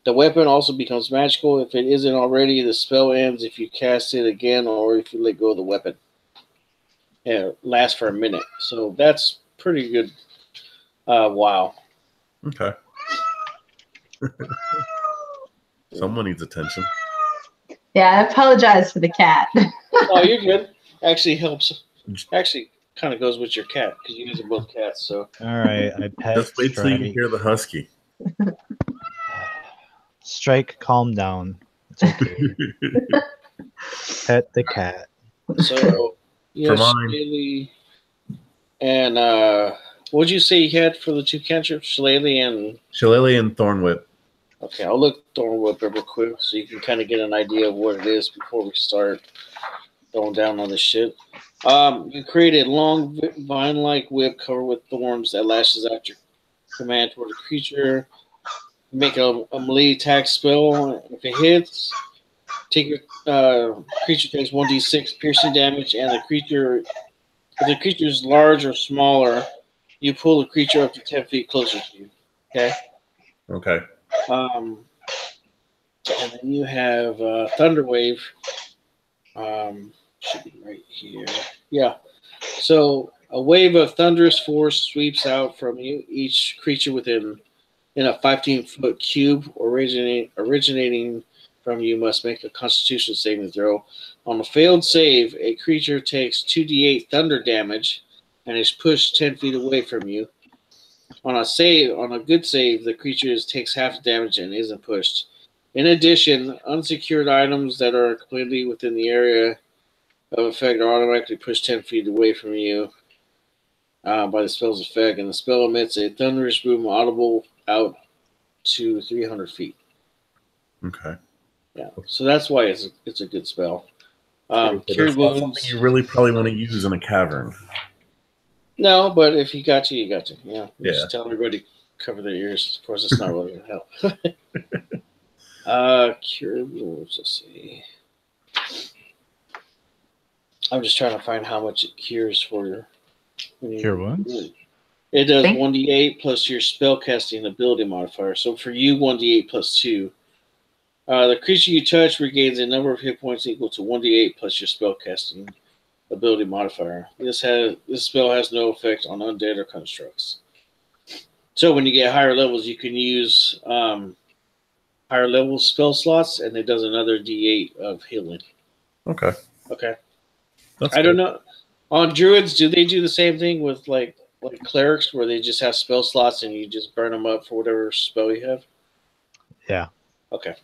The weapon also becomes magical. If it isn't already, the spell ends if you cast it again or if you let go of the weapon. Yeah, it lasts for a minute. So that's pretty good. Wow. Okay. Someone needs attention. Yeah, I apologize for the cat. Oh, you're good. Actually helps. Actually kind of goes with your cat because you guys are both cats. So All right, I pet Just wait till you Strike. hear the husky. Strike, calm down. It's okay. Pet the cat. So yeah, For mine. Shillelagh and what'd you say you had for the two cantrips? Shillelagh and Shillelagh and Thorn Whip. okay, I'll look Thorn Whip up real quick so you can kind of get an idea of what it is before we start going down on this shit. You create a long vine-like whip covered with thorns that lashes out your command toward a creature. Make a melee attack spell. If it hits, take your creature takes 1d6 piercing damage, and if the creature is large or smaller, you pull the creature up to 10 feet closer to you. Okay. Okay. And then you have Thunder Wave. Should be right here. Yeah. So A wave of thunderous force sweeps out from you. Each creature within in a 15-foot cube originating from you must make a Constitution saving throw. On a failed save, a creature takes 2d8 thunder damage and is pushed 10 feet away from you. On a good save, the creature takes half the damage and isn't pushed. In addition, unsecured items that are completely within the area of effect are automatically pushed 10 feet away from you by the spell's effect, and the spell emits a thunderous boom audible out to 300 feet. Okay. Yeah, so that's why it's a good spell. Cure Cure wounds. wounds. You really probably want to use in a cavern. No, but if you got to, you got to. Yeah. Yeah. Just tell everybody to cover their ears. Of course, it's not really going to help. Cure wounds. Let's see. I'm just trying to find how much it cures for your. Cure wounds? It does 1d8 plus your spellcasting ability modifier. So for you, 1d8 plus 2. The creature you touch regains a number of hit points equal to 1d8 plus your spellcasting ability modifier. This spell has no effect on undead or constructs. So when you get higher levels, you can use higher level spell slots, and it does another d8 of healing. Okay. Okay. That's I don't good. know. On druids, do they do the same thing with like clerics, where they just have spell slots and you just burn them up for whatever spell you have? Yeah. Okay.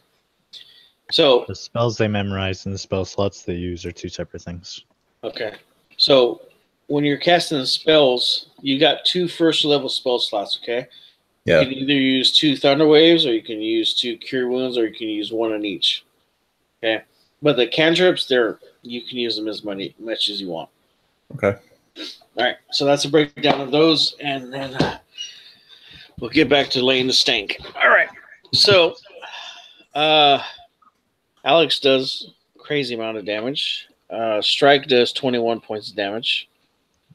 So The spells they memorize and the spell slots they use are two separate things. okay. So when you're casting the spells, you got 2 first level spell slots, okay? Yeah. You can either use 2 Thunder Waves, or you can use 2 Cure Wounds, or you can use 1 on each. Okay? But the cantrips, you can use them as much as you want. Okay. All right, so that's a breakdown of those, and then we'll get back to laying the stank. All right, so Alex does crazy amount of damage. Strike does 21 points of damage.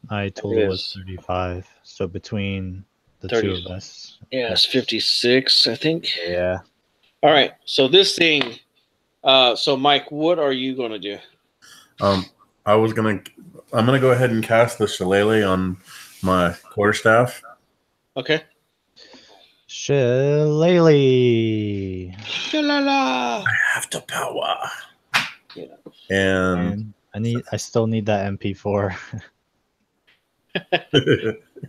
My total was 35. So between the 30. two of us. Yeah, it's 56, I think. Yeah. All right, so this thing. So Mike, what are you gonna do? I'm gonna go ahead and cast the shillelagh on my quarterstaff. Okay. Shillelagh. Shalala. I have the power. Yeah. And I still need that MP4. I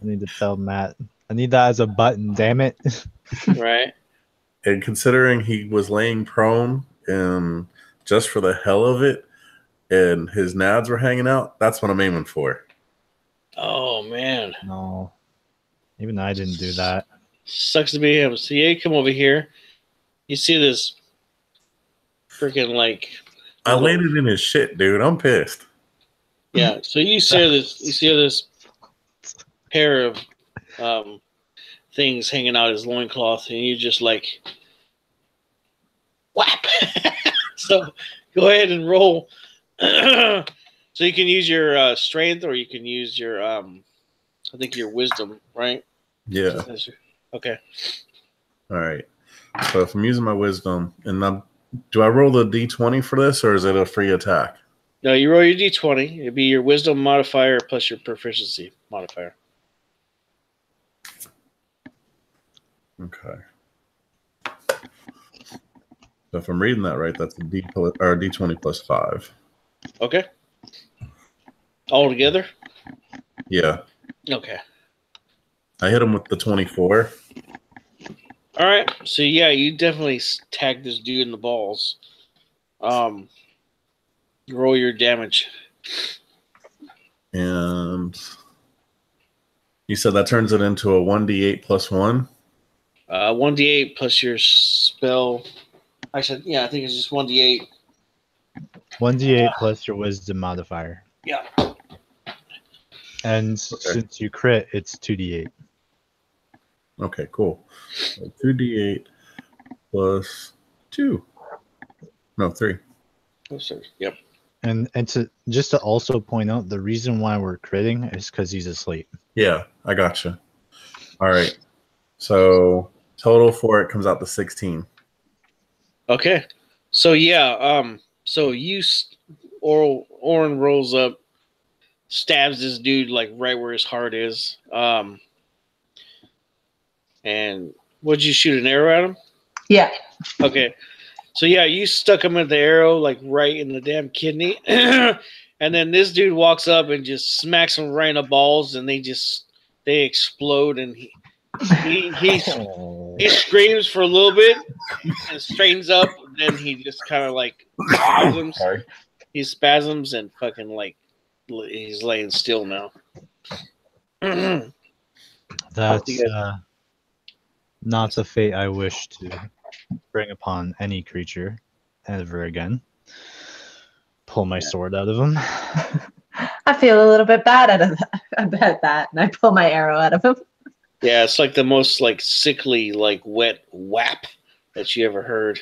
need to tell Matt. I need that as a button, damn it. Right. and considering he was laying prone and just for the hell of it, and his nads were hanging out, that's what I'm aiming for. Oh man. No. Even I didn't do that. Sucks to be him. So yeah, you come over here. You see this freaking I laid it in his shit, dude. I'm pissed. Yeah. So you see this pair of things hanging out his loincloth, and you just whap. So go ahead and roll. So you can use your strength, or you can use your I think your wisdom, right? Yeah. Okay. All right. So if I'm using my wisdom, and do I roll the d20 for this, or is it a free attack? No, you roll your d20. It'd be your wisdom modifier plus your proficiency modifier. Okay. So if I'm reading that right, that's a d20 plus 5. Okay. All together? Yeah. Okay. I hit him with the 24. All right. So yeah, you definitely tag this dude in the balls. Roll your damage. And you said that turns it into a 1d8 plus 1? 1d8 plus your spell. Actually, yeah, I think it's just 1d8. 1d8 plus your wisdom modifier. Yeah. And since you crit, it's 2d8. Okay, cool. So 2d8 plus 2. No, 3. Oh, sorry. Yep. And just to also point out, the reason why we're critting is because he's asleep. Yeah, I gotcha. All right. So total for it comes out to 16. Okay. So yeah, so Orin rolls up stabs this dude like right where his heart is. And would you shoot an arrow at him? Yeah. Okay. So yeah, you stuck him with the arrow like right in the damn kidney, and then this dude walks up and just smacks him right in the balls, and they explode, and he screams for a little bit and straightens up. Then he just kind of like spasms. Sorry. He spasms and fucking like he's laying still now. That's not the fate I wish to bring upon any creature ever again. Pull my sword out of him. I feel a little bit bad about that, and I pull my arrow out of him. Yeah, it's like the most like sickly, like wet whap that you ever heard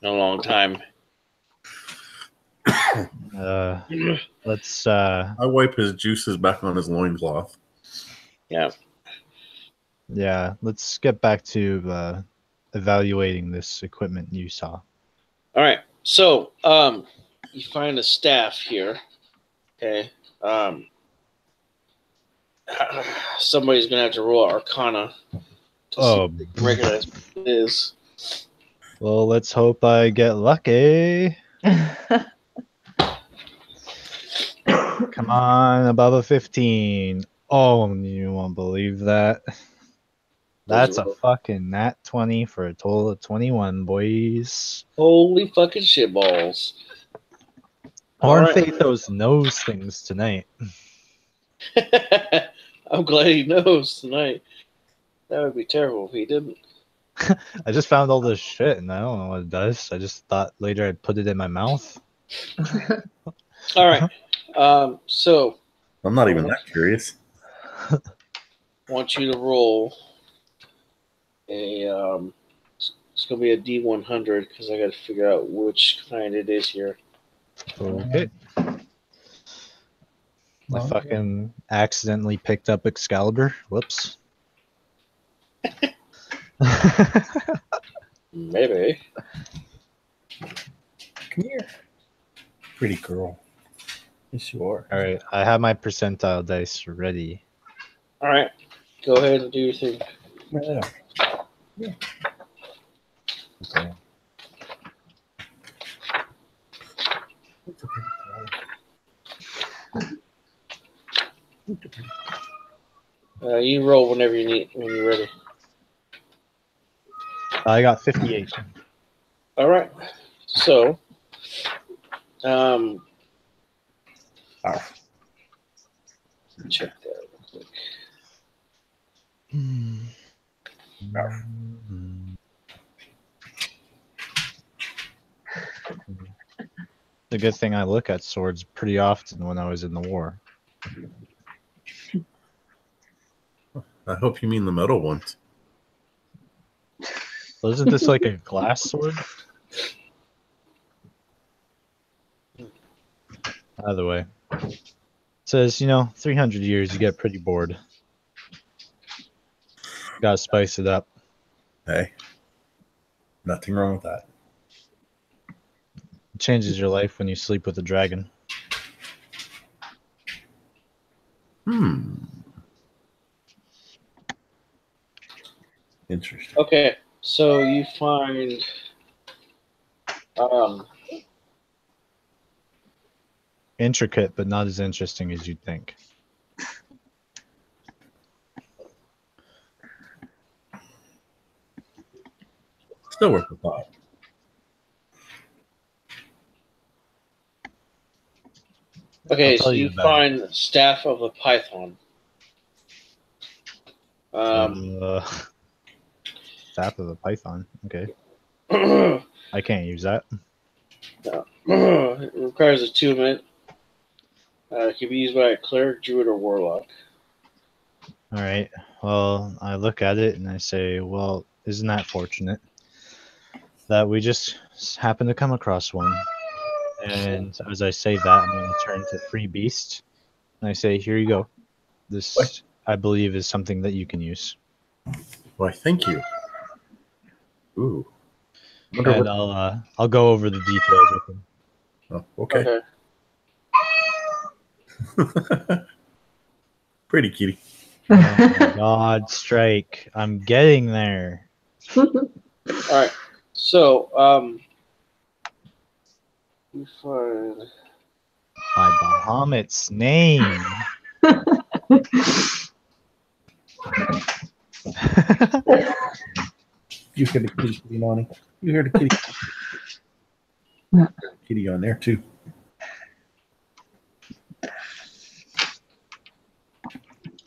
in a long time. Let's I wipe his juices back on his loincloth. Yeah. yeah, let's get back to evaluating this equipment you saw. All right. So, you find a staff here. Okay. Somebody's gonna have to roll Arcana to see if they can recognize what it is. Well, let's hope I get lucky. Come on, above a 15. Oh, you won't believe that. That's a fucking nat 20 for a total of 21, boys. Holy fucking shitballs! Horn All right. Fathos knows things tonight. I'm glad he knows tonight. That would be terrible if he didn't. I just found all this shit and I don't know what it does. I just thought later I'd put it in my mouth. All right. So I'm not even that curious. I want you to roll a. It's gonna be a D100 because I got to figure out which kind it is here. Okay. I fucking accidentally picked up Excalibur. Whoops. Maybe. Come here. Pretty girl. Yes, you are. All right, I have my percentile dice ready. All right. Go ahead and do your thing. Yeah. Okay. You roll whenever you need when you're ready. I got 58. All right. So, check that real quick. The good thing I look at swords pretty often when I was in the war. I hope you mean the metal ones. So isn't this like a glass sword? Either way. It says, 300 years, you get pretty bored. Gotta spice it up. Hey. Nothing wrong with that. It changes your life when you sleep with a dragon. Interesting. Okay, so you find Intricate, but not as interesting as you'd think. Still worth a thought. okay, I'll so tell you you about find the staff of a python. Staff of a python. Okay. It I can't use that. requires attunement. It can be used by a cleric, druid, or warlock. All right. Well, I look at it and I say, well, isn't that fortunate that we just happened to come across one? And as I say that, I'm going to turn to Free Beast. And I say, here you go. This, What? I believe, is something that you can use. Why, thank you. Ooh. And I'll go over the details with him. Oh, okay. Pretty kitty. Oh my God, Strike! I'm getting there. All right. So, you find. By Bahamut's name. You hear the kitty, Lonnie? You hear the kitty? Kitty on there too.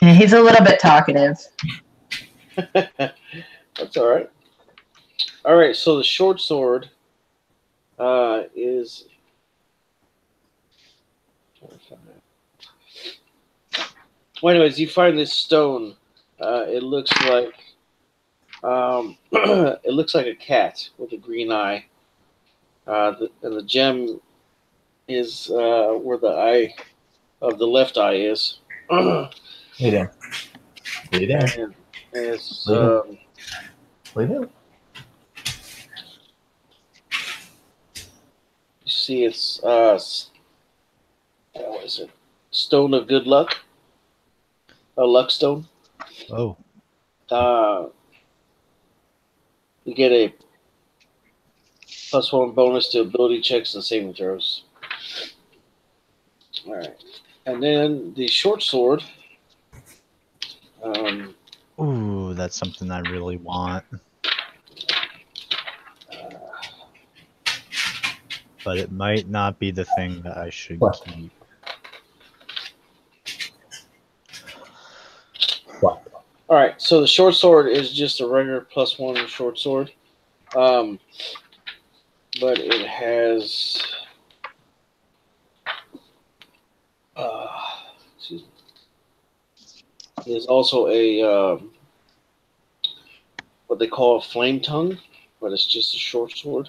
Yeah, he's a little bit talkative. That's all right. All right. So the short sword is. Well, anyways, you find this stone. It looks like it looks like a cat with a green eye. And the gem is where the eye of the left eye is. Lay down. Lay down. And it's Lay down. Lay down. you see it's what is it? Stone of good luck. A luck stone. Oh, You get a +1 bonus to ability checks and saving throws. All right, and then the short sword. ooh, that's something I really want. But it might not be the thing that I should What? keep. What? All right, so the short sword is just a regular +1 short sword, but it has. Excuse me. There's also a what they call a flame tongue, but it's just a short sword.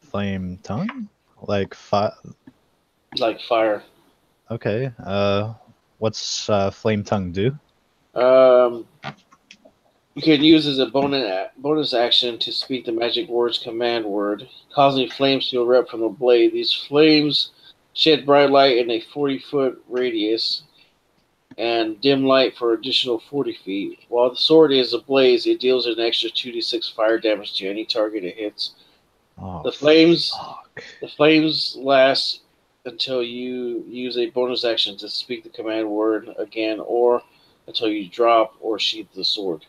Flame tongue? Like fire? Like fire. Okay. What's flame tongue do? You can use as a bonus action to speak the magic words command word, causing flames to erupt from the blade. These flames shed bright light in a 40-foot radius and dim light for additional 40 feet. While the sword is ablaze, it deals an extra 2d6 fire damage to any target it hits. Oh, The flames fuck. The flames last until you use a bonus action to speak the command word again, or until you drop or sheath the sword.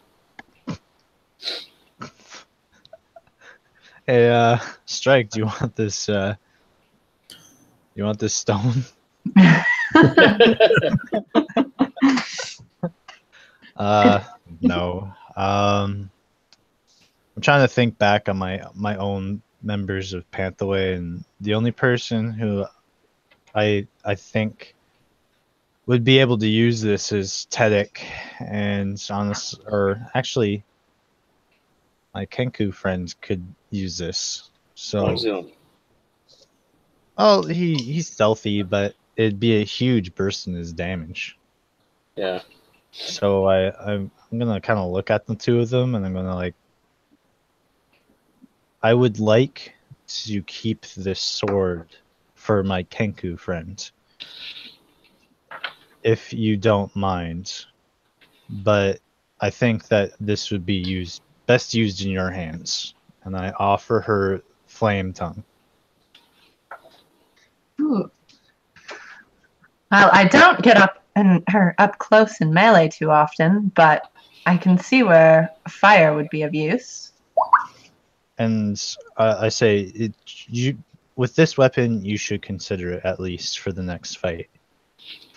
Hey, Strike, do you want this? You want this stone? No. I'm trying to think back on my own members of Panthaway, and the only person who I think would be able to use this is Tedek, and actually, my Kenku friend could use this. So, oh, he's stealthy, but it'd be a huge burst in his damage. Yeah. So I'm gonna kind of look at the two of them, and I'm gonna I would like to keep this sword for my Kenku friend, if you don't mind. But I think that this would be best used in your hands, and I offer her flame tongue. Ooh. Well, I don't get her up close in melee too often, but I can see where fire would be of use. And I say, with this weapon, you should consider it at least for the next fight.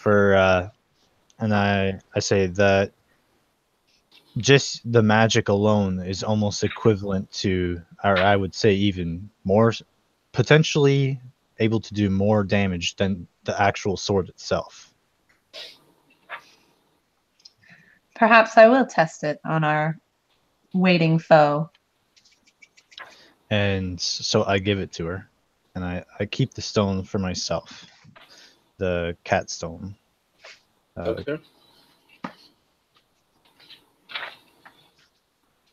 And I say that just the magic alone is almost equivalent to, or I would say even more, potentially able to do more damage than the actual sword itself. Perhaps I will test it on our waiting foe. And so I give it to her, and I keep the stone for myself, the cat stone. Okay.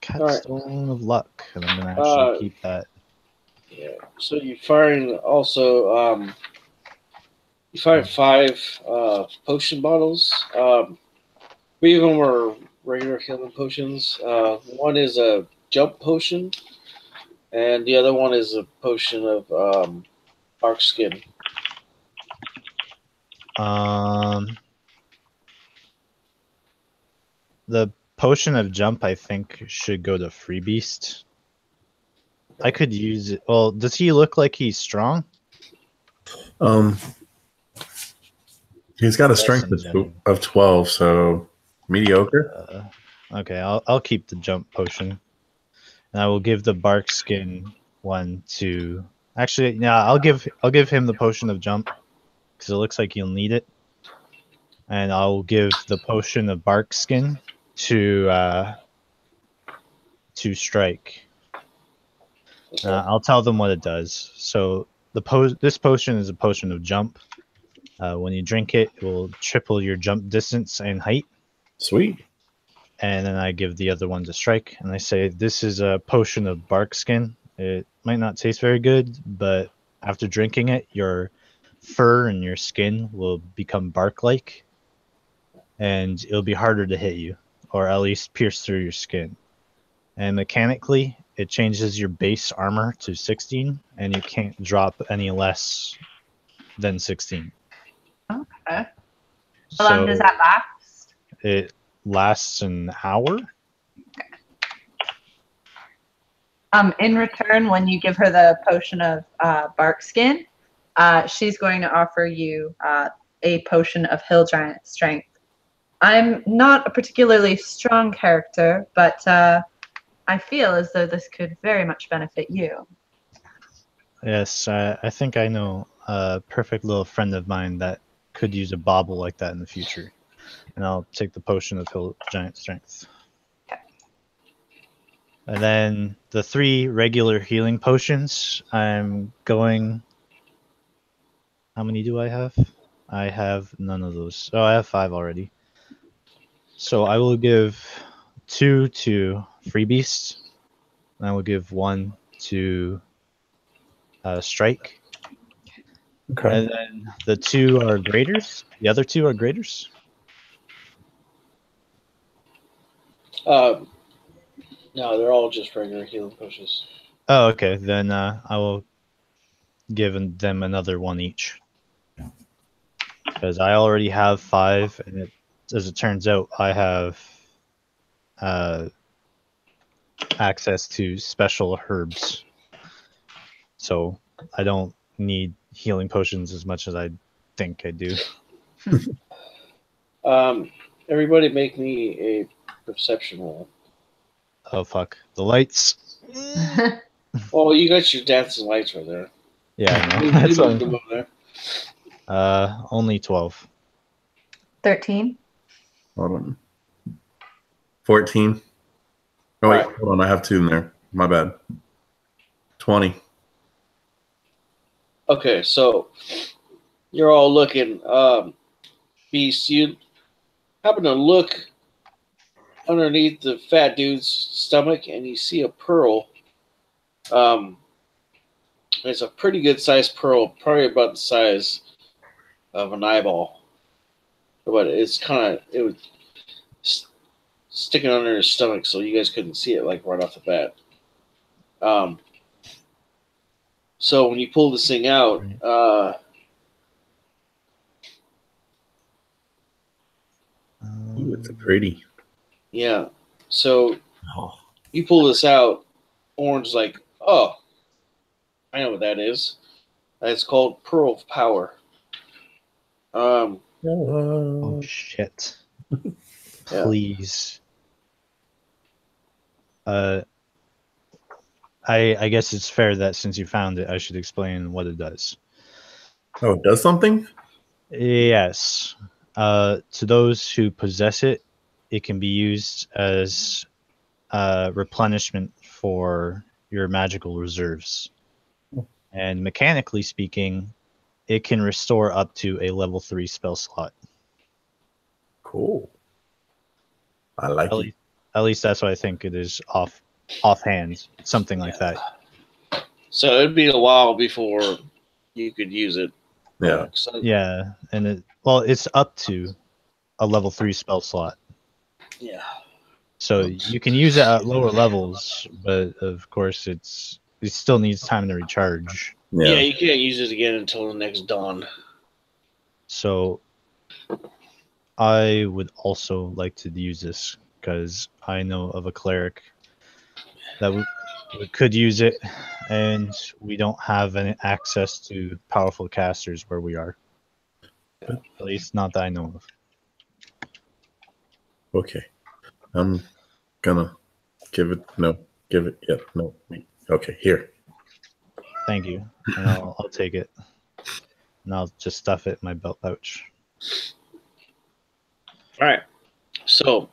Cat All right. stone of luck, and I'm gonna actually keep that. Yeah. So you find also You find 5 potion bottles. 3 of them are regular healing potions. One is a jump potion, and the other one is a potion of bark skin. The potion of jump, I think, should go to Free Beast. I could use it. Well, does he look like he's strong? He's got a That's strength in general. of 12, so mediocre. Okay, I'll keep the jump potion, and I will give the bark skin one to. Actually, yeah, I'll give him the potion of jump because it looks like he'll need it, and I'll give the potion of bark skin to Strike. Okay. I'll tell them what it does. So this potion is a potion of jump. When you drink it, it will triple your jump distance and height. Sweet. And then I give the other one to Strike, and I say, this is a potion of bark skin. It might not taste very good, but after drinking it, your fur and your skin will become bark-like, and it'll be harder to hit you, or at least pierce through your skin. And mechanically, it changes your base armor to 16, and you can't drop any less than 16. Okay. How long does that last? It lasts an hour. In return, when you give her the potion of bark skin, she's going to offer you a potion of hill giant strength. I'm not a particularly strong character, but I feel as though this could very much benefit you. Yes, I think I know a perfect little friend of mine that could use a bauble like that in the future. And I'll take the potion of hill giant strength. Okay. And then the 3 regular healing potions, I'm going... How many do I have? I have none of those. Oh, I have 5 already. So I will give 2 to Free Beast. And I will give 1 to Strike. Okay. And then the 2 are graders. The other 2 are graders. No, they're all just regular healing potions. Oh, okay. Then I will give them another 1 each. Because I already have 5, and as it turns out, I have access to special herbs. So I don't need healing potions as much as I think I do. Everybody make me a perception roll. Oh, fuck. The lights. Well, you got your dancing lights right there. Yeah, I know. You That's moved what them over there. only 12. 13. Hold on. 14. Oh, wait. Alright. Hold on. I have 2 in there. My bad. 20. Okay, so you're all looking. Beast, you happen to look underneath the fat dude's stomach, and you see a pearl. It's a pretty good sized pearl, probably about the size of an eyeball, but it was sticking under his stomach, so you guys couldn't see it like right off the bat. So when you pull this thing out, Ooh, it's a pretty. yeah. So Oh. you pull this out, Orange's like, oh, I know what that is. It's called Pearl of Power. Oh, shit. Please. I guess it's fair that since you found it, I should explain what it does. Oh, it does something? Yes. To those who possess it, it can be used as replenishment for your magical reserves. And mechanically speaking, it can restore up to a level 3 spell slot. Cool. I like it. At least that's what I think it is offhand. Something like that. So it'd be a while before you could use it. Yeah. So, Yeah, and it's up to a level 3 spell slot. yeah. So you can use it at lower levels, but of course it still needs time to recharge. Yeah, Yeah. you can't use it again until the next dawn. So I would also like to use this because I know of a cleric that we could use it, and we don't have any access to powerful casters where we are. At least not that I know of. Okay. I'm gonna give it. No. Give it. Yeah. No. Wait. Okay. Here. Thank you, and I'll take it, and I'll just stuff it in my belt pouch. All right. So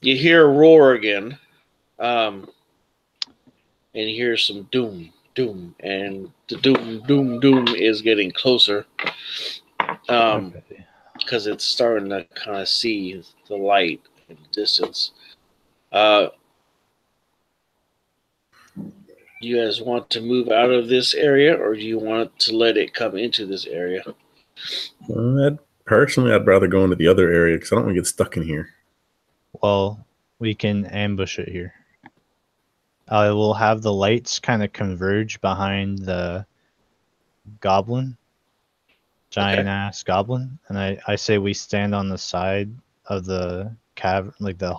you hear a roar again, and you hear some doom, doom, and the doom, doom, doom is getting closer. Okay. Because it's starting to kind of see the light in the distance. Do you guys want to move out of this area, or do you want to let it come into this area? Personally, I'd rather go into the other area because I don't want to get stuck in here. Well, we can ambush it here. I will have the lights kind of converge behind the goblin, giant ass goblin, and I say we stand on the side of the cavern, like the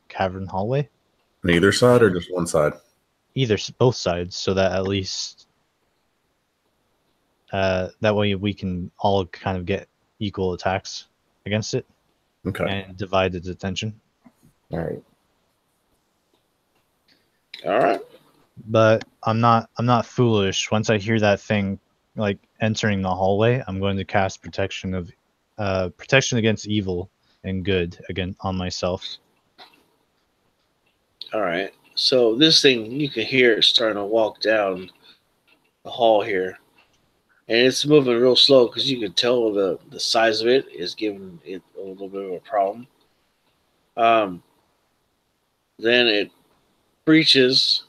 cavern hallway, On either side or just one side? both sides, so that at least that way we can all kind of get equal attacks against it Okay. and divide its attention. All right. All right. But I'm not foolish. Once I hear that thing like entering the hallway, I'm going to cast protection against evil and good again on myself. All right. So this thing, you can hear it starting to walk down the hall here, and it's moving real slow because you can tell the size of it is giving it a little bit of a problem. Then it breaches,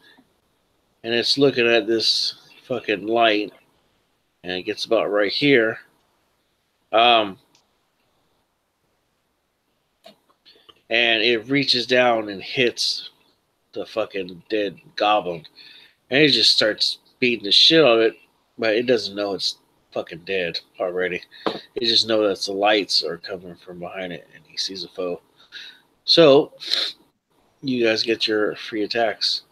and it's looking at this fucking light, and it gets about right here. And it reaches down and hits the fucking dead goblin, and it just starts beating the shit out of it, but it doesn't know it's fucking dead already. It just knows that the lights are coming from behind it, and he sees a foe. So you guys get your free attacks.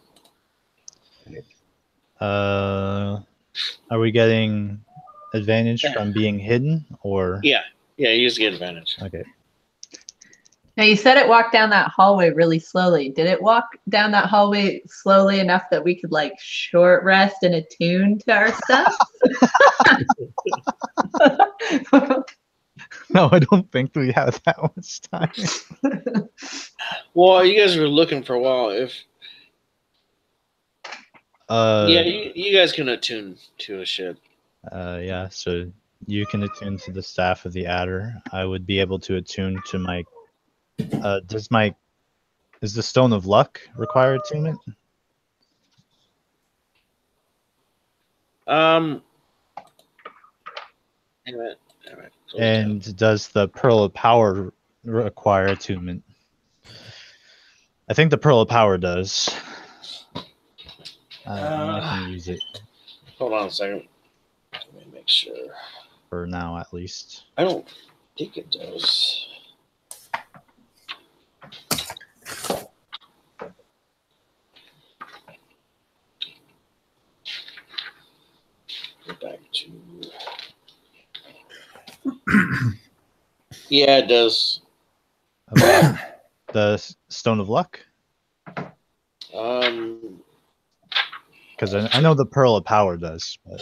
Are we getting advantage from being hidden or? Yeah, you just get advantage. Okay. Now you said it walked down that hallway really slowly. Did it walk down that hallway slowly enough that we could like short rest and attune to our stuff? No, I don't think we have that much time. Well, you guys were looking for a while. Yeah, you guys can attune to a shit. Yeah, so you can attune to the staff of the adder. I would be able to attune to my is the stone of luck require attunement? Damn it. And does the pearl of power require attunement? I think the pearl of power does. I can use it Hold on a second. Let me make sure. for now, at least. I don't think it does. Go back to. Yeah, it does. Okay. The stone of luck, because I know the pearl of power does, but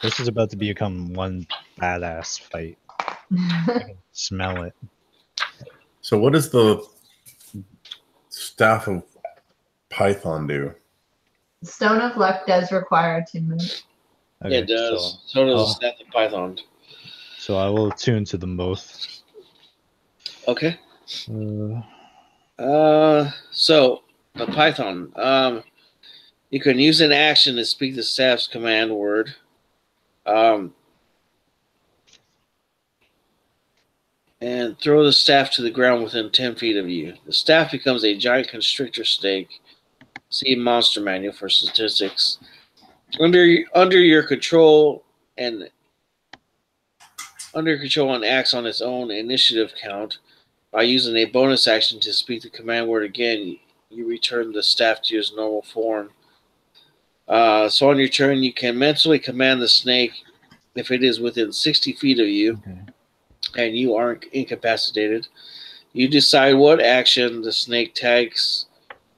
this is about to become one badass fight. I can smell it. So what does the staff of Python do? Stone of Luck does require attunement. Okay, it does. So does the staff of Python. So I will attune to them both. Okay. So the Python. You can use an action to speak the staff's command word. And throw the staff to the ground within 10 feet of you. The staff becomes a giant constrictor snake. See Monster Manual for statistics. Under your control and acts on its own initiative count. By using a bonus action to speak the command word again, you return the staff to its normal form. So on your turn, you can mentally command the snake if it is within 60 feet of you, and you aren't incapacitated. You decide what action the snake takes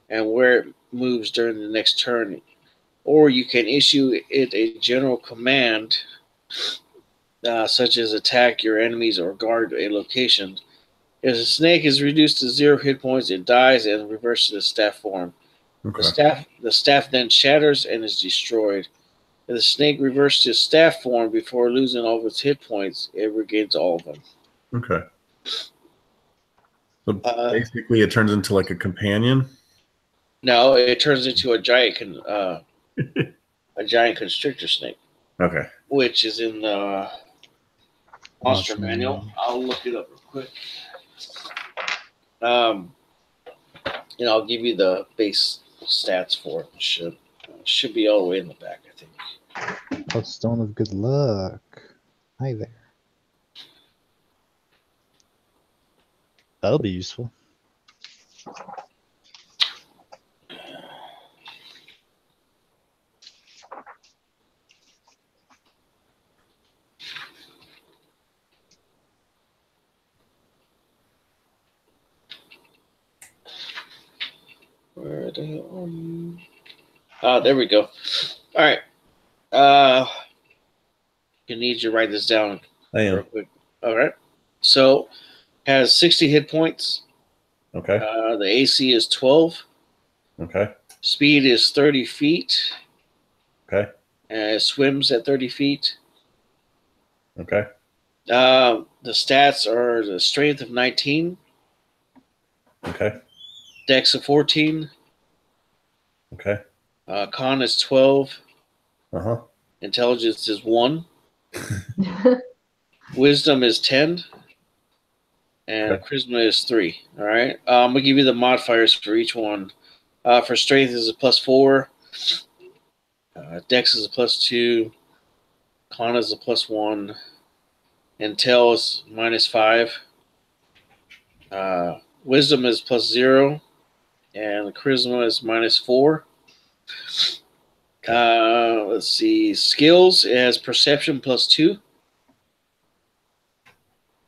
and where it moves during the next turn. Or you can issue it a general command, such as attack your enemies or guard a location. If the snake is reduced to 0 hit points, it dies and reverts to the staff form. Okay. The staff then shatters and is destroyed. If the snake reverts to staff form before losing all of its hit points, it regains all of them. Okay. So basically, it turns into like a companion. No, it turns into a giant constrictor snake. Okay. Which is in the Monster Manual. I'll look it up real quick. And I'll give you the base stats for it. Should be all the way in the back, I think. Oh, Stone of Good Luck. Hi there. That'll be useful. Where the hell are you? There we go. All right. You need to write this down I am. real quick. All right. So, has 60 hit points. Okay. The AC is 12. Okay. Speed is 30 feet. Okay. And it swims at 30 feet. Okay. The stats are the strength of 19. Okay. Dex of 14. Okay. Con is 12. Uh-huh. Intelligence is 1. Wisdom is 10. And Okay. Charisma is 3. All right. I'm going to give you the modifiers for each one. For strength is a +4. Dex is a +2. Con is a +1. Intel is -5. Wisdom is +0. And Charisma is -4. Let's see. Skills has Perception +2.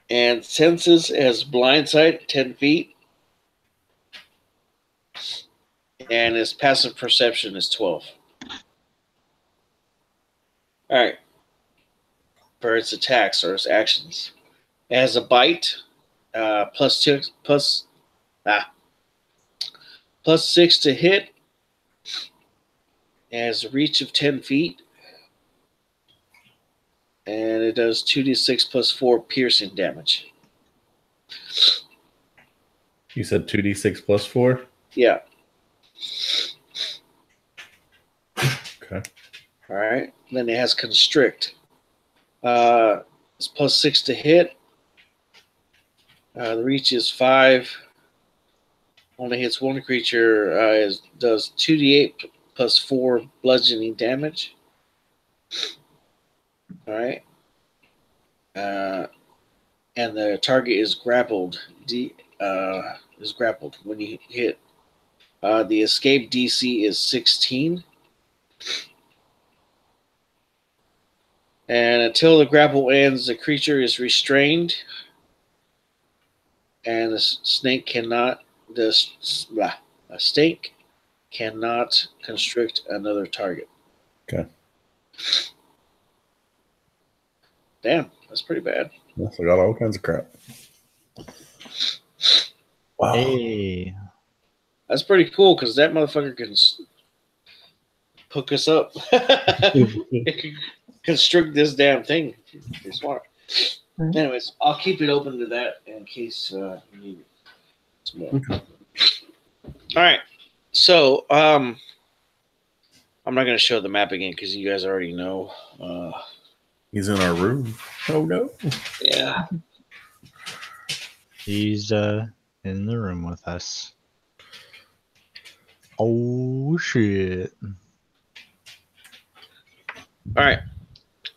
And Senses has Blind Sight 10 feet. And his passive perception is 12. All right. For its attacks or its actions. It has a bite, +6 to hit. It has a reach of 10 feet. And it does 2d6 +4 piercing damage. You said 2d6 +4? Yeah. Okay. All right. Then it has constrict. It's +6 to hit. The reach is 5. Only hits one creature. Does 2d8 +4 bludgeoning damage. All right. And the target is grappled. Is grappled when you hit. The escape DC is 16. And until the grapple ends, the creature is restrained. And a snake cannot constrict another target. Okay. Damn, that's pretty bad. Yes, I got all kinds of crap. Wow. Hey. That's pretty cool because that motherfucker can hook us up. It can constrict this damn thing. You're smart. Mm-hmm. Anyways, I'll keep it open to that in case you need it. Some more. Okay. All right. So, I'm not going to show the map again because you guys already know. He's in our room. Oh no. Yeah. He's in the room with us. Oh shit. All right.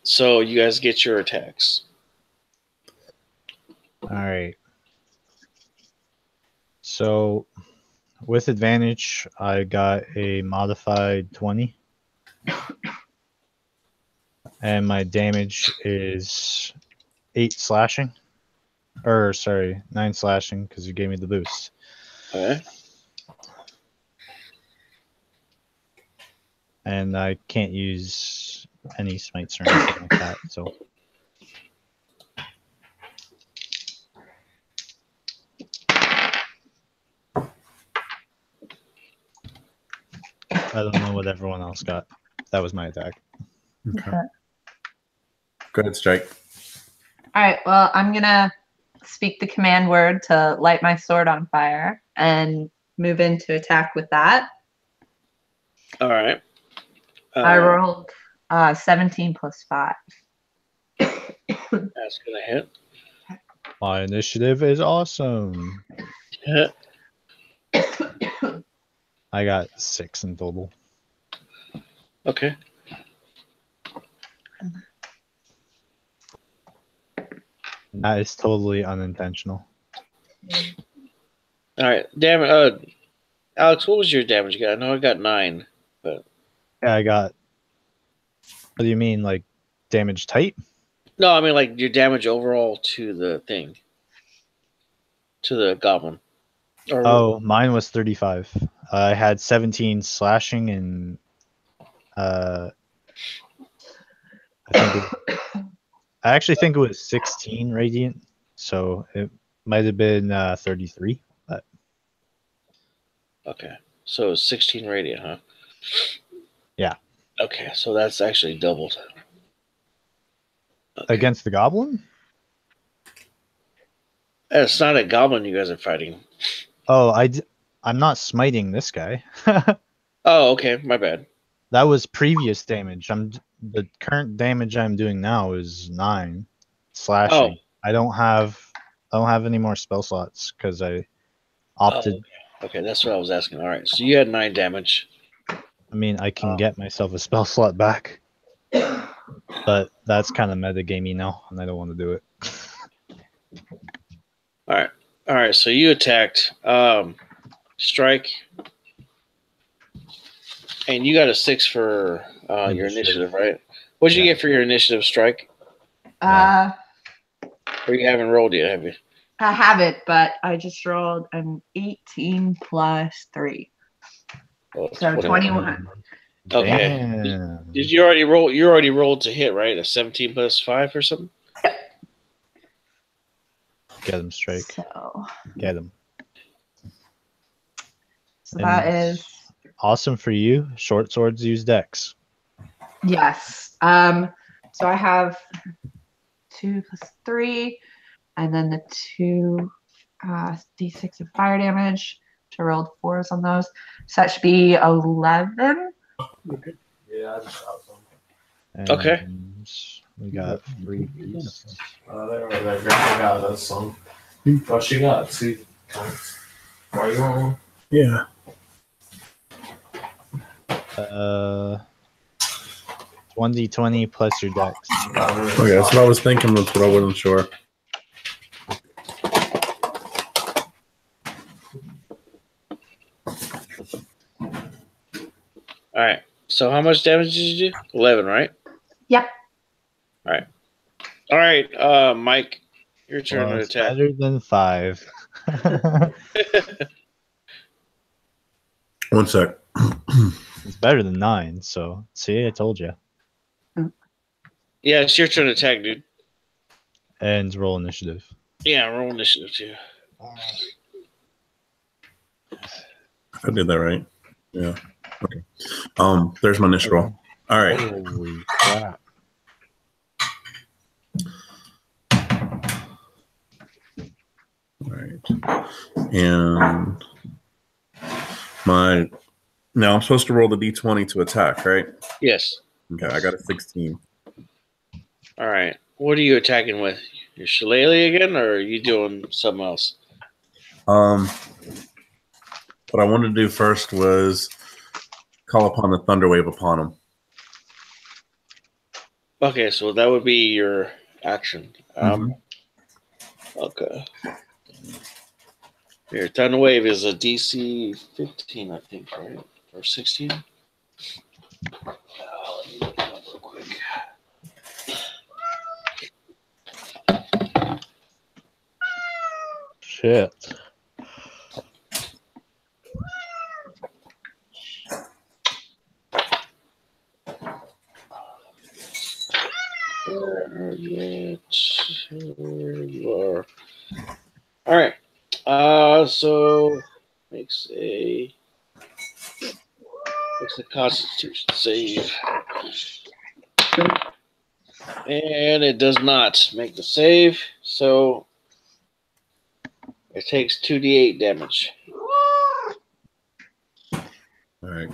So you guys get your attacks. Alright. So with advantage, I got a modified 20. And my damage is 8 slashing. Or, sorry, 9 slashing because you gave me the boost. Okay. And I can't use any smites or anything like that, so. I don't know what everyone else got. That was my attack. Okay. Go ahead, Strike. All right. Well, I'm gonna speak the command word to light my sword on fire and move into attack with that. All right. I rolled 17 plus 5. That's going to hit. My initiative is awesome. Hit. I got 6 in total. Okay. That is totally unintentional. All right. Damn it. Alex, what was your damage you got? I know I got 9, but Yeah, I got. What do you mean, like damage type? no, I mean like your damage overall to the thing, to the goblin. Or, Oh, mine was 35. I had 17 slashing and I actually think it was 16 radiant, so it might have been 33. But okay. So it's 16 radiant, huh? Yeah. Okay, so that's actually doubled. Okay. Against the goblin? It's not a goblin you guys are fighting. Oh, I'm not smiting this guy. Oh, okay. My bad. That was previous damage. The current damage I'm doing now is 9 slashing. Oh. I don't have any more spell slots because I opted. Oh, okay, that's what I was asking. All right, so you had 9 damage. I mean, I can get myself a spell slot back, but that's kind of metagamey now, and I don't want to do it. All right. So you attacked, Strike, and you got a 6 for your initiative, right? What did you get for your initiative, Strike? Or you haven't rolled yet, have you? I have it, but I just rolled an 18 plus 3. Oh, So 21. Okay. Damn. Did you already roll? You already rolled to hit, right? A 17 plus 5 or something? Get him, Strike. So Get him. that is awesome for you. Short swords use dex. yes. So I have 2 plus 3, and then the 2 d6 of fire damage. I rolled 4s on those, so that should be 11. Yeah, I just shot some. And Okay. We got 3 beasts. That girl got us some. Oh, she got 2 times. Are you on one? Yeah. 1d20 plus your dex. Okay, that's what I was thinking. That's what I wasn't sure. All right. So how much damage did you do? 11, right? Yep. All right, Mike, your turn to It's attack. better than 5. 1 sec. It's better than 9, so see, I told you. Yeah, it's your turn to attack, dude. And roll initiative. Yeah, roll initiative too. I did that right. Yeah. Okay. There's my initial roll. All right. Holy crap. All right. And my Now I'm supposed to roll the d20 to attack, right? Yes. Okay, I got a 16. All right. What are you attacking with? Your shillelagh again, or are you doing something else? What I wanted to do first was call upon the thunder wave upon him. Okay, so that would be your action. Okay. Your thunder wave is a DC 15, I think, right? Or 16? Let me look it up real quick. Shit. Where you are. All right. So makes a Constitution save, and it does not make the save. So it takes 2d8 damage. All right.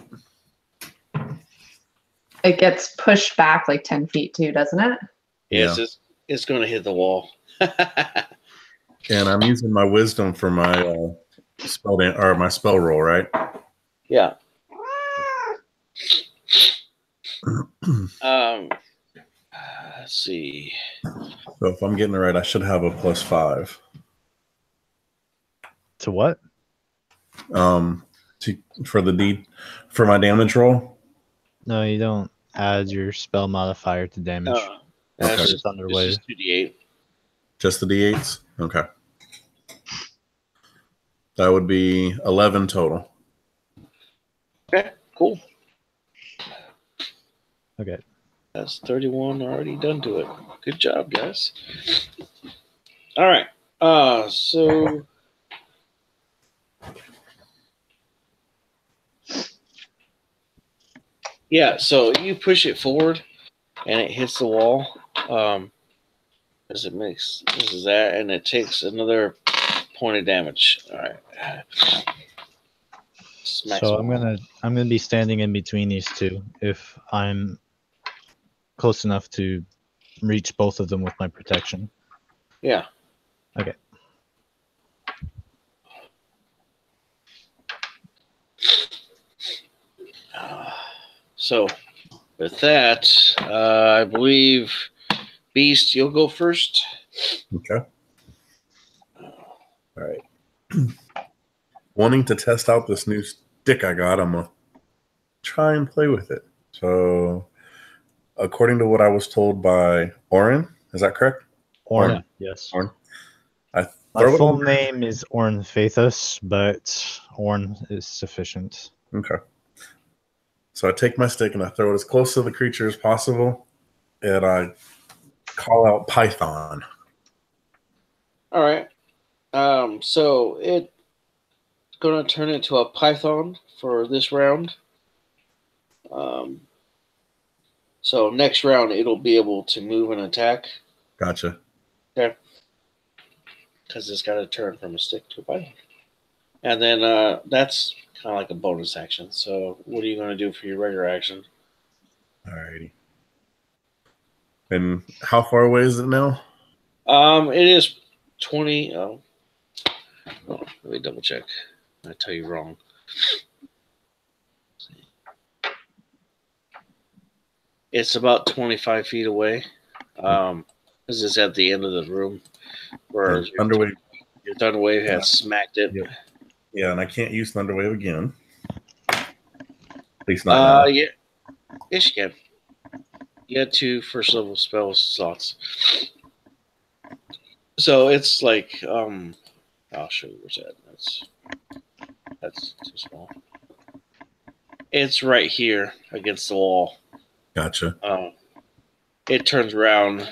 It gets pushed back like 10 feet too, doesn't it? Yes, it's going to hit the wall. And I'm using my wisdom for my my spell roll, right? Yeah. Let's see. So if I'm getting it right, I should have a +5. To what? For my damage roll. No, you don't add your spell modifier to damage. That's Okay. just Thunder it's wave. just 2d8. Just the d8s? Okay. That would be 11 total. Okay, cool. Okay. That's 31 already done to it. Good job, guys. All right. So yeah, so you push it forward and it hits the wall. As it makes this is that, and it takes another point of damage. All right. So I'm gonna be standing in between these two if I'm close enough to reach both of them with my protection. Yeah. Okay. So with that, I believe Beast, you'll go first. Okay. All right. Wanting to test out this new stick I got, I'm going to try and play with it. So, according to what I was told by Orin, is that correct? Orn, yes. Orin. My full name is Orn Faithos, but Orn is sufficient. Okay. So I take my stick and I throw it as close to the creature as possible, and I call out Python. All right. So it's going to turn into a python for this round. So next round it'll be able to move and attack. Gotcha. Okay. Because it's got to turn from a stick to a python. And then that's kind of like a bonus action. So what are you going to do for your regular action? Alrighty. And how far away is it now? It is 20. Oh, let me double check. I tell you wrong. It's about 25 feet away. This is at the end of the room where Thunderwave. Your thunder wave has smacked it. Yep. Yeah, and I can't use Thunderwave again. At least not now. Yeah. Yes, you can. You had 2 first level spell slots. So it's like, I'll show you where's that. That's too small. It's right here against the wall. Gotcha. It turns around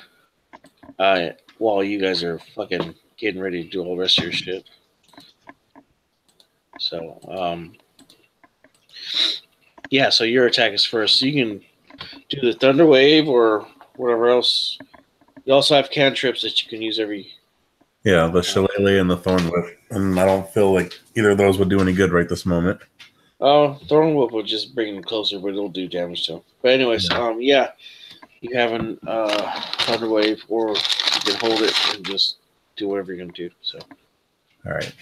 while you guys are fucking getting ready to do all the rest of your shit. So, yeah, so your attack is first. So you can do the Thunder Wave or whatever else. You also have cantrips that you can use every... Yeah, the Shillelagh and the Thorn Whip. And I don't feel like either of those would do any good right this moment. Throwing whip will just bring him closer, but it'll do damage to him. But anyways, yeah, you have an thunder wave, or you can hold it and just do whatever you're gonna do. So, All right.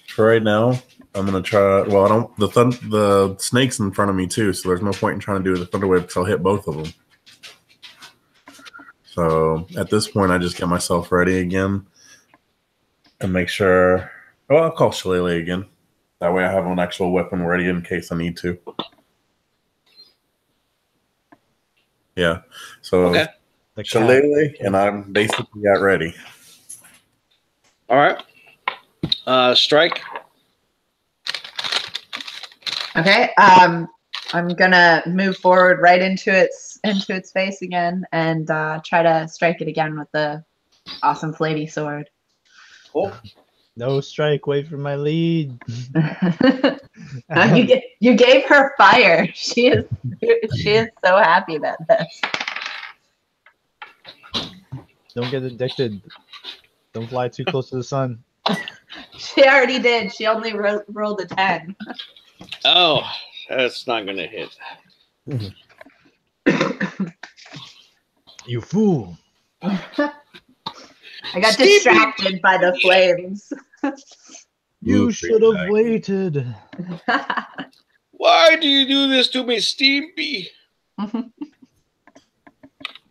For right now, I'm gonna try. Well, I don't. The snake's in front of me too, so there's no point in trying to do the thunder wave because I'll hit both of them. So at this point, I just get myself ready again and make sure. Oh, I'll call Shillelagh again. That way, I have an actual weapon ready in case I need to. Yeah. So okay. Shillelagh, and I'm basically at ready. All right. Strike. Okay. I'm gonna move forward right into its face again and try to strike it again with the awesome flamey sword. Cool. No strike, wait for my lead. You gave her fire. She is so happy about this. Don't get addicted. Don't fly too close to the sun. She already did. She only rolled a 10. Oh, that's not gonna hit. You fool. I got distracted by the flames. You should have waited. Why do you do this to me, Steampy?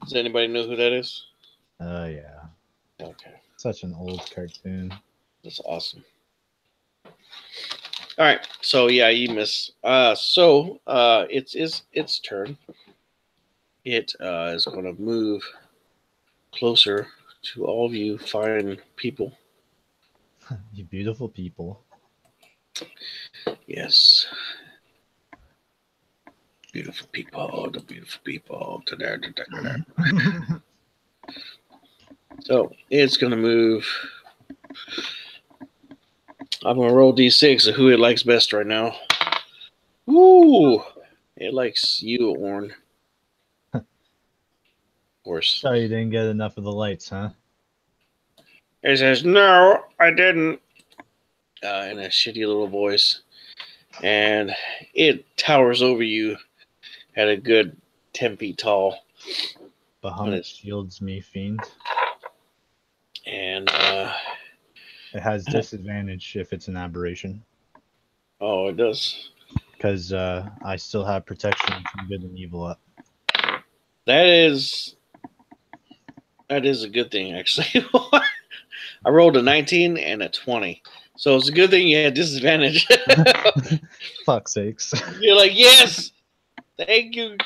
Does anybody know who that is? Yeah. Okay, Such an old cartoon. that's awesome. All right, so yeah, you miss. It's its turn. It is going to move closer to all of you fine people. You beautiful people. Yes. Beautiful people, the beautiful people. So it's going to move. I'm going to roll d6 of who it likes best right now. Ooh, it likes you, Orn. Of course. Sorry you didn't get enough of the lights, huh? It says, no, I didn't. In a shitty little voice. And it towers over you at a good 10 feet tall. Bahamut shields me, fiend. And, It has disadvantage if it's an aberration. oh, it does. Because I still have protection from good and evil up. That is a good thing, actually. I rolled a 19 and a 20. So it's a good thing you had disadvantage. Fuck's sakes. You're like, yes! Thank you.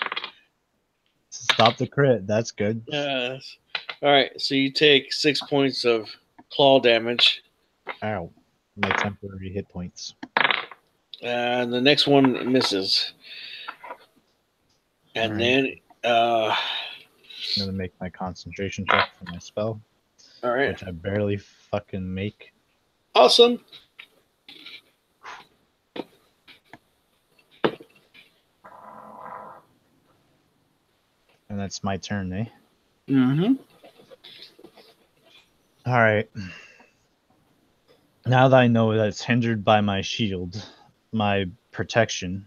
Stop the crit. That's good. Yes. All right, so you take 6 points of claw damage. Ow. My temporary hit points. And the next one misses. And All right. then, I'm going to make my concentration check for my spell. all right. Which I barely fucking make. Awesome. And that's my turn, eh? Mm-hmm. Alright. Now that I know that it's hindered by my shield, my protection,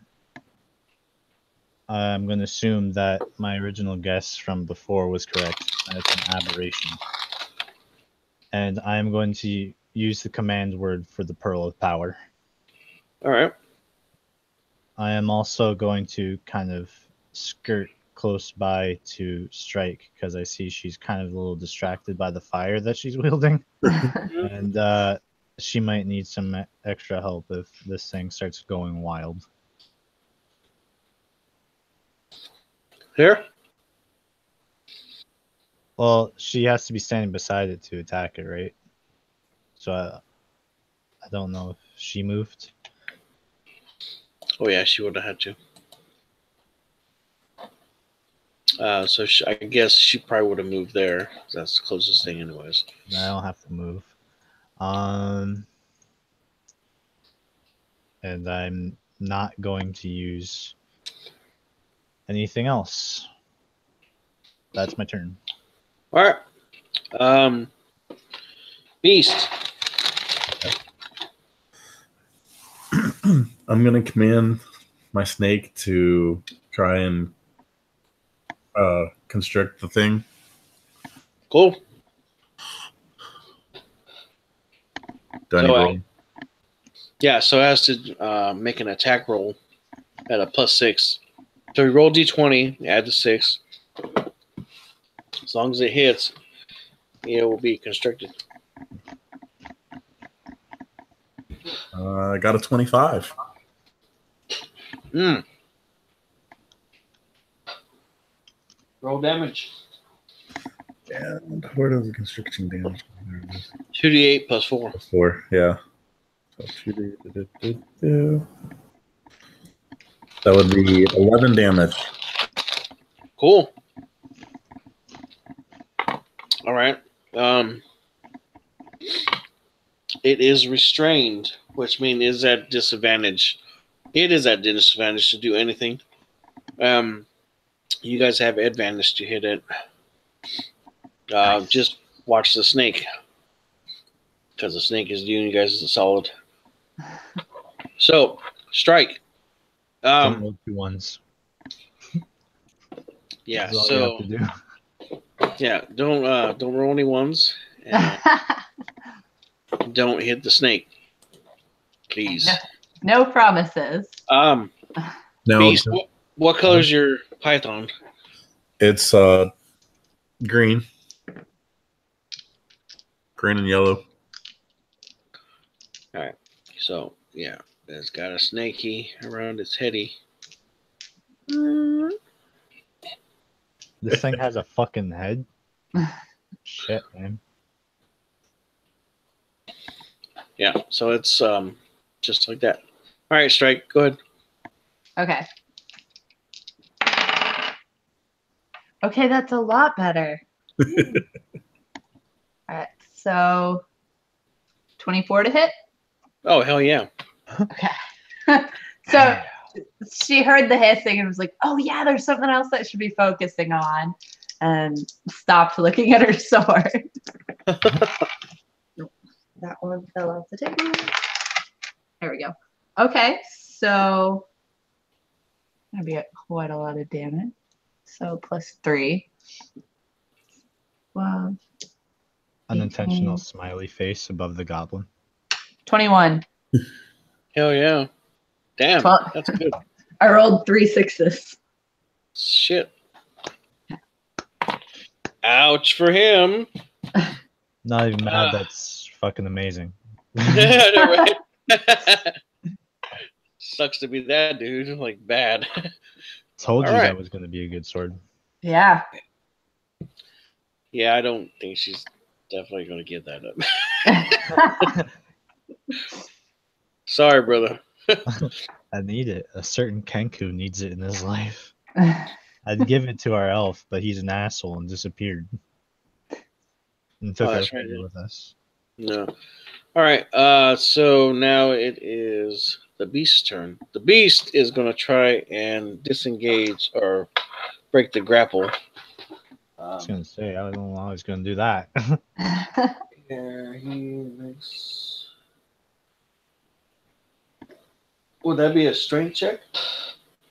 I'm going to assume that my original guess from before was correct. That it's an aberration. And I'm going to use the command word for the Pearl of Power. All right. I am also going to kind of skirt close by to strike because I see she's kind of a little distracted by the fire that she's wielding. And she might need some extra help if this thing starts going wild. Here? Well, she has to be standing beside it to attack it, right? So I don't know if she moved. Oh, yeah, she would have had to. So I guess she probably would have moved there. That's the closest thing anyways. I don't have to move. And I'm not going to use anything else. That's my turn. All right. Beast. I'm gonna command my snake to try and constrict the thing. Cool. Do I So, need to roll? Yeah, so it has to make an attack roll at a +6. So we roll d20, add the 6. As long as it hits, it will be constricted. I got a 25. Roll damage. And where does the constriction damage go? There it is. 2d8 +4. Plus 4, yeah. So 2d8. That would be 11 damage. Cool. All right. It is restrained, which means is at disadvantage. It is at disadvantage to do anything. You guys have advantage to hit it. Just watch the snake, because the snake is doing you guys a solid. So, strike. Don't roll 2 ones. Yeah. That's all So you have to do. yeah, don't roll any ones, and don't hit the snake, please. No promises. Now, Beast, what color is your python? it's green. Green and yellow. All right. So yeah, it's got a snakey around its heady. This thing has a fucking head. Shit, man. Yeah. So it's just like that. All right, strike. Go ahead. Okay. Okay, that's a lot better. All right, so 24 to hit. Oh hell yeah. Okay. So she heard the hissing and was like, "Oh yeah, there's something else that I should be focusing on," and stopped looking at her sword. That one fell off the table. There we go. Okay, so gonna be quite a lot of damage. So +3. 12, Unintentional 18, smiley face above the goblin. 21. Hell yeah. Damn. Well- That's good. I rolled 3 6s. Shit. Ouch for him. Not even mad. That's fucking amazing. Right? Sucks to be that dude. Like bad. Told you All right. that was going to be a good sword. Yeah. Yeah, I don't think she's definitely going to give that up. Sorry, brother. I need it. A certain Kenku needs it in his life. I'd give it to our elf, but he's an asshole and disappeared. And took our that's right. figure with us. No. All right. So now it is the beast's turn. The beast is going to try and disengage or break the grapple. I was going to say, I don't know how he's going to do that. Yeah, he makes. Would that be a strength check?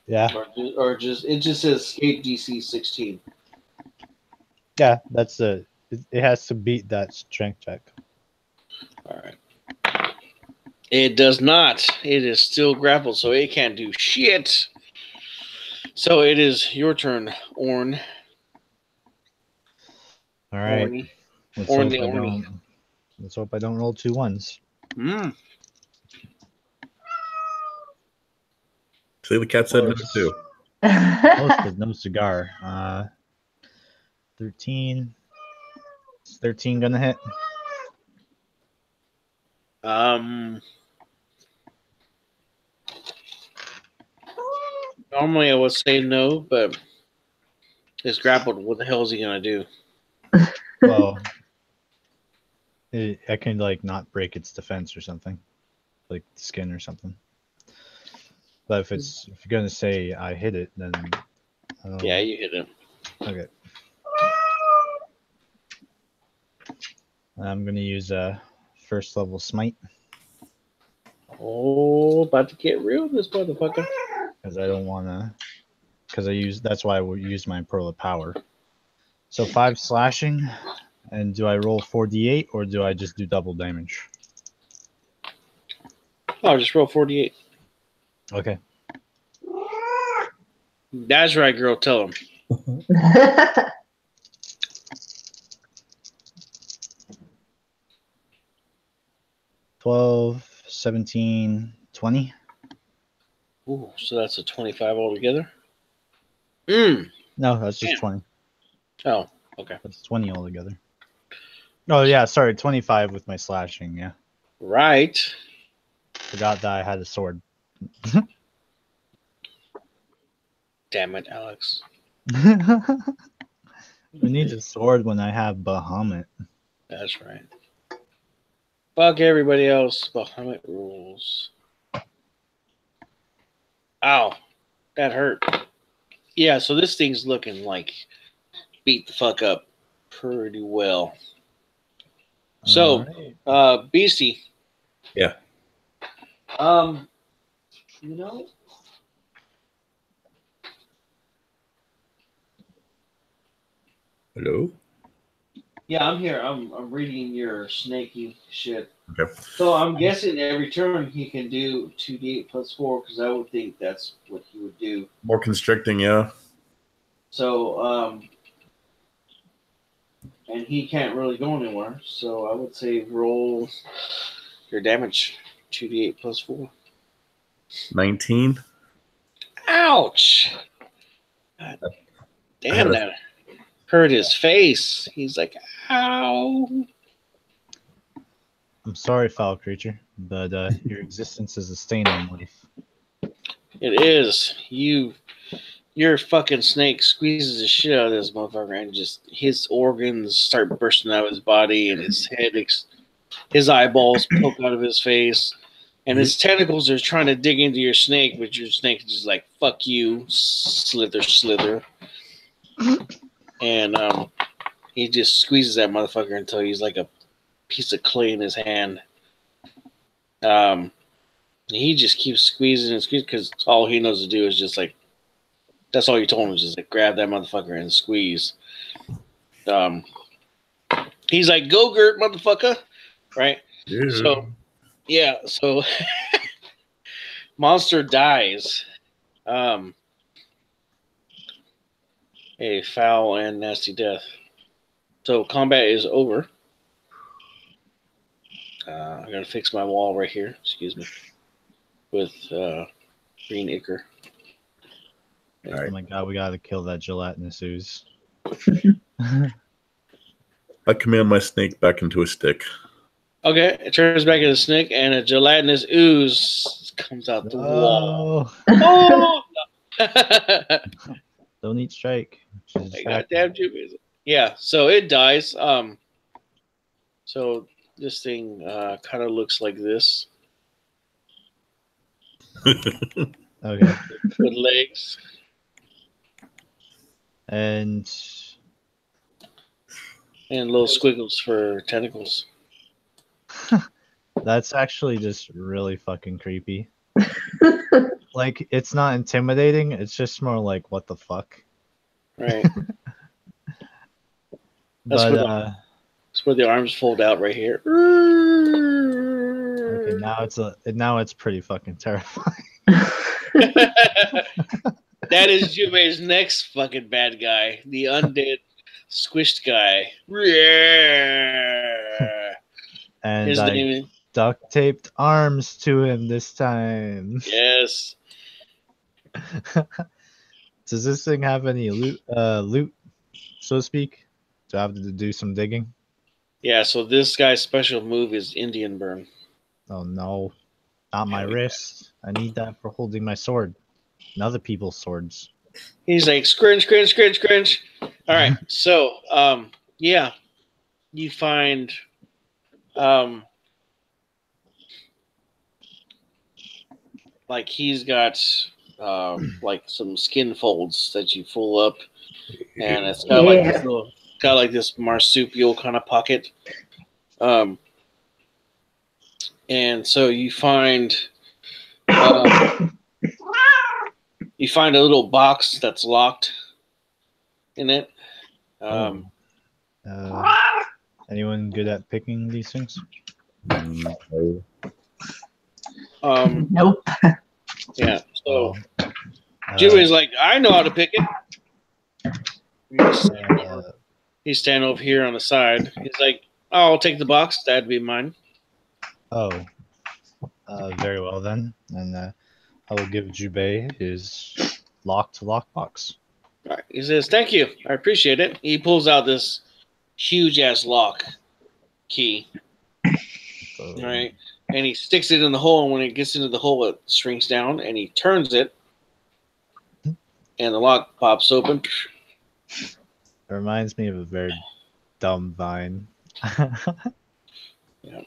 Yeah. Or just it just says escape DC 16. Yeah, that's it has to beat that strength check. All right. It does not. It is still grappled, so it can't do shit. So it is your turn, Orn. All right. Orny. Let's Orny, hope, Orny. let's hope I don't roll 2 ones. Mm. See, the cat said no too. Close, but no cigar. 13. Is 13 gonna hit? Normally I would say no, but it's grappled. What the hell is he gonna do? Well, I can like not break its defense or something, like skin or something. But if you're gonna say I hit it, then I don't Yeah, know. you hit him. Okay. I'm gonna use a first level smite. Oh Oh, about to get real, this motherfucker. Because I don't want to. Because that's why I would use my Pearl of Power. So 5 slashing, and do I roll 4d8 or do I just do double damage? Oh, just roll 48. Okay. That's right, girl. Tell him. 12, 17, 20. Ooh, so that's a 25 altogether. Mm. No, that's just Damn. 20. Oh, okay. That's 20 altogether. Oh yeah, sorry, 25 with my slashing. Yeah, Right. forgot that I had a sword. Damn it, Alex. I need a sword when I have Bahamut. That's right. Fuck everybody else. Bahamut rules. Ow. That hurt. Yeah, so this thing's looking like beat the fuck up pretty well. So, Alright. Beastie. Yeah. You know, Hello? yeah, I'm here. I'm reading your snaky shit. Okay. So I'm guessing every turn he can do 2d8 plus 4 because I would think that's what he would do. More constricting, yeah. So, and he can't really go anywhere. So I would say roll your damage 2d8 plus 4. 19. Ouch! God damn, that hurt his face. He's like, ow. I'm sorry, foul creature, but your existence is a stain on life. It is. Your fucking snake squeezes the shit out of this motherfucker and just his organs start bursting out of his body and his head, his eyeballs poke out of his face. And his tentacles are trying to dig into your snake, but your snake is just like, fuck you, slither. And he just squeezes that motherfucker until he's like a piece of clay in his hand. He just keeps squeezing and squeezing because all he knows to do is just like, that's all you told him is just like grab that motherfucker and squeeze. He's like, go Gert, motherfucker, right? Yeah. So, yeah, so monster dies. A foul and nasty death. So combat is over. I'm gonna fix my wall right here. Excuse me. With green ichor. All right. Oh my god, we gotta kill that gelatinous ooze. I command my snake back into a stick. Okay, it turns back into a snake, and a gelatinous ooze comes out the wall. Oh! Don't eat strike. She's Goddamn Jubei. Yeah, so it dies. So this thing kind of looks like this. Okay. With legs. And little squiggles for tentacles. that's actually just really fucking creepy. Like, it's not intimidating, it's just more like, what the fuck? Right. But that's where the arms fold out right here. okay, now it's pretty fucking terrifying. That is Jubei's next fucking bad guy, the undead squished guy. And His I name is, duct taped arms to him this time. yes. Does this thing have any loot, so to speak? Do I have to do some digging? Yeah, so this guy's special move is Indian burn. Oh no, not my wrist. I need that for holding my sword and other people's swords. He's like, scringe. All right, so, yeah, you find, like he's got, like some skin folds that you pull up, and it's got like this little, this marsupial kind of pocket. And so you find You find a little box that's locked in it. Anyone good at picking these things? No. Nope. Yeah. So Well, Jubei's like, I know how to pick it. uh, He's standing over here on the side. He's like, oh, I'll take the box. That'd be mine. very well then. And I will give Jubei his locked lockbox. All right. He says, thank you. I appreciate it. He pulls out this huge ass lock key. So, All right. And he sticks it in the hole. And when it gets into the hole, it shrinks down. And he turns it. And the lock pops open. It reminds me of a very dumb vine. Yeah.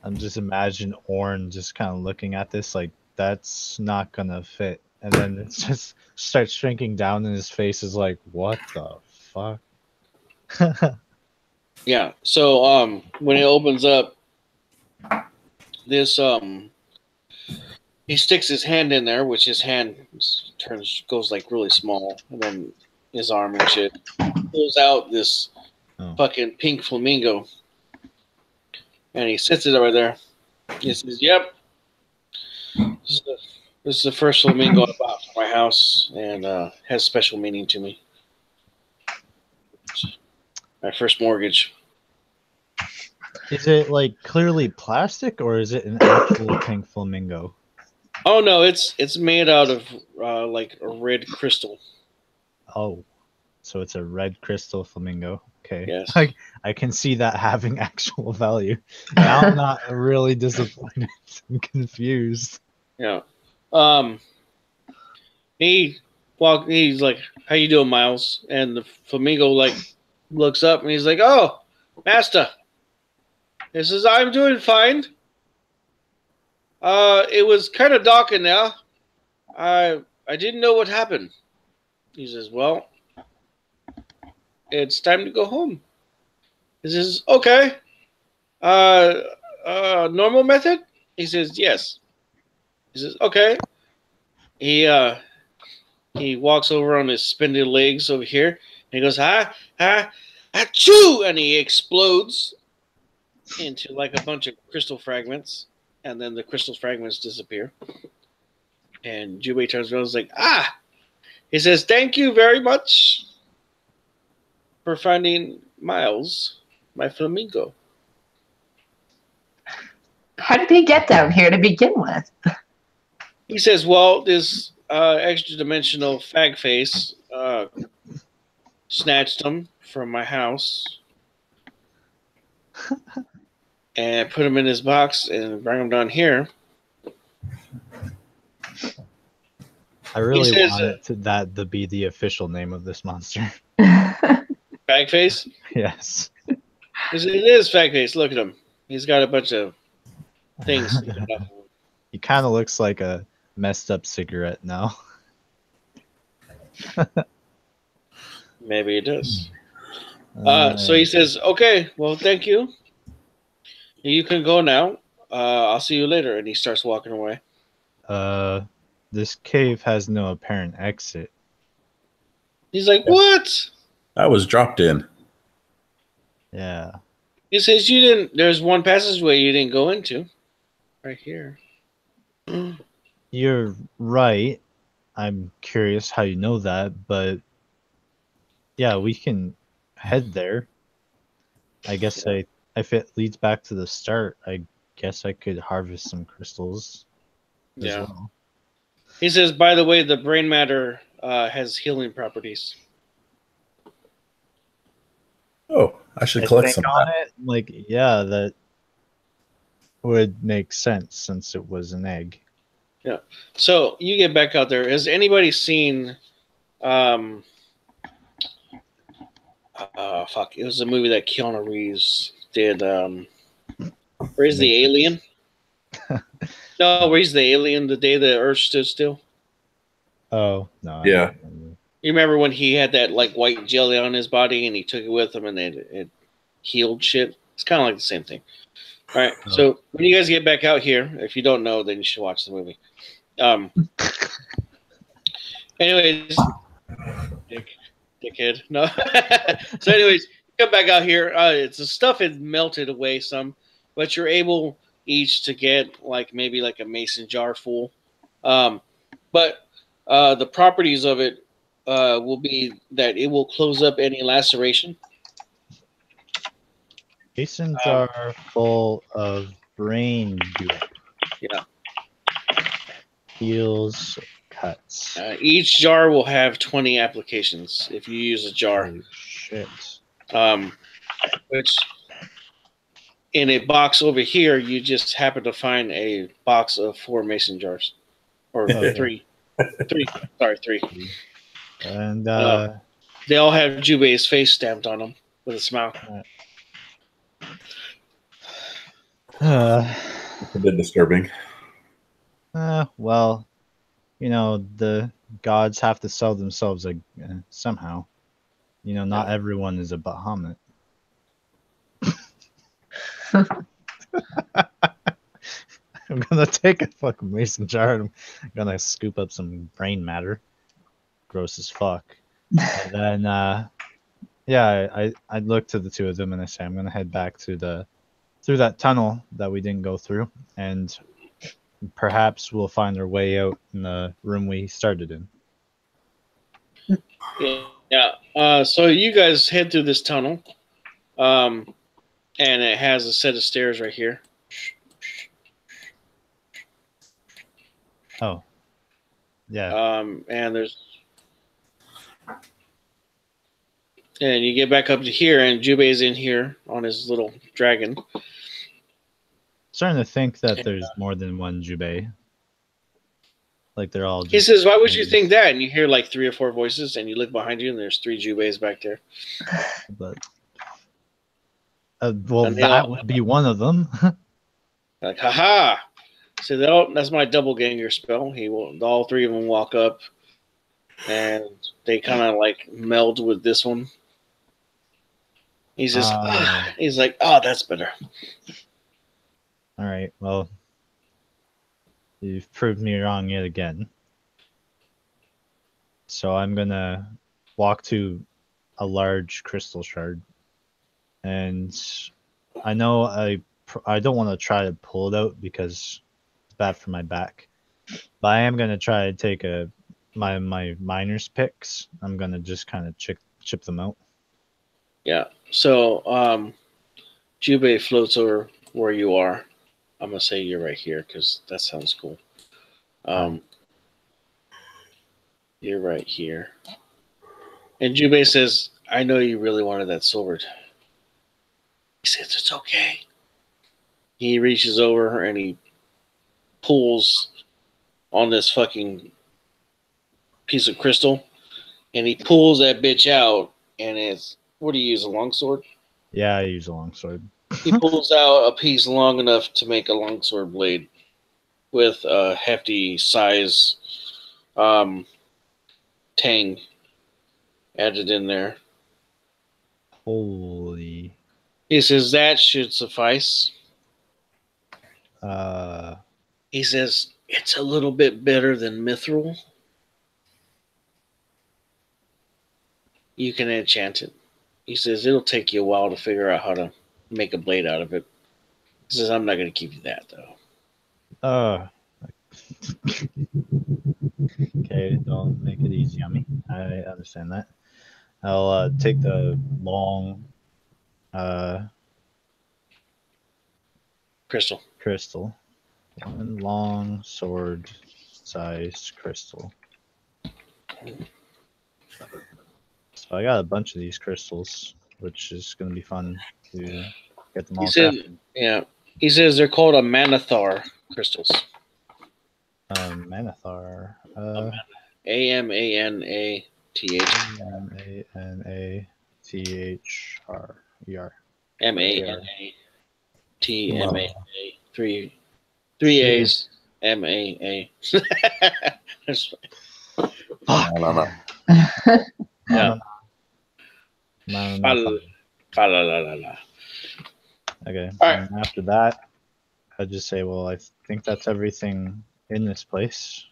I'm just imagine Orn just kind of looking at this like that's not gonna fit, and then it just starts shrinking down, and his face is like, "What the fuck?" Yeah. So when it opens up, this he sticks his hand in there, which his hand goes like really small, and then his arm and shit pulls out this fucking pink flamingo, and he sits it over there. He says, "Yep, this is the first flamingo I bought for my house, and has special meaning to me. My first mortgage." Is it like clearly plastic, or is it an actual pink flamingo? Oh no, it's made out of like a red crystal. Oh, so it's a red crystal flamingo. Okay, Yes. I can see that having actual value. Now I'm not really disappointed. I'm confused. Yeah. He's like, "How you doing, Miles?" And the flamingo like looks up and he's like, "Oh, master." He says, "I'm doing fine. It was kind of dark in there. I didn't know what happened." He says, "Well, it's time to go home." He says, "Okay. Normal method?" He says, "Yes." He says, "Okay." He walks over on his spindly legs over here, and he goes, achoo! And he explodes into like a bunch of crystal fragments, and then the crystal fragments disappear. And Jubei turns around and is like, ah! He says, "Thank you very much for finding Miles, my flamingo." How did he get down here to begin with? He says, "Well, this extra-dimensional fag face snatched him from my house and put him in his box and bring him down here." I really says, want that to be the official name of this monster. Fag face? Yes. It is fag face. Look at him. He's got a bunch of things. He kind of looks like a messed up cigarette now. Maybe it does. So he says, "Okay, well, thank you. You can go now. I'll see you later." And he starts walking away. This cave has no apparent exit. He's like, "What?" I was dropped in. Yeah. He says, "You didn't. There's one passageway you didn't go into, right here." You're right. I'm curious how you know that, but yeah, we can head there. I guess if it leads back to the start, I guess I could harvest some crystals as well. He says, "By the way, the brain matter has healing properties." Oh, I should collect some on of that. it. Like, yeah, that would make sense since it was an egg. Yeah. So you get back out there. Has anybody seen? Fuck! It was a movie that Keanu Reeves did. Where's the alien? No, where's the alien? The Day the Earth Stood Still. Oh no! Yeah. You remember when he had that like white jelly on his body and he took it with him and it healed shit? It's kind of like the same thing. All right. So when you guys get back out here, if you don't know, then you should watch the movie. Anyways, dickhead. No. So, anyways, come back out here. It's the stuff had melted away some, but you're able each to get maybe a mason jar full. But the properties of it will be that it will close up any laceration. Mason jar full of brain juice. Yeah. Heals cuts. Each jar will have 20 applications if you use a jar. Holy shit. Which in a box over here, you just happen to find a box of 4 mason jars. Or three. Sorry, 3. And they all have Jubei's face stamped on them with a smile. It's a bit disturbing. Well, the gods have to sell themselves somehow. Not everyone is a Bahamut. I'm gonna take a fucking mason jar and I'm gonna scoop up some brain matter. Gross as fuck. And then, I look to the two of them and I say, I'm gonna head back through that tunnel that we didn't go through, and perhaps we'll find our way out in the room we started in. Yeah. So you guys head through this tunnel, and it has a set of stairs right here. Oh. Yeah. And you get back up to here, and Jubei's in here on his little dragon. Starting to think that there's more than one Jubei. They're all just... He says, why would you think that? And you hear 3 or 4 voices, and you look behind you, and there's 3 Jubeis back there. But that would be one of them. Haha! So that's my double ganger spell. All 3 of them walk up, and they kind of meld with this one. He's just, he's like, oh, that's better. All right, well, you've proved me wrong yet again. So I'm gonna walk to a large crystal shard, and I know I don't want to try to pull it out because it's bad for my back, but I am gonna try to take my miner's picks. I'm gonna just kind of chip them out. Yeah. So Jubei floats over where you are. I'm gonna say you're right here because that sounds cool. You're right here. And Jubei says, I know you really wanted that sword. He says, it's okay. He reaches over and he pulls on this fucking piece of crystal, and he pulls that bitch out, and it's, what do you use, a longsword? Yeah, I use a longsword. He pulls out a piece long enough to make a longsword blade with a hefty size tang added in there. Holy. He says that should suffice. He says it's a little bit better than mithril. You can enchant it. He says it'll take you a while to figure out how to make a blade out of it. He says I'm not going to give you that though. Okay, don't make it easy on me. I understand that. I'll take the long crystal. One long sword sized crystal. So I got a bunch of these crystals, which is going to be fun to get them all. He says they're called a manathar crystals. Manathar. AMANATH. AMANATHR. MANATMAA. Three A's. MAA. Yeah. Fa la la la. Okay. All right. And after that, I'd just say, well, I think that's everything in this place.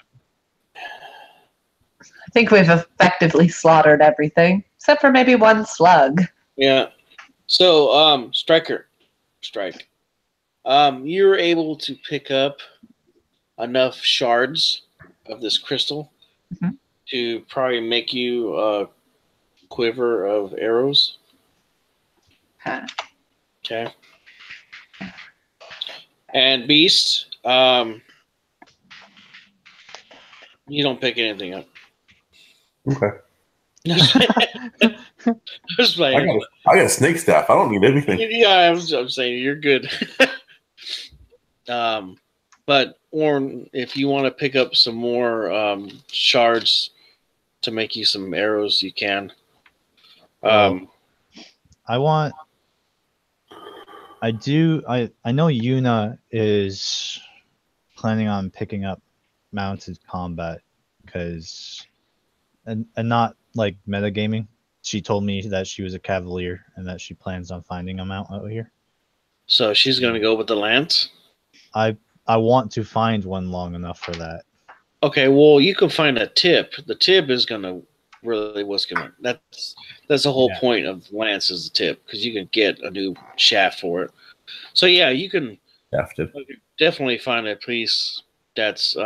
I think we've effectively slaughtered everything, except for maybe one slug. Yeah. So, Strike. You're able to pick up enough shards of this crystal Mhm. to probably make you a quiver of arrows. Huh. Okay. And Beast, you don't pick anything up. Okay. Just playing. I got a snake staff. I don't need anything. Yeah, I'm saying you're good. But Orn, if you want to pick up some more shards to make you some arrows, you can. I want. I know Yuna is planning on picking up mounted combat because, and not like metagaming. She told me that she was a cavalier and that she plans on finding a mount out here. So she's going to go with the lance. I want to find one long enough for that. Okay, well you can find a tip. The tip is going to really what's going to that's the whole point of lance is the tip because you can get a new shaft for it. So yeah, you can definitely find a piece that's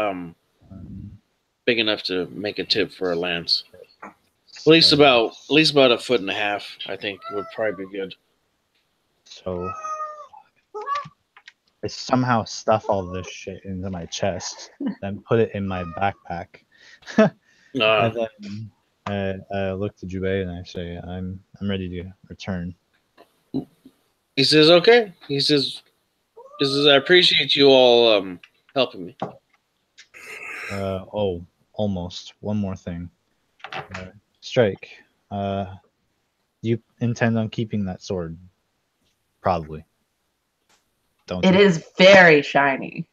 big enough to make a tip for a lance. At least about a foot and a half, I think, would probably be good. So I somehow stuff all this shit into my chest, then put it in my backpack. And then I look to Jubei and I say, I'm ready to return. He says, okay. He says, I appreciate you all helping me. Almost. One more thing. Strike. You intend on keeping that sword? Probably. Don't you? It is very shiny.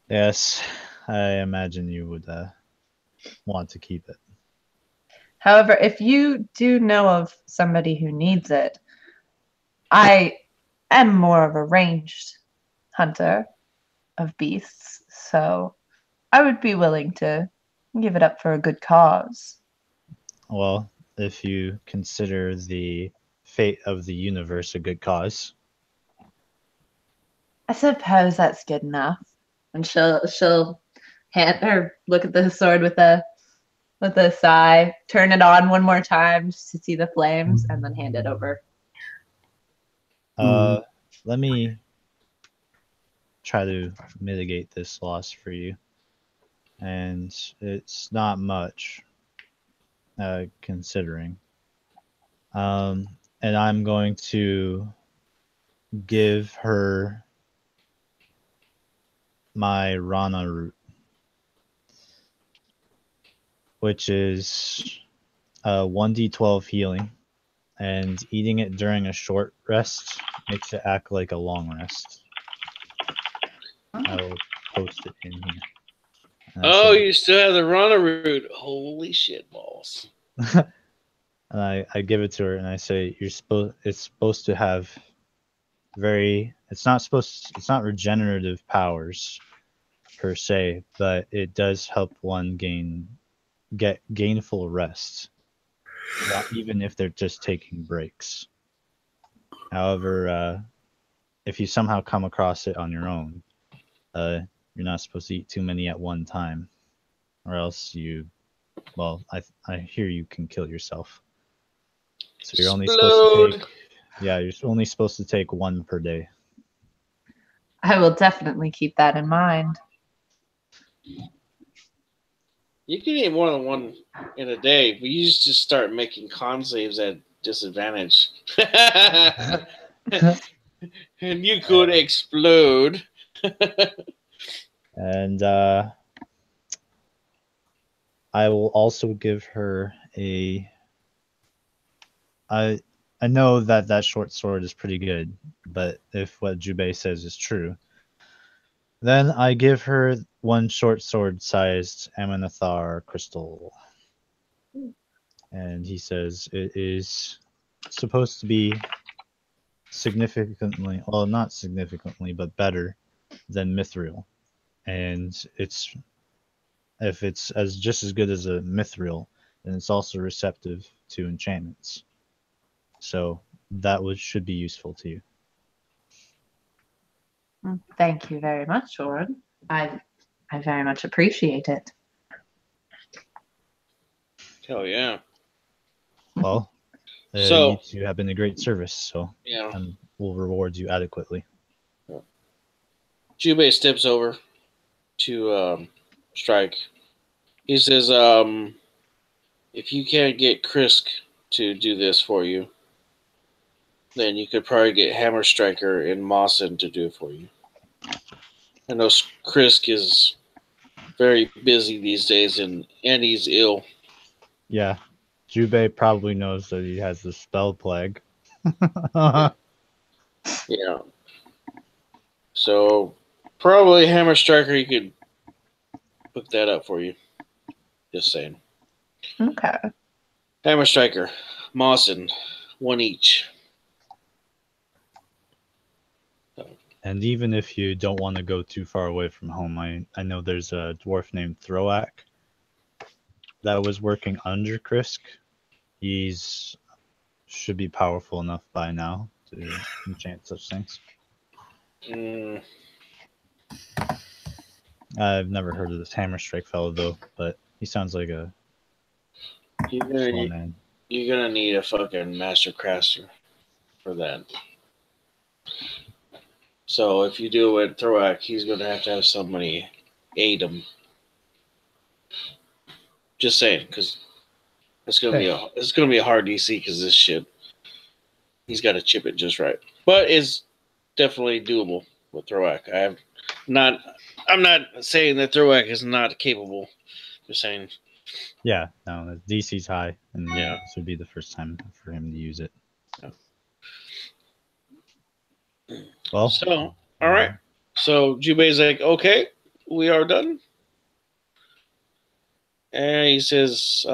Yes, I imagine you would want to keep it. However, if you do know of somebody who needs it, I am more of a ranged hunter of beasts, so I would be willing to give it up for a good cause. Well, if you consider the fate of the universe a good cause. I suppose that's good enough. And she'll hand her look at the sword with a sigh, turn it on one more time just to see the flames, and then hand it over. Let me try to mitigate this loss for you. And it's not much, considering. And I'm going to give her my Rana root, which is 1d12 healing, and eating it during a short rest makes it act like a long rest. I will post it in here. Oh, you still have the Rana root. Holy shit balls. And I give it to her and I say, it's supposed to have it's not regenerative powers per se, but it does help one get gainful rest, even if they're just taking breaks. However, if you somehow come across it on your own, you're not supposed to eat too many at one time, or else I hear you can kill yourself. So you're only supposed to take one per day. I will definitely keep that in mind. You can eat more than one in a day, but you just start making con saves at disadvantage. And you could explode. And I will also give her I know that short sword is pretty good, but if what Jubei says is true, then I give her one short sword sized Amanithar crystal. And he says it is supposed to be significantly, well, not significantly, but better than mithril. And if it's just as good as a mithril, then it's also receptive to enchantments. So that should be useful to you. Thank you very much, Orin. I very much appreciate it. Hell yeah. Well, So- you two have been a great service, so Yeah. we'll reward you adequately. Jubei steps over to Strike. He says, if you can't get Krisk to do this for you, then you could probably get Hammer Striker and Mawson to do it for you. I know Krisk is very busy these days, and he's ill. Yeah, Jubei probably knows that he has the spell plague. Yeah. So probably Hammer Striker, you could hook that up for you. Just saying. Okay. Hammer Striker, Mawson, one each. And even if you don't want to go too far away from home, I know there's a dwarf named Throak that was working under Krisk. He's should be powerful enough by now to enchant such things. Mm, I've never heard of this Hammer Strike fellow though, but he sounds like a you're swell gonna man. you're gonna need a fucking master crafter for that. So if you do it with Throak, he's gonna have to have somebody aid him. Just saying, because it's gonna be a hard DC because this shit. He's got to chip it just right, but it's definitely doable with Throak. I'm not saying that Throak is not capable. Just saying. Yeah, no, the DC's high, and Yeah. this would be the first time for him to use it. Yeah. Well, So, all right. So Jubei's like, okay, we are done. And he says,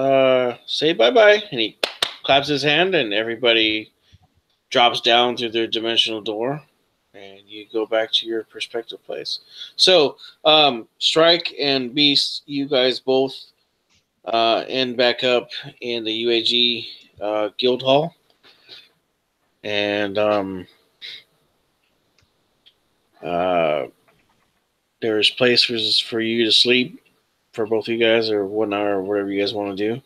say bye-bye. And he claps his hand, and everybody drops down through their dimensional door. And you go back to your prospective place. So, Strike and Beast, you guys both end back up in the UAG Guild Hall. And there's places for you to sleep for both of you guys, or whatnot, or whatever you guys want to do.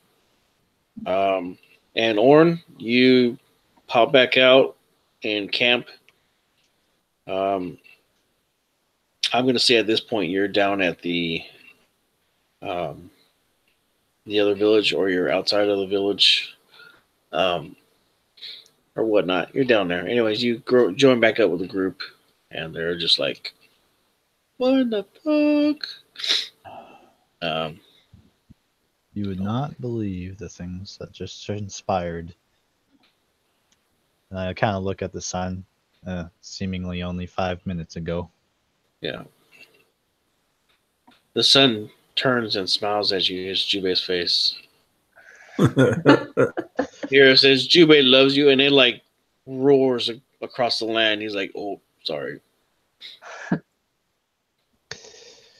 And Orn, you pop back out and camp. I'm going to say at this point you're down at the other village, or you're outside of the village, or whatnot. You're down there. Anyways, you join back up with the group, and they're just like, what the fuck? You would not believe the things that just transpired. And I kind of look at the sun, seemingly only 5 minutes ago. Yeah. The sun turns and smiles at you. It's Jubei's face. Here it says, Jubei loves you, and it like roars across the land. He's like, oh, sorry.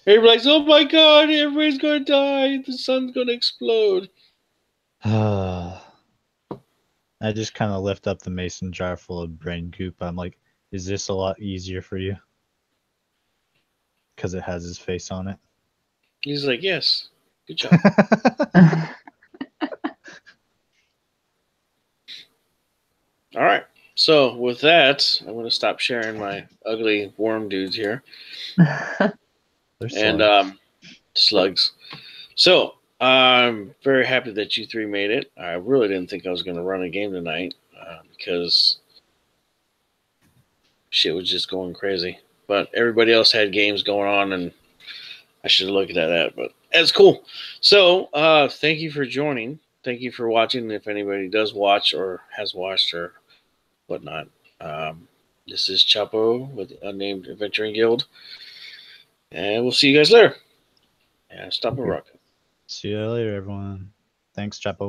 Everybody's like, oh my god, everybody's gonna die. The sun's gonna explode. I just kind of lift up the mason jar full of brain goop. I'm like, is this a lot easier for you? Because it has his face on it. He's like, yes, good job. All right. So with that, I'm gonna stop sharing my ugly worm dudes here. There's And slugs. So I'm very happy that you three made it. I really didn't think I was going to run a game tonight because shit was just going crazy. But everybody else had games going on, and I should have looked at that. But that's cool. So thank you for joining. Thank you for watching. If anybody does watch or has watched or whatnot, this is Chapo with Unnamed Adventuring Guild. And we'll see you guys later. And stop and rock. See you later, everyone. Thanks, Chapo.